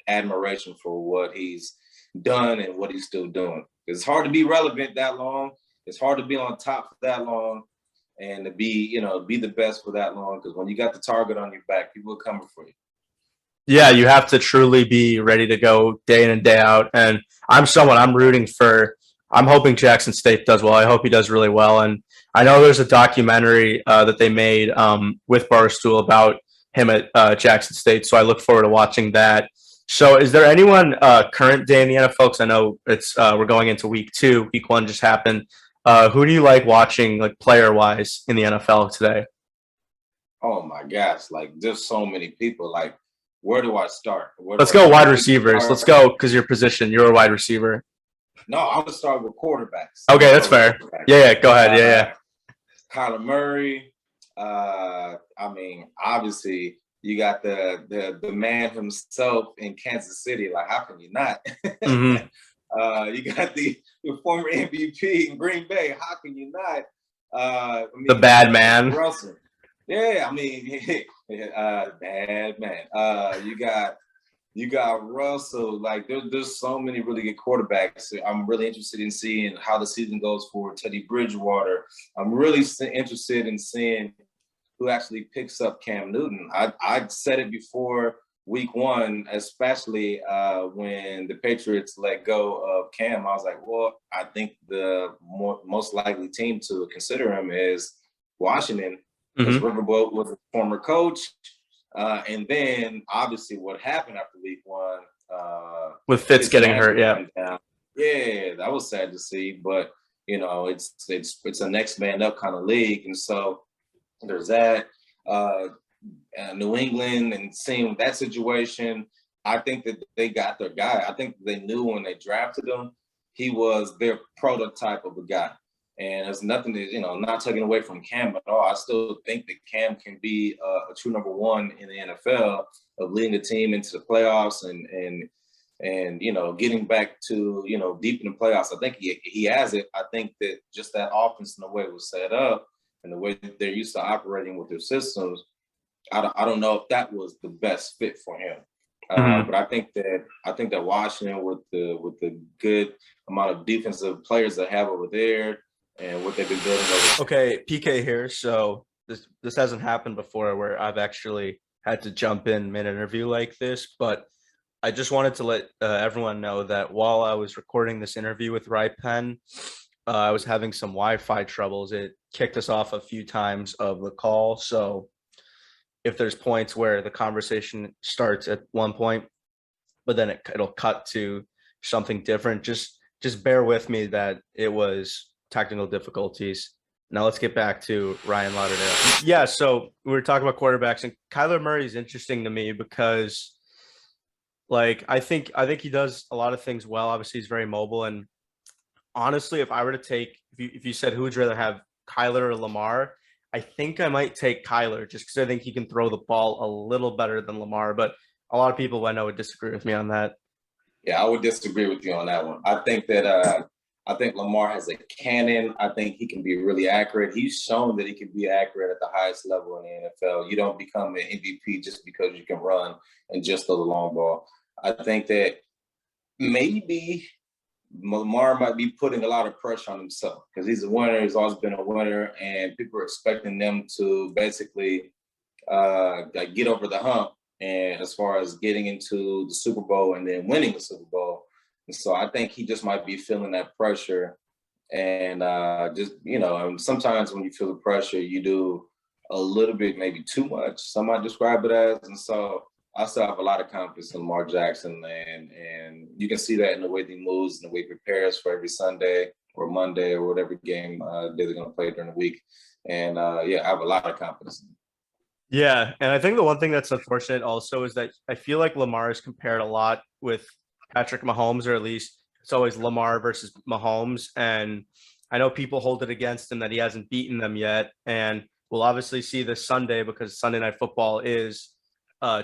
J: admiration for what he's done and what he's still doing. It's hard to be relevant that long. It's hard to be on top for that long, and to be the best for that long. Because when you got the target on your back, people are coming for you.
A: Yeah, you have to truly be ready to go day in and day out. And I'm rooting for. I'm hoping Jackson State does well. I hope he does really well. And I know there's a documentary that they made with Barstool about him at Jackson State. So I look forward to watching that. So is there anyone current day in the NFL? Because I know we're going into week 2. Week 1 just happened. Who do you like watching, like player-wise, in the NFL today?
J: Oh my gosh, like there's so many people. Like, where do I start?
A: Let's go wide receivers. Let's go because your position, you're a wide receiver.
J: No, I'm gonna start with quarterbacks.
A: Okay, that's fair. Yeah, go ahead. Yeah.
J: Kyler Murray. I mean, obviously, you got the man himself in Kansas City. Like, how can you not?
A: Mm-hmm.
J: You got the former MVP in Green Bay. How can you not? I mean,
A: the bad man.
J: Russell. Yeah, I mean, bad man. You got Russell. Like, there's so many really good quarterbacks. I'm really interested in seeing how the season goes for Teddy Bridgewater. I'm really interested in seeing who actually picks up Cam Newton. I said it before week 1, especially when the Patriots let go of Cam. I was like, well, I think the most likely team to consider him is Washington, because Riverboat was a former coach. And then obviously what happened after week 1
A: with Fitz getting hurt.
J: Yeah, that was sad to see, but it's a next man up kind of league. And so there's that. New England and seeing that situation, I think that they got their guy. I think they knew when they drafted him, he was their prototype of a guy. And there's nothing that, not taking away from Cam at all. I still think that Cam can be a true number 1 in the NFL of leading the team into the playoffs and getting back to, deep in the playoffs. I think he has it. I think that just that offense and the way it was set up and the way that they're used to operating with their systems, I don't know if that was the best fit for him. But I think that Washington with the good amount of defensive players they have over there and what they've been building over.
A: Okay, PK here. So this hasn't happened before where I've actually had to jump in mid-interview like this, but I just wanted to let everyone know that while I was recording this interview with Rypen, I was having some Wi-Fi troubles. It kicked us off a few times of the call. So if there's points where the conversation starts at one point, but then it'll cut to something different, just bear with me that it was technical difficulties. Now let's get back to Ryan Lauderdale. Yeah, so we were talking about quarterbacks, and Kyler Murray is interesting to me because, like, I think he does a lot of things well. Obviously, he's very mobile, and honestly, if I were to take, if you said who would you rather have, Kyler or Lamar, I think I might take Kyler just because I think he can throw the ball a little better than Lamar. But a lot of people I know would disagree with me on that.
J: Yeah, I would disagree with you on that one. I think that I think Lamar has a cannon. I think he can be really accurate. He's shown that he can be accurate at the highest level in the NFL. You don't become an MVP just because you can run and just throw the long ball. I think that maybe Lamar might be putting a lot of pressure on himself because he's a winner. He's always been a winner, and people are expecting them to basically get over the hump. And as far as getting into the Super Bowl and then winning the Super Bowl. And so I think he just might be feeling that pressure. And sometimes when you feel the pressure, you do a little bit, maybe too much. Some might describe it as. And so I still have a lot of confidence in Lamar Jackson. And you can see that in the way he moves and the way he prepares for every Sunday or Monday or whatever game they're going to play during the week. And I have a lot of confidence in him.
A: Yeah, and I think the one thing that's unfortunate also is that I feel like Lamar is compared a lot with Patrick Mahomes, or at least it's always Lamar versus Mahomes. And I know people hold it against him that he hasn't beaten them yet. And we'll obviously see this Sunday because Sunday Night Football is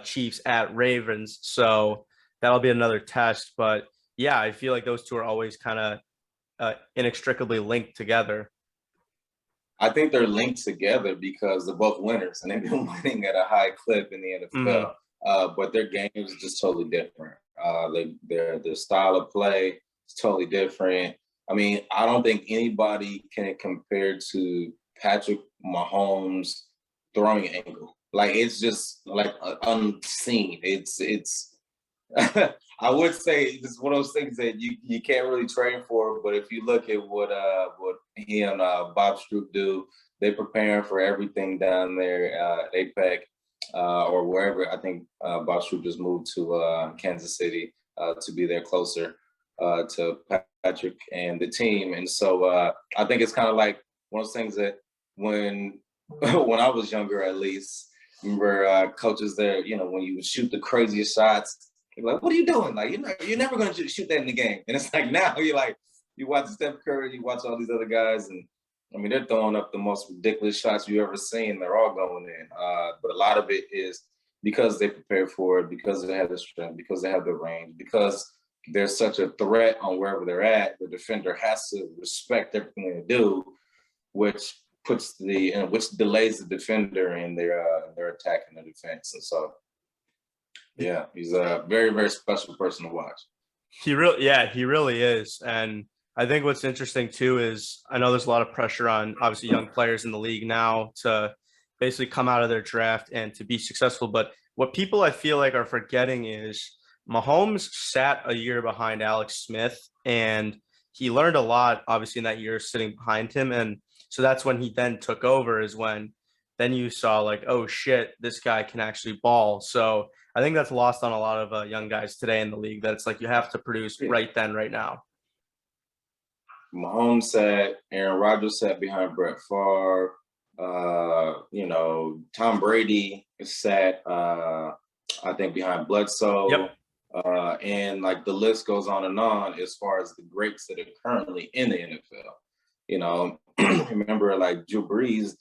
A: Chiefs at Ravens. So that'll be another test. But yeah, I feel like those two are always kind of inextricably linked together.
J: I think they're linked together because they're both winners and they've been winning at a high clip in the NFL. But their games are just totally different. Their style of play is totally different. I mean, I don't think anybody can compare to Patrick Mahomes' throwing angle. Like, it's just like unseen. It's I would say it's one of those things that you can't really train for. But if you look at what he and Bob Stroop do, they're preparing for everything down there at APEC or wherever. I think Bob Stroop just moved to Kansas City to be there closer to Patrick and the team. And so I think it's kind of like one of those things that when I was younger, at least, remember coaches there, you know, when you would shoot the craziest shots, you're like, what are you doing? Like, you're never going to shoot that in the game. And it's like now you're like, you watch Steph Curry, you watch all these other guys, and I mean, they're throwing up the most ridiculous shots you've ever seen. They're all going in. But a lot of it is because they prepare for it, because they have the strength, because they have the range, because there's such a threat on wherever they're at. The defender has to respect everything they do, which delays the defender in their attack and their defense. And so, yeah, he's a very, very special person to watch.
A: He really is. And I think what's interesting too is I know there's a lot of pressure on obviously young players in the league now to basically come out of their draft and to be successful. But what people I feel like are forgetting is Mahomes sat a year behind Alex Smith, and he learned a lot obviously in that year sitting behind him. And so that's when he then took over, is when then you saw like, oh shit, this guy can actually ball. So I think that's lost on a lot of young guys today in the league, that it's like you have to produce right then, right now.
J: Mahomes sat, Aaron Rodgers sat behind Brett Favre. Tom Brady sat, I think, behind Bledsoe.
A: Yep.
J: And like the list goes on and on as far as the greats that are currently in the NFL. You know, remember like Drew Brees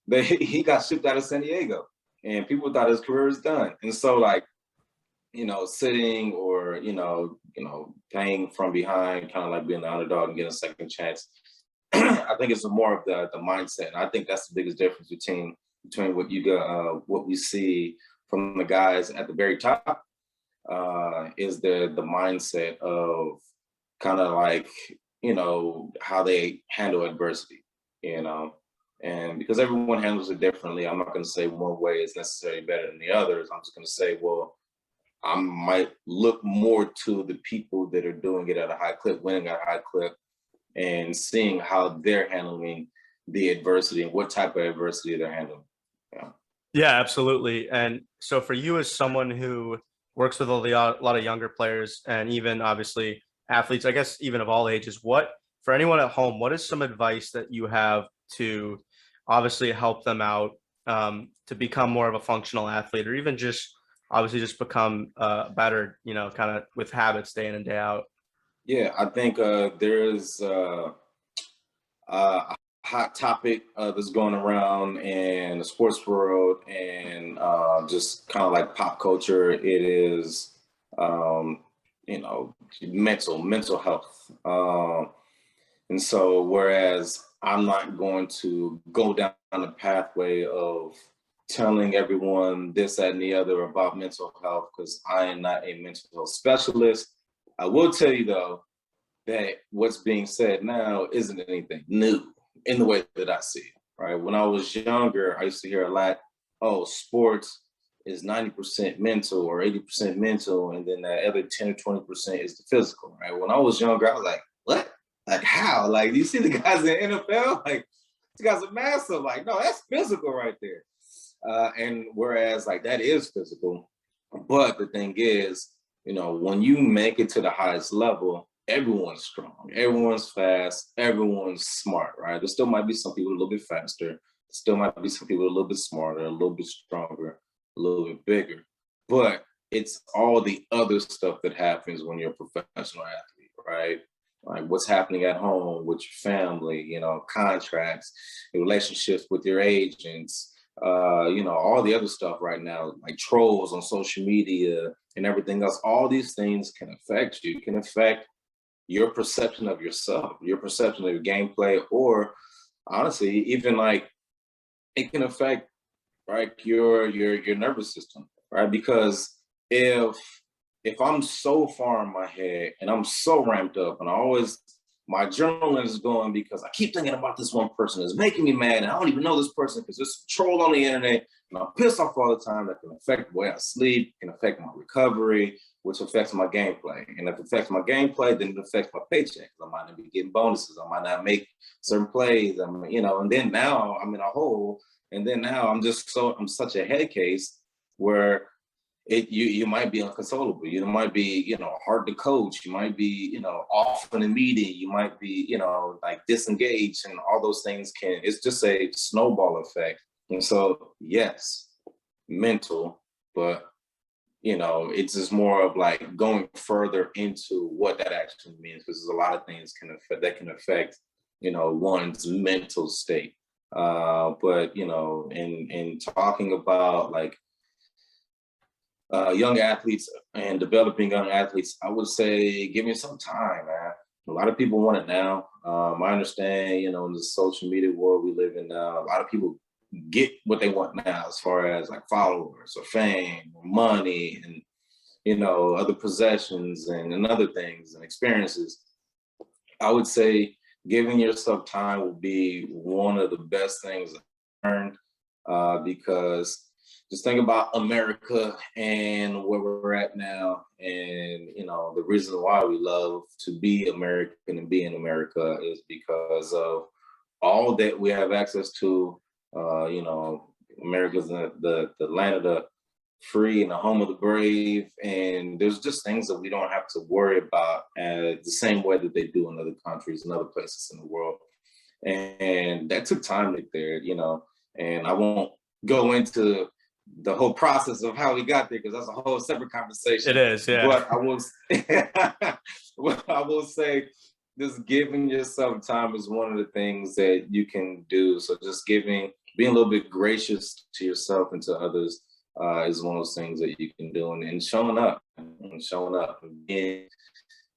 J: he got shipped out of San Diego, and people thought his career was done. And so like, you know, sitting or, you know, playing from behind, kind of like being the underdog and getting a second chance. I think it's more of the mindset. And I think that's the biggest difference between what you got, what we see from the guys at the very top, is the mindset of kind of like, you know, how they handle adversity, you know. And because everyone handles it differently, I'm not going to say one way is necessarily better than the others. I'm just going to say, well, I might look more to the people that are doing it at a high clip, winning at a high clip, and seeing how they're handling the adversity and what type of adversity they're handling.
A: Yeah, absolutely. And so for you as someone who works with a lot of younger players and even obviously athletes, I guess even of all ages, for anyone at home, what is some advice that you have to obviously help them out to become more of a functional athlete, or even just obviously just become better, you know, kind of with habits day in and day out?
J: Yeah, I think there is a hot topic that's going around in the sports world and just kind of like pop culture. It is, mental health. And so whereas I'm not going to go down the pathway of telling everyone this, that, and the other about mental health, because I am not a mental health specialist. I will tell you, though, that what's being said now isn't anything new in the way that I see it, right? When I was younger, I used to hear a lot, oh, sports is 90% mental or 80% mental, and then that other 10 or 20% is the physical, right? When I was younger, I was like, what? Like, how? Like, you see the guys in the NFL? Like, these guys are massive. Like, no, that's physical right there. And whereas, like, that is physical. But the thing is, you know, when you make it to the highest level, everyone's strong, everyone's fast, everyone's smart, right? There still might be some people a little bit faster. There still might be some people a little bit smarter, a little bit stronger, a little bit bigger. But it's all the other stuff that happens when you're a professional athlete, right? Like what's happening at home with your family, you know, contracts, relationships with your agents, all the other stuff right now, like trolls on social media and everything else. All these things can affect you, can affect your perception of yourself, your perception of your gameplay, or honestly, even like it can affect right your nervous system, right? Because if I'm so far in my head and I'm so ramped up and my adrenaline is going because I keep thinking about this one person that's making me mad and I don't even know this person because there's a troll on the internet and I'm pissed off all the time. That can affect the way I sleep, can affect my recovery, which affects my gameplay. And if it affects my gameplay, then it affects my paycheck. I might not be getting bonuses. I might not make certain plays. And then now I'm in a hole. And then now I'm such a head case where you might be unconsolable. You might be, hard to coach. You might be, off in a meeting. You might be, like disengaged, and all those things it's just a snowball effect. And so, yes, mental, but it's just more of like going further into what that actually means, because there's a lot of things that can affect, one's mental state. But in talking about like young athletes and developing young athletes, I would say give me some time, man. A lot of people want it now. I understand, in the social media world we live in now, a lot of people get what they want now as far as like followers or fame or money and, other possessions and other things and experiences. I would say giving yourself time will be one of the best things I've learned, because just think about America and where we're at now. And, the reason why we love to be American and be in America is because of all that we have access to. America's the land of the free and the home of the brave. And there's just things that we don't have to worry about the same way that they do in other countries and other places in the world. And that took time to get there, and I won't go into the whole process of how we got there, because that's a whole separate conversation.
A: It is, yeah.
J: But I will say just giving yourself time is one of the things that you can do. So just being a little bit gracious to yourself and to others is one of those things that you can do, and showing up and being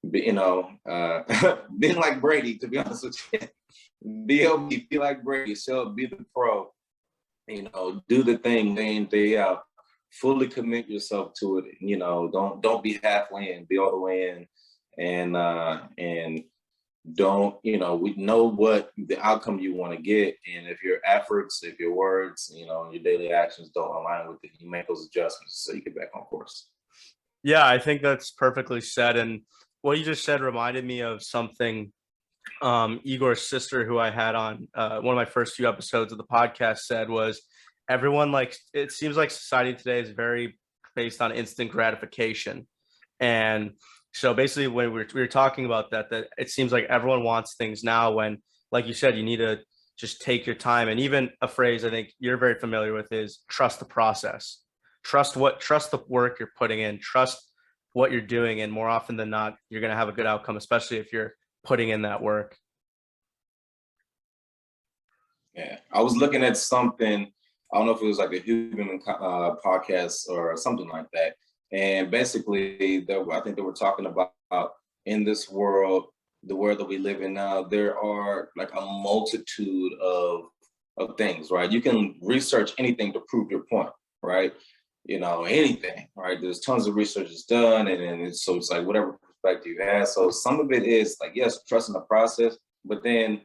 J: being like Brady, to be honest with you. Be like Brady, show up, be the pro, do the thing day in, day out, fully commit yourself to it. Don't be halfway in, be all the way in, and don't, we know what the outcome you want to get. And if your efforts, if your words, your daily actions don't align with it, you make those adjustments so you get back on course.
A: Yeah, I think that's perfectly said. And what you just said reminded me of something Igor's sister, who I had on one of my first few episodes of the podcast, said was, everyone, like, it seems like society today is very based on instant gratification. And so basically when we were talking about that it seems like everyone wants things now, when, like you said, you need to just take your time. And even a phrase I think you're very familiar with is trust the process. Trust the work you're putting in, trust what you're doing. And more often than not, you're going to have a good outcome, especially if you're putting in that work.
J: Yeah, I was looking at something, I don't know if it was like a Huberman podcast or something like that. And basically, I think they were talking about in this world, the world that we live in now, there are like a multitude of things, right? You can research anything to prove your point, right? Anything, right? There's tons of research is done, and so it's like whatever perspective you have. So some of it is like, yes, trusting the process, but then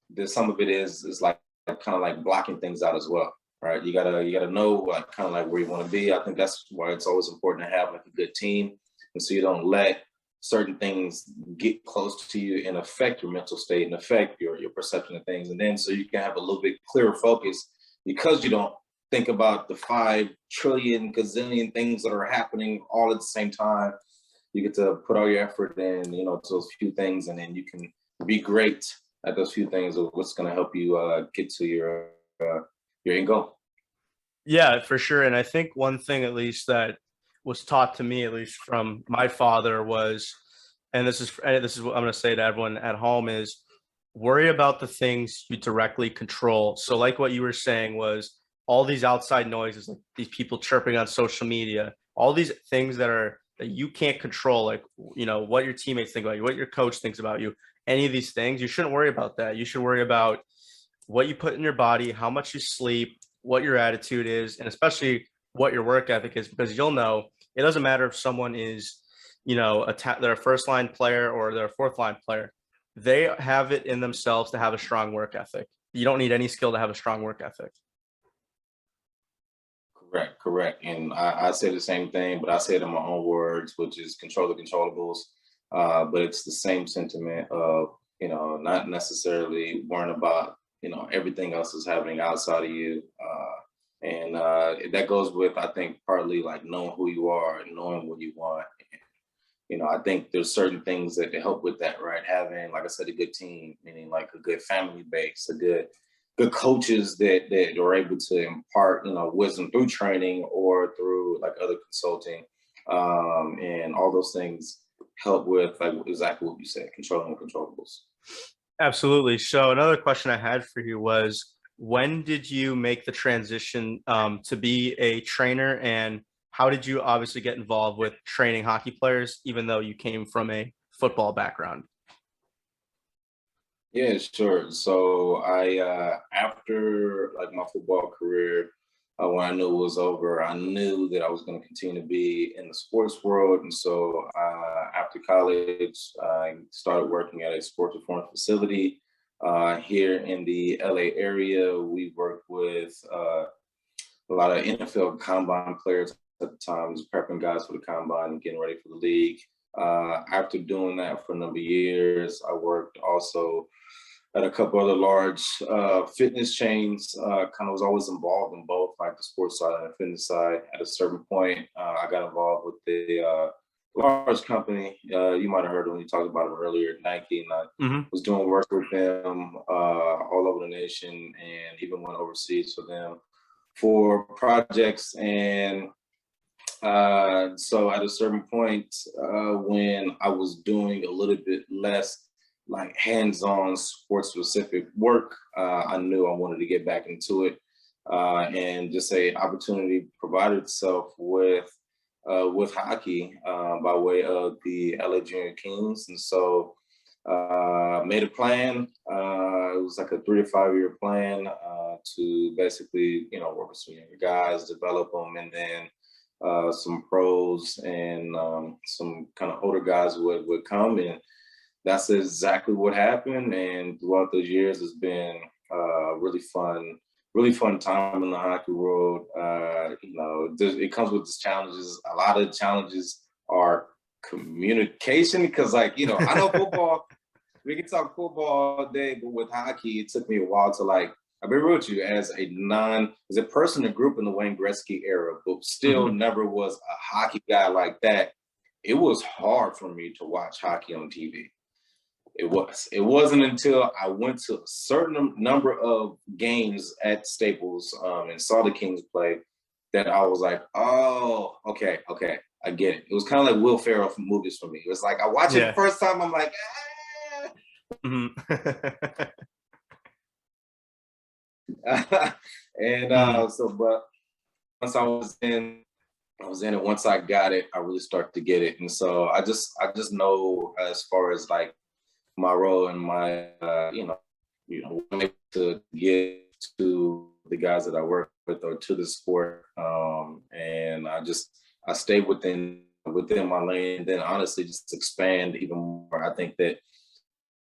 J: there's some of it is like kind of like blocking things out as well, right? You gotta know like kind of like where you want to be. I think that's why it's always important to have like a good team, and so you don't let certain things get close to you and affect your mental state and affect your perception of things. And then so you can have a little bit clearer focus, because you don't think about the 5 trillion gazillion things that are happening all at the same time. You get to put all your effort in, to those few things, and then you can be great at those few things of what's going to help you get to your end goal.
A: Yeah, for sure. And I think one thing, at least, that was taught to me, at least from my father, was, and this is what I'm going to say to everyone at home, is worry about the things you directly control. So like what you were saying was all these outside noises, like these people chirping on social media, all these things that you can't control, like, what your teammates think about you, what your coach thinks about you, any of these things, you shouldn't worry about that. You should worry about what you put in your body, how much you sleep, what your attitude is, and especially what your work ethic is, because you'll know it doesn't matter if someone is, they're a first line player or they're a fourth line player. They have it in themselves to have a strong work ethic. You don't need any skill to have a strong work ethic.
J: Correct. And I say the same thing, but I say it in my own words, which is control the controllables. But it's the same sentiment of, not necessarily worrying about, everything else is happening outside of you. And that goes with, I think, partly like knowing who you are and knowing what you want. I think there's certain things that can help with that, right? Having, like I said, a good team, meaning like a good family base, a good coaches that are able to impart, wisdom through training or through like other consulting. And all those things help with like exactly what you said, controlling the controllables.
A: Absolutely. So another question I had for you was, when did you make the transition to be a trainer, and how did you obviously get involved with training hockey players, even though you came from a football background?
J: Yeah, sure. So I, after like my football career, when I knew it was over, I knew that I was going to continue to be in the sports world. And so after college, I started working at a sports performance facility here in the LA area. We worked with a lot of NFL combine players at the time, just prepping guys for the combine and getting ready for the league. After doing that for a number of years, I worked also at a couple other large fitness chains. Kind of was always involved in both, like the sports side and the fitness side. At a certain point, I got involved with the large company. You might have heard when you talked about it earlier, Nike, and I was doing work with them all over the nation, and even went overseas for them for projects. And so at a certain point, when I was doing a little bit less like hands-on sports specific work, I knew I wanted to get back into it, and just an opportunity provided itself with hockey by way of the LA Junior Kings. And so made a plan. It was like a 3 to 5 year plan to basically, work with some younger guys, develop them, and then some pros and some kind of older guys would come, and that's exactly what happened. And throughout those years, it's been really fun time in the hockey world. It comes with its challenges. A lot of the challenges are communication, because I know football, we can talk football all day, but with hockey, it took me a while to I'll be real with you, as a person and group in the Wayne Gretzky era, but still never was a hockey guy like that. It was hard for me to watch hockey on TV. It wasn't until I went to a certain number of games at Staples and saw the Kings play that I was like, oh, okay, I get it. It was kind of like Will Ferrell from movies for me. It was like, I watched it the first time, I'm like, and so, but once I was in it. Once I got it, I really started to get it. And so I just know, as far as like my role and my, to get to the guys that I work with or to the sport. And I stay within my lane, and then honestly just expand even more. I think that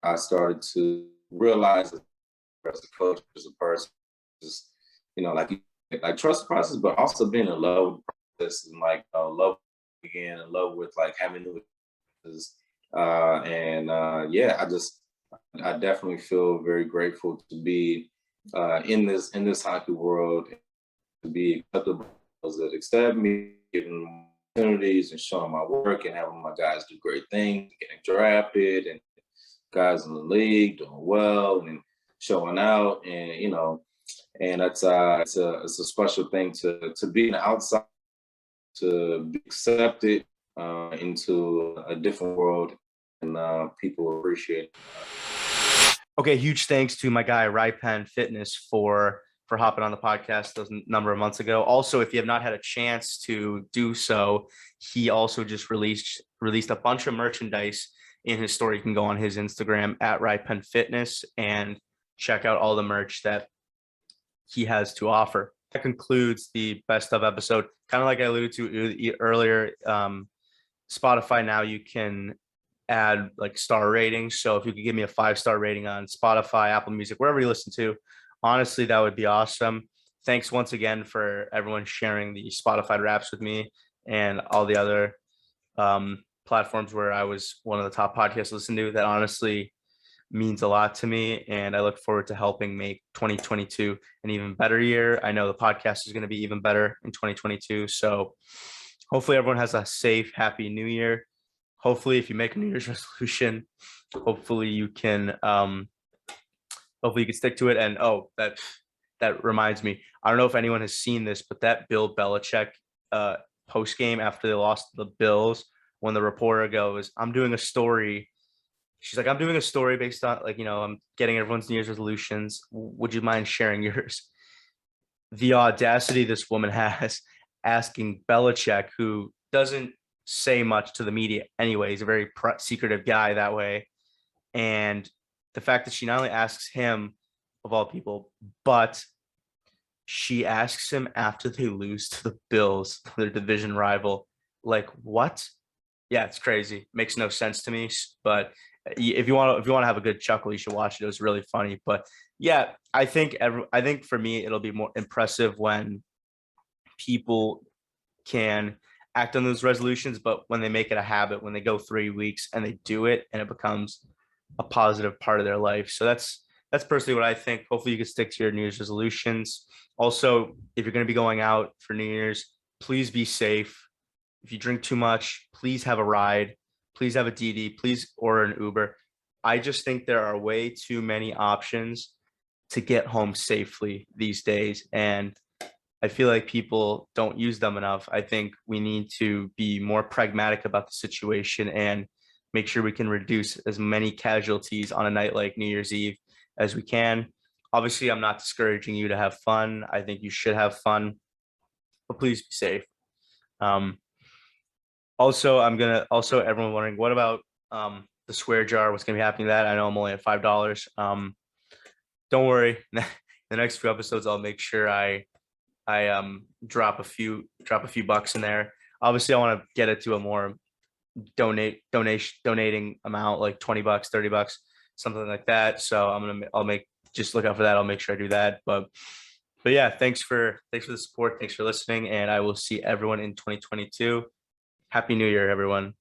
J: I started to realize as a coach, as a person, just, like trust the process, but also being in love with the process, and love again, and love with having new experiences. I definitely feel very grateful to be in this hockey world, to be acceptable, that accept me, giving opportunities and showing my work, and having my guys do great things, getting drafted, and guys in the league doing well and showing out, and it's a special thing to be an outside, to be accepted into a different world, and people appreciate it.
A: Okay, huge thanks to my guy Rypen Fitness for hopping on the podcast a number of months ago. Also, if you have not had a chance to do so, he also just released a bunch of merchandise in his store. You can go on his Instagram at Rypen Fitness, and check out all the merch that he has to offer. That concludes the best of episode. Kind of like I alluded to earlier, Spotify now you can add like star ratings. So if you could give me a 5-star rating on Spotify, Apple Music, wherever you listen to, honestly, that would be awesome. Thanks once again for everyone sharing the Spotify Wraps with me and all the other platforms where I was one of the top podcasts to listen to. That honestly means a lot to me, and I look forward to helping make 2022 an even better year. I know the podcast is going to be even better in 2022. So hopefully everyone has a safe, happy new year. Hopefully if you make a New Year's resolution, hopefully you can stick to it. And that reminds me, I don't know if anyone has seen this, but that Bill Belichick post game after they lost to the Bills, when the reporter goes, I'm doing a story. She's like, I'm doing a story based on I'm getting everyone's New Year's resolutions. Would you mind sharing yours? The audacity this woman has asking Belichick, who doesn't say much to the media anyway. He's a very secretive guy that way. And the fact that she not only asks him, of all people, but she asks him after they lose to the Bills, their division rival. Like, what? Yeah, it's crazy. Makes no sense to me. But if you want to have a good chuckle, you should watch it. It was really funny. But yeah, I think for me it'll be more impressive when people can act on those resolutions, but when they make it a habit, when they go 3 weeks and they do it and it becomes a positive part of their life. So that's personally what I think. Hopefully you can stick to your New Year's resolutions. Also, if you're going to be going out for New Year's, please be safe. If you drink too much, please have a ride. Please have a DD. Please order an Uber. I just think there are way too many options to get home safely these days. And I feel like people don't use them enough. I think we need to be more pragmatic about the situation and make sure we can reduce as many casualties on a night like New Year's Eve as we can. Obviously, I'm not discouraging you to have fun. I think you should have fun, but please be safe. Also, everyone wondering, what about the swear jar? What's going to be happening to that? I know I'm only at $5. Don't worry. The next few episodes, I'll make sure I drop a few bucks in there. Obviously, I want to get it to a more donating amount, like $20, $30, something like that. So just look out for that. I'll make sure I do that. But yeah, thanks for the support. Thanks for listening, and I will see everyone in 2022. Happy New Year, everyone.